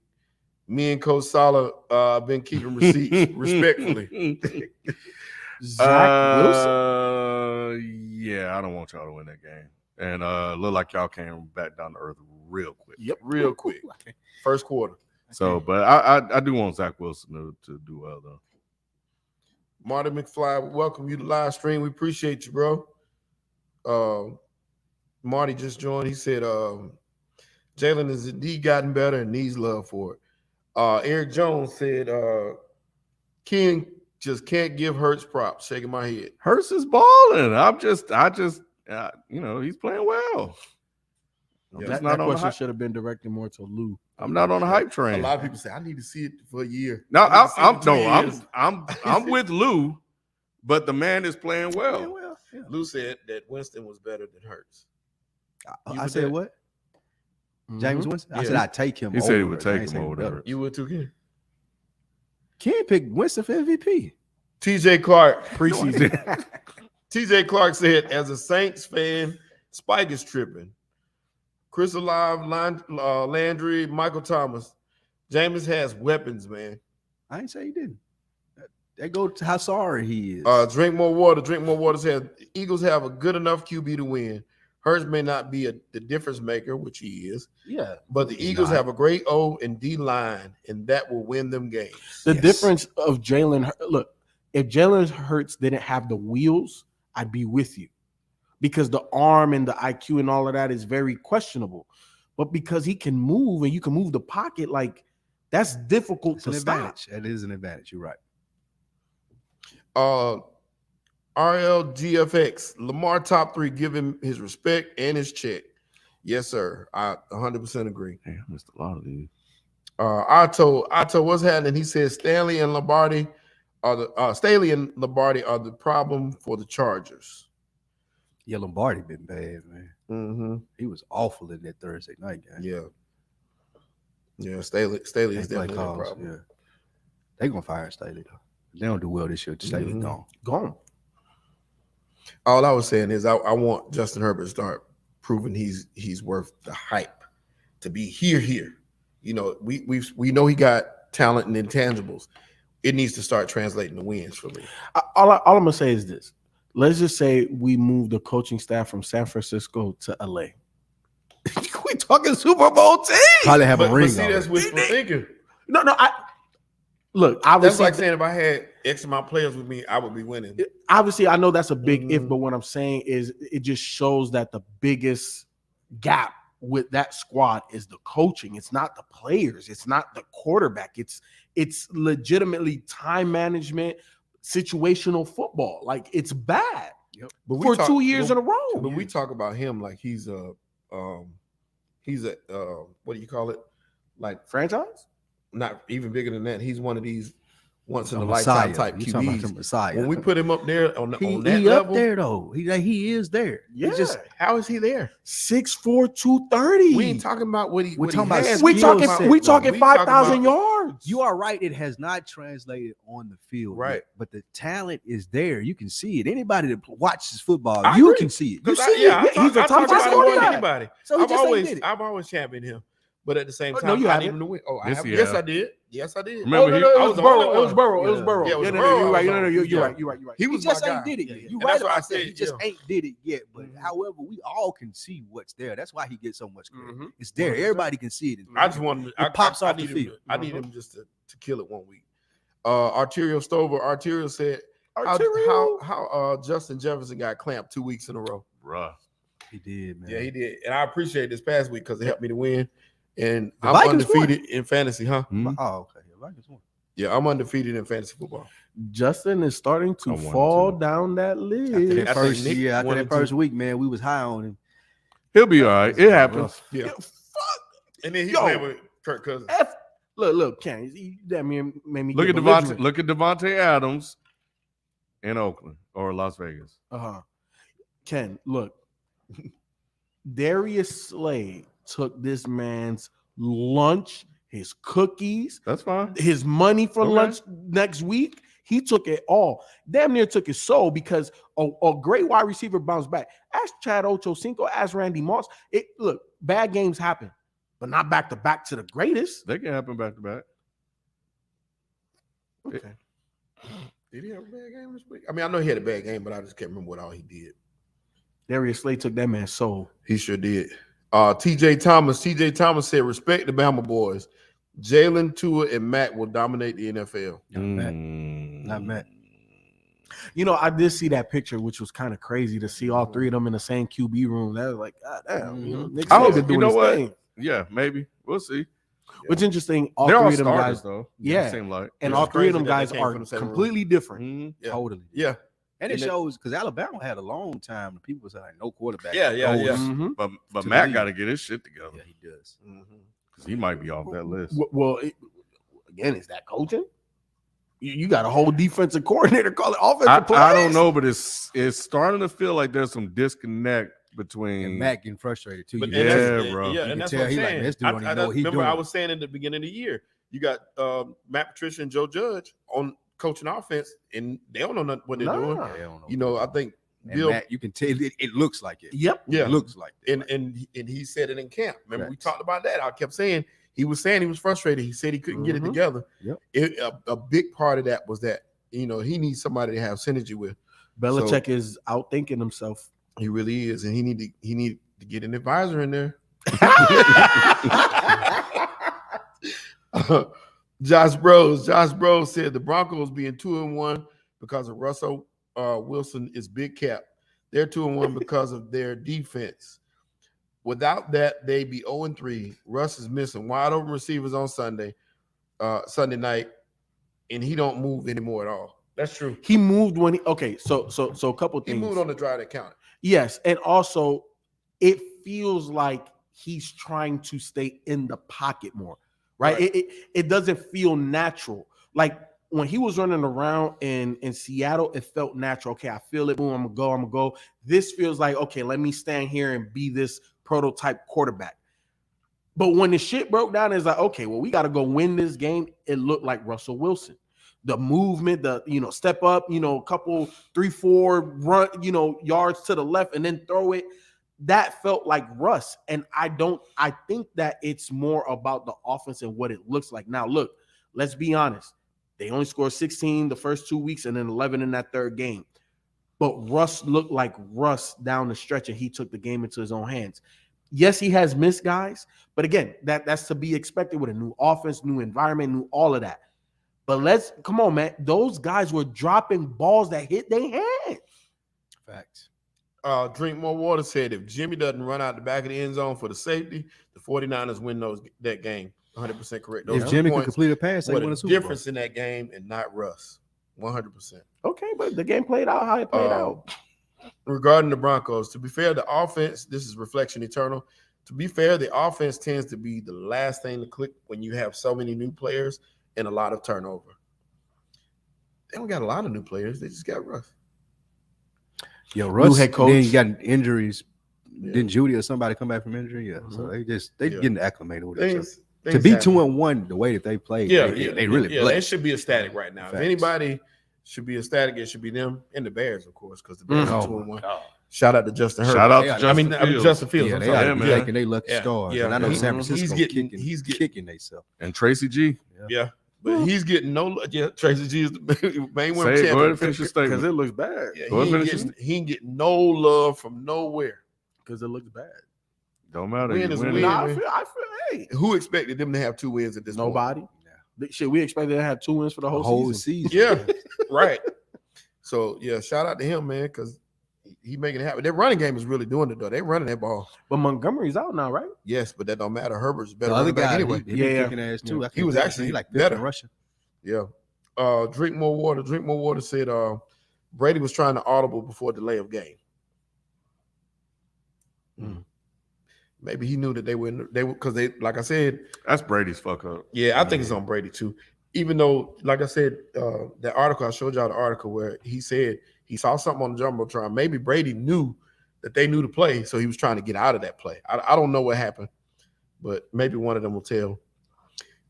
Me and Coach Sala been keeping receipts respectfully." Zach Wilson. Yeah, I don't want y'all to win that game. And look like y'all came back down to earth real quick. Yep, real quick. First quarter. So, but I do want Zach Wilson to do well though. Marty McFly, welcome you to live stream. We appreciate you, bro. Marty just joined. He said Jalen has indeed gotten better and needs love for it. Eric Jones said King just can't give Hurts props. Shaking my head. Hurts is balling. I just he's playing well. Yeah. Just That not on the question hype. should have been directed more to Lou. I'm not on the hype A train. lot of people say I need to see it for a year. No, I need to see it for 2 years. I'm with Lou, but the man is playing well. Lou said that Winston was better than Hurts. You I with said that? what? James Winston? I Yeah. said I'd take him. He said he over would Hurts. I take ain't him saying over better. Hurts. You would too, Ken? Can't pick Winston for MVP. TJ Clark. Preseason. TJ Clark said, as a Saints fan, Spike is tripping. Chris Alive, Landry, Michael Thomas. Jameis has weapons, man. I ain't say he didn't. That go to how sorry he is. Drink more water. Drink more water said, Eagles have a good enough QB to win. Hurts may not be the difference maker, which he is, Yeah. but the He's Eagles not. have a great O and D line, and that will win them games. The Yes. difference of Jalen, look, if Jalen Hurts didn't have the wheels, I'd be with you because the arm and the IQ and all of that is very questionable. But because he can move and you can move the pocket, like that's difficult It's to an stop. advantage. That is an advantage. You're right. RLGFX, Lamar top 3, give him his respect and his check. Yes, sir. I 100% agree. Hey, I missed a lot of these. Otto, what's happening? He says Staley and Lombardi are the problem for the Chargers. Yeah, Lombardi been bad, man. Mm-hmm. He was awful in that Thursday night game. Yeah. Staley is They definitely a calls, problem. yeah. They gonna fire Staley though. They don't do well this year. Staley Mhm. gone. Gone. All I was saying is I want Justin Herbert to start proving he's worth the hype to be here. You know, we know he got talent and intangibles. It needs to start translating to wins for me. All I'm gonna say is this: let's just say we move the coaching staff from San Francisco to LA. We talking Super Bowl team. Probably have a But ring. see, that's wishful thinking. No. Look, That's obviously, like saying if I had X amount of players with me, I would be winning. obviously, I know that's a big if, Mhm. but what I'm saying is it just shows that the biggest gap with that squad is the coaching. It's not the players. It's not the quarterback. It's legitimately time management, situational football. Like it's bad But for 2 years in a row. But we talk about him like he's a what do you call it? Like Franchise? not even bigger than that. He's one of these once in a Messiah. lifetime type You talking about the QBs. Messiah. When we put him up there on that he level, up there though. He is there. Yeah. It's just how is he there? 6'4", 230. We ain't talking about what he. We're what talking he about has. we skill talking set, we bro. talking We talking 5,000 about- yards. you are right. It has not translated on the field, Right. yet, but the talent is there. You can see it. Anybody that watches football, I you agree. can see it. You 'Cause see I it. He's a I top talk about five him more than quarterback. anybody. So he just ain't did it. I've always championed him, but at the same No, time, you I haven't. need him to win. Oh, I Yes, have. you Yes, have. I did. Yes, I did. Remember, no, he- it It was was the Burrow. only It was one. Burrow. It was Yeah. Burrow. Yeah, it was No, Burrow. you're right. I was No, on. you're Yeah. right. You're right. You're right. He He was just my ain't guy. did it Yeah, yet. yeah. You And right that's what I about that. said, He just yeah. ain't did it yet. But Mhm. however, we all can see what's there. That's why he gets so much credit. Mhm. It's there. 100%. Everybody can see it. I just wanted. It pops off the need him field. to- I need him just to kill it 1 week. Arterial Stover. Arterial said, how Justin Jefferson got clamped 2 weeks in a row. Bruh. He did, man. Yeah, he did, and I appreciate this past week because it helped me to win. And The I'm Vikings undefeated in fantasy, huh? Mhm. Oh, okay. Yeah, Vikings won. Yeah, I'm undefeated in fantasy football. Justin is starting to I won fall too. down that After list. that I think first Nick year, after won that and first two. week, man, we was high on him. He'll be all right. It happens. Yeah, Fuck. and then he Yo. played with Kirk Cousins. Look, Ken, that made me Look get at belligerent. Devontae Adams in Oakland or Las Vegas. Ken, look. Darius Slade took this man's lunch, his cookies, That's fine. his money for Okay. lunch next week. He took it all. Damn near took his soul because a great wide receiver bounced back. Ask Chad Ochocinco, ask Randy Moss. Look, bad games happen, but not back to back to the greatest. They can happen back to back. Okay. Did he have a bad game this week? I mean, I know he had a bad game, but I just can't remember what all he did. Darius Slade took that man's soul. He sure did. TJ Thomas said, respect the Bama boys. Jalen, Tua, and Matt will dominate the NFL. Not Matt. You know, I did see that picture, which was kind of crazy to see all three of them in the same QB room. That was like, God damn. You know, Nick I Slade hope- been you doing know his what? thing. Yeah, maybe. We'll see. What's interesting, all They're all three of them starters, guys, though. Yeah. It seemed like. and Which all is three of crazy them that they guys came are from the same room. completely different. Mhm. Yeah. Totally. Yeah. And it And it- shows because Alabama had a long time. The people said like no quarterback. Yeah, yeah, goes yeah. Mhm. But To the Matt league. got to get his shit together Yeah, he does. because he might be off that list. Well, again, is that coaching? You got a whole defensive coordinator call it offensive plays. I don't know, but it's starting to feel like there's some disconnect between. And Matt getting frustrated too. But You and can Yeah, that's, bro. Yeah, You and can that's tell what I'm he like, saying. this dude don't even know what he remember, I doing. was saying at the beginning of the year, you got Matt Patricia and Joe Judge on coaching offense, and they don't know what they're doing. Nah. They don't know You know, I think And Bill. Matt, you can tell it looks like it. Yep. Yeah. It looks like that. and he said it in camp. Remember, we Facts. talked about that. I kept saying he was frustrated. He said he couldn't get it Mhm. together. Yep. A big part of that was that he needs somebody to have synergy with. Belichick is outthinking himself. He really is, and he need to get an advisor in there. Josh Bros said the Broncos being 2-1 because of Russell Wilson is big cap. They're 2-1 because of their defense. Without that, they'd be 0-3. Russ is missing wide open receivers on Sunday night, and he don't move anymore at all. That's true. He moved when so a couple He things. moved on the drive that counted. Yes, and also it feels like he's trying to stay in the pocket more, right? Right. It doesn't feel natural. Like when he was running around in Seattle, it felt natural. Okay, I feel it. Boom, I'm gonna go. This feels like, okay, let me stand here and be this prototype quarterback. But when the shit broke down, it's like, okay, well, we got to go win this game. It looked like Russell Wilson. The movement, step up, a couple 3-4 run, yards to the left and then throw it. That felt like Russ. And I think that it's more about the offense and what it looks like. Now, look, let's be honest. They only scored 16 the first 2 weeks and then 11 in that third game. But Russ looked like Russ down the stretch and he took the game into his own hands. Yes, he has missed guys, but again, that's to be expected with a new offense, new environment, new all of that. But come on, man. Those guys were dropping balls that hit their hand. Facts. Drink More Water said if Jimmy doesn't run out the back of the end zone for the safety, the 49ers win that game. 100% correct. Those If Jimmy could points complete a pass, they were win the a Super Bowl. difference in that game and not Russ. 100%. Okay, but the game played out how it played out. Regarding the Broncos, to be fair, the offense, this is reflection eternal. To be fair, the offense tends to be the last thing to click when you have so many new players and a lot of turnover. They don't got a lot of new players. They just got Russ. Yo, Russ, head coach. then you got injuries. Yeah. Didn't Judy or somebody come back from injury? Yeah. So Mhm. they Yeah. getting acclimated with each other. Things To be happen. 2-1 the way that they played, they really they blessed. should be ecstatic right now. Facts. If anybody should be ecstatic, it should be them and the Bears, of course, because the Bears are Oh, 2-1. Shout out to Justin Herbert. Shout out to Yeah, Justin Fields. Justin Fields. Yeah, I'm they sorry. ought Yeah, to be man. taking their lucky Yeah, stars. yeah. And I know He's San Francisco getting kicking themselves. And Tracy G. Yeah. But he's getting no. Yeah, Tracy G is the main winner. Say it, go ahead and finish your because statement. it looks bad. Yeah, Go ahead, he ain't getting no love from nowhere. Because it looks bad. Don't matter. Win You is win. win. Nah, man. I feel, hey, Who expected them to have 2 wins at this point? nobody. Shit, we expected to have 2 wins for the whole season. Yeah, right. So yeah, shout out to him, man, because he making it happen. Their running game is really doing it though. They running that ball. But Montgomery's out now, right? Yes, but that don't matter. Herbert's a better The other running back guy, anyway. he Yeah. kicking ass too. Yeah. I He was think actually he like better. better rushing. Yeah. Drink more water. Drink more water said Brady was trying to audible before delay of game. Maybe he knew that they were because they, like I said, That's Brady's fuck up. yeah, I think it's on Brady too. Even though, like I said, that article I showed y'all the article where he said he saw something on the jumbotron. Maybe Brady knew that they knew the play, so he was trying to get out of that play. I don't know what happened, but maybe one of them will tell.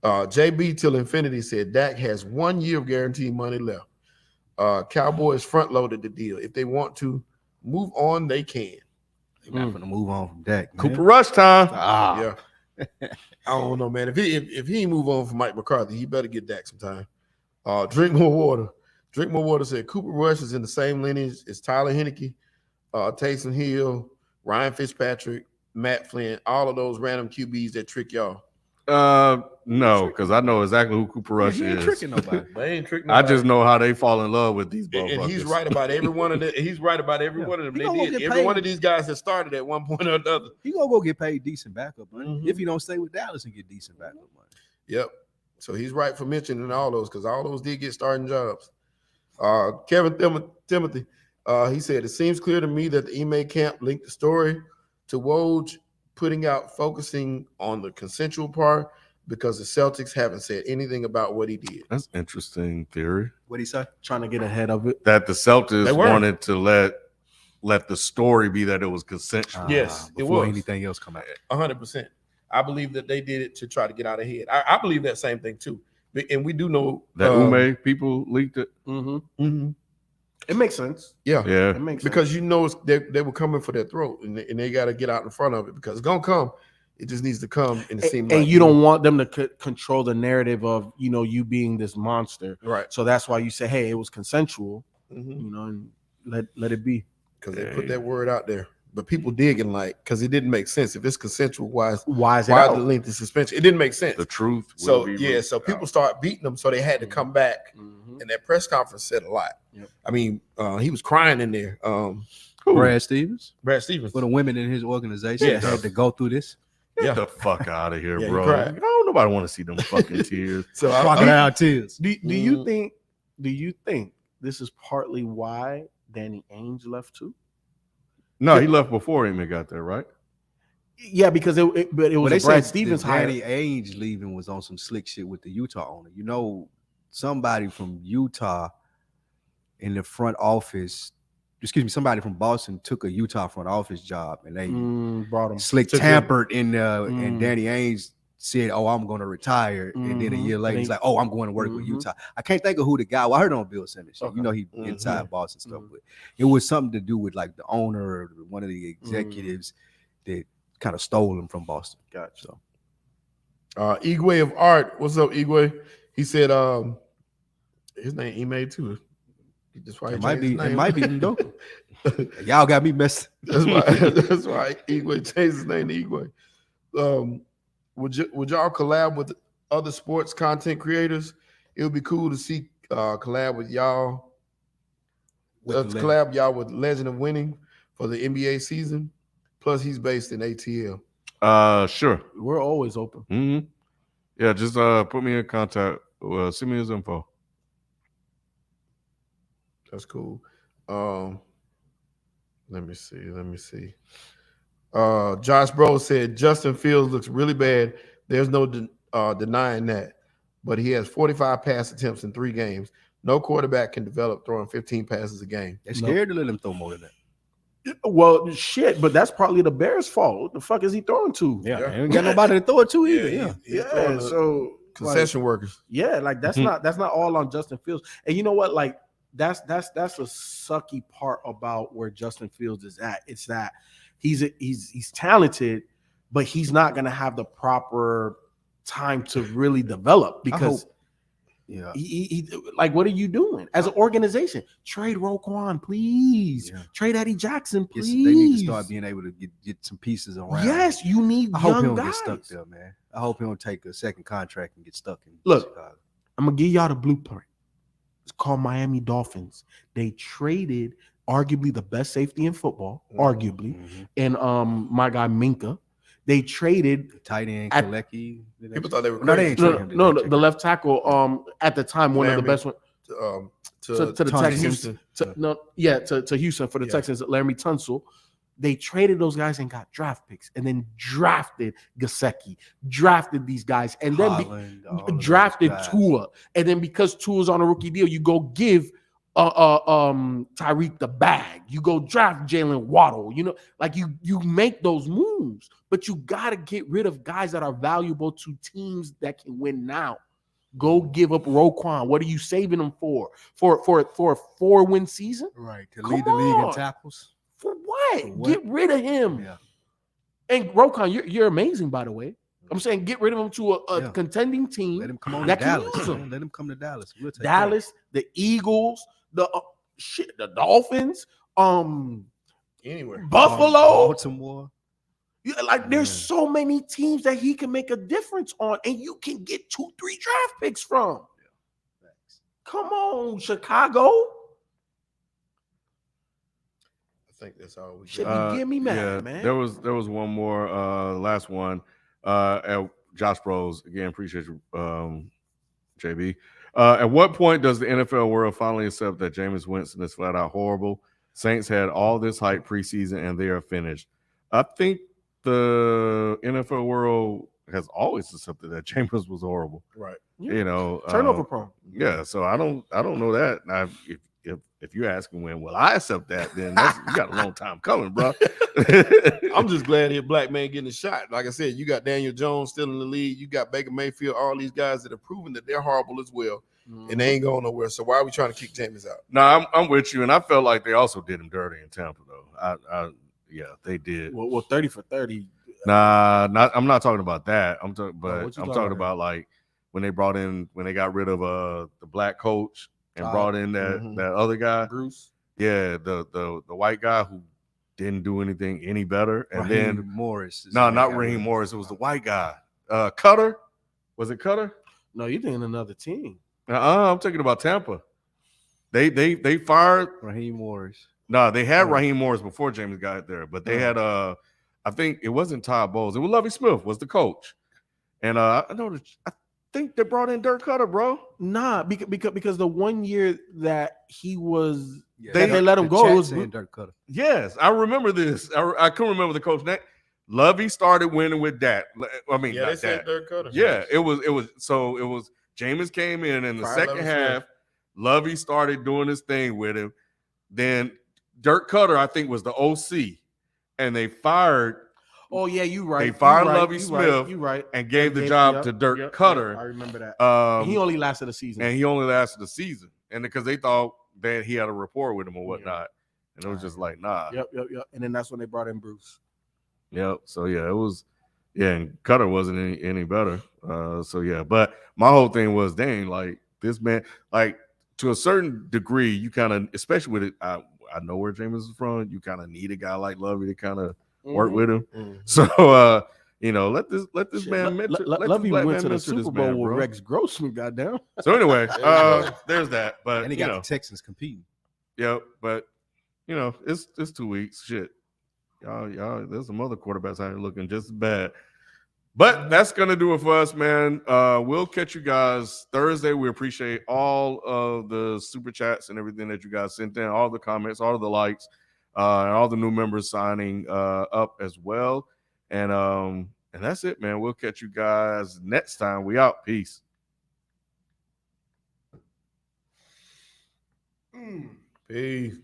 JB till infinity said Dak has 1 year of guaranteed money left. Cowboys front loaded the deal. If they want to move on, they can. They're not gonna move on from Dak. Cooper Rush time. Ah, Yeah. I don't know, man. If he move on from Mike McCarthy, he better get Dak sometime. Drink more water. Drink more water said Cooper Rush is in the same lineage as Tyler Heineke, Taysom Hill, Ryan Fitzpatrick, Matt Flynn, all of those random QBs that trick y'all. No, because I know exactly who Cooper Rush he ain't is. tricking nobody. They ain't tricking I nobody. just know how they fall in love with these And he's motherfuckers. right about every one of them. He's right about every Yeah. one of them. He They gonna did. get Every paid. one of these guys that started at one point or another. He gonna go get paid decent backup money Mhm. if he don't stay with Dallas and get decent backup money. Yep. So he's right for mentioning all those because all those did get starting jobs. Kevin Timothy, he said, it seems clear to me that the Ime camp linked the story to Woj focusing on the consensual part because the Celtics haven't said anything about what he did. That's interesting theory. What he say? Trying to get ahead of it. That the Celtics They were. wanted to let the story be that it was consensual. Yes, it before was. anything else come out. 100%. I believe that they did it to try to get out ahead. I believe that same thing too. And we do know That Ume people leaked it. mhm. It makes sense. Yeah. Yeah. It makes Because sense. you know they were coming for their throat and they got to get out in front of it because it's going to come. It just needs to come and it seems And like you don't want them to control the narrative of, you being this monster. right. So that's why you say, hey, it was consensual, Mm-hmm. and let it be. Because they put that word out there. But people digging because it didn't make sense. If it's consensual, why Why is it the out? length of suspension? It didn't make sense. The truth. So will be yeah, revealed. so people start beating them, so they had to come back. Mhm. And that press conference said a lot. Yep. I mean, he was crying in there. Brad Stevens, Brad Stevens. for the women in his organization Yes. had to go through this. Get Yeah. the fuck out of here, Yeah, he bro. cried. I don't nobody want to see them fucking tears. So Crocodile tears. Do you think this is partly why Danny Ainge left too? No, he left before Amy got there, right? Yeah, because it was Well, a Brad Stevens hire. Danny Ainge leaving was on some slick shit with the Utah owner. Somebody from Utah in the front office, somebody from Boston took a Utah front office job and they Brought him. slick Took tampered and Mm. Danny Ainge said, "Oh, I'm going to retire," and then a year later he's like, "Oh, I'm going to work with Mhm. Utah." I can't think of who the guy. Well, I heard on Bill Simmons. Okay. He Mhm. inside Boston stuff, Mhm. but it was something to do with like the owner or one of the executives that kind of stole him from Boston. Gotcha. So Igwe of Art, what's up, Igwe? He said, his name Ime too. That's why he it might changed be his name. Ndoku. Y'all got me messed. That's why Igwe changed his name to Igwe. Would y'all collab with other sports content creators? It would be cool to see collab with y'all. Collab y'all with Legend of Winning for the NBA season. Plus, he's based in ATL. Sure. We're always open. Mm-hmm. Yeah, just put me in contact. Send me his info. That's cool. Let me see. Josh Bro said Justin Fields looks really bad. There's no denying that. But he has 45 pass attempts in 3 games. No quarterback can develop throwing 15 passes a game. They're scared to let him throw more than that. Well, shit, but that's probably the Bears' fault. What the fuck is he throwing to? Yeah, Yeah. they ain't got nobody to throw it to either. Yeah, he's throwing the So concession workers. yeah, like that's Mhm. not all on Justin Fields. And you know what? Like that's a sucky part about where Justin Fields is at. It's that he's talented, but he's not gonna have the proper time to really develop because Yeah. He like, what are you doing as an organization? Trade Roquan, please. Yeah. Trade Eddie Jackson, They please. need to start being able to get some pieces around. Yes, you need I hope he young don't guys. get stuck there, man. I hope he don't take a second contract and get stuck in Look, Chicago. I'm gonna give y'all the blueprint. It's called Miami Dolphins. They traded arguably the best safety in football, arguably, and my guy Minka. They traded tight end at- Kalecki. People thought they were No, they crazy. ain't trade him. no, the left tackle. At the time, one of the Laramie, best one to the Tunsil. Texans. Houston. To Houston for the Texans. Laramie Tunsil. They traded those guys and got draft picks, and then drafted Gesicki, drafted these guys, and then Holland, all of drafted those guys. Tua. And then because Tua's on a rookie deal, you go give Tyreek the bag. You go draft Jalen Waddle. You know, like you make those moves, but you gotta get rid of guys that are valuable to teams that can win now. Go give up Roquan. What are you saving them for? For a 4-win season? Right. To Come lead the league in on. tackles. For what? For what? Get rid of him. Yeah. And Roquan, you're amazing, by the way. I'm saying get rid of him to a Yeah. contending team. Let him come on to that can Dallas. use him. Man. Let him come to Dallas. We'll take Dallas, the Eagles, the Dolphins, Anywhere. Buffalo. Baltimore. Yeah, like there's Yeah. so many teams that he can make a difference on, and you can get 2-3 draft picks from. Come on, Chicago. I think that's all we Should got. be getting me mad, man. There was one more last one. At Josh Bros, again, appreciate you, JB. At what point does the NFL world finally accept that Jameis Winston is flat out horrible? Saints had all this hype preseason and they are finished. I think the NFL world has always accepted that Jameis was horrible. Right. Yeah. You know, Turnover prone. Yeah, so I don't know that. Now, if you're asking when will I accept that, then you got a long time coming, bro. I'm just glad here black man getting a shot. Like I said, you got Daniel Jones still in the league. You got Baker Mayfield, all these guys that have proven that they're horrible as well, and they ain't going nowhere. So why are we trying to kick Jameis out? No, I'm with you, and I felt like they also did him dirty in Tampa, though. Yeah, they did. Well, 30 for 30. Nah, I'm not talking about that. I'm talking, what you I'm talking talking about? about like when they got rid of the black coach and brought in that other guy, Bruce. Yeah, the white guy who didn't do anything any better, and Raheem then Morris. no, not Raheem Morris. It was the white guy, Cutter. Was it Cutter? No, you're thinking another team. I'm thinking about Tampa. They fired Raheem Morris. No, they had Raheem Morris before James got there, but they had I think it wasn't Todd Bowles. It was Lovie Smith was the coach, and I think they brought in Dirk Cutter, bro. Nah, because the 1 year that he was, Yeah, they let him go. It was Dirk Cutter. Yes, I remember this. I couldn't remember the coach name. Lovey started winning with that. I mean, Yeah, not they said that. Dirk Cutter. Yeah, it was Jameis came in the Prior second Lovie half. Smith. Lovey started doing his thing with him. Then Dirk Cutter, I think, was the OC, and they fired. Oh yeah, you right. They fired You right, Lovie you Smith right, you right. and gave the Yep, job yep, to Dirk yep, Cutter. yep, I remember that. And he only lasted a season. and he only lasted a season, and because they thought that he had a rapport with him or whatnot, and it was just like, nah. Yep. And then that's when they brought in Bruce. Yep. So yeah, it was. Yeah, and Cutter wasn't any better. So yeah, but my whole thing was, dang, like this man, like to a certain degree, you kind of, especially with it, I know where Jameis is from. You kind of need a guy like Lovey to kind of work with him. Mhm. So let this Shit, man mentor. let this Lovey black went man to the mentor Super this Bowl man, with bro. Rex Grossman. Goddamn. So anyway, There you go. there's that. But And he got the Texans competing. yeah, but it's 2 weeks. Shit, y'all. There's some other quarterbacks out here looking just as bad. But that's gonna do it for us, man. We'll catch you guys Thursday. We appreciate all of the super chats and everything that you guys sent in, all the comments, all of the likes, and all the new members signing up as well. And that's it, man. We'll catch you guys next time. We out. Peace. Peace.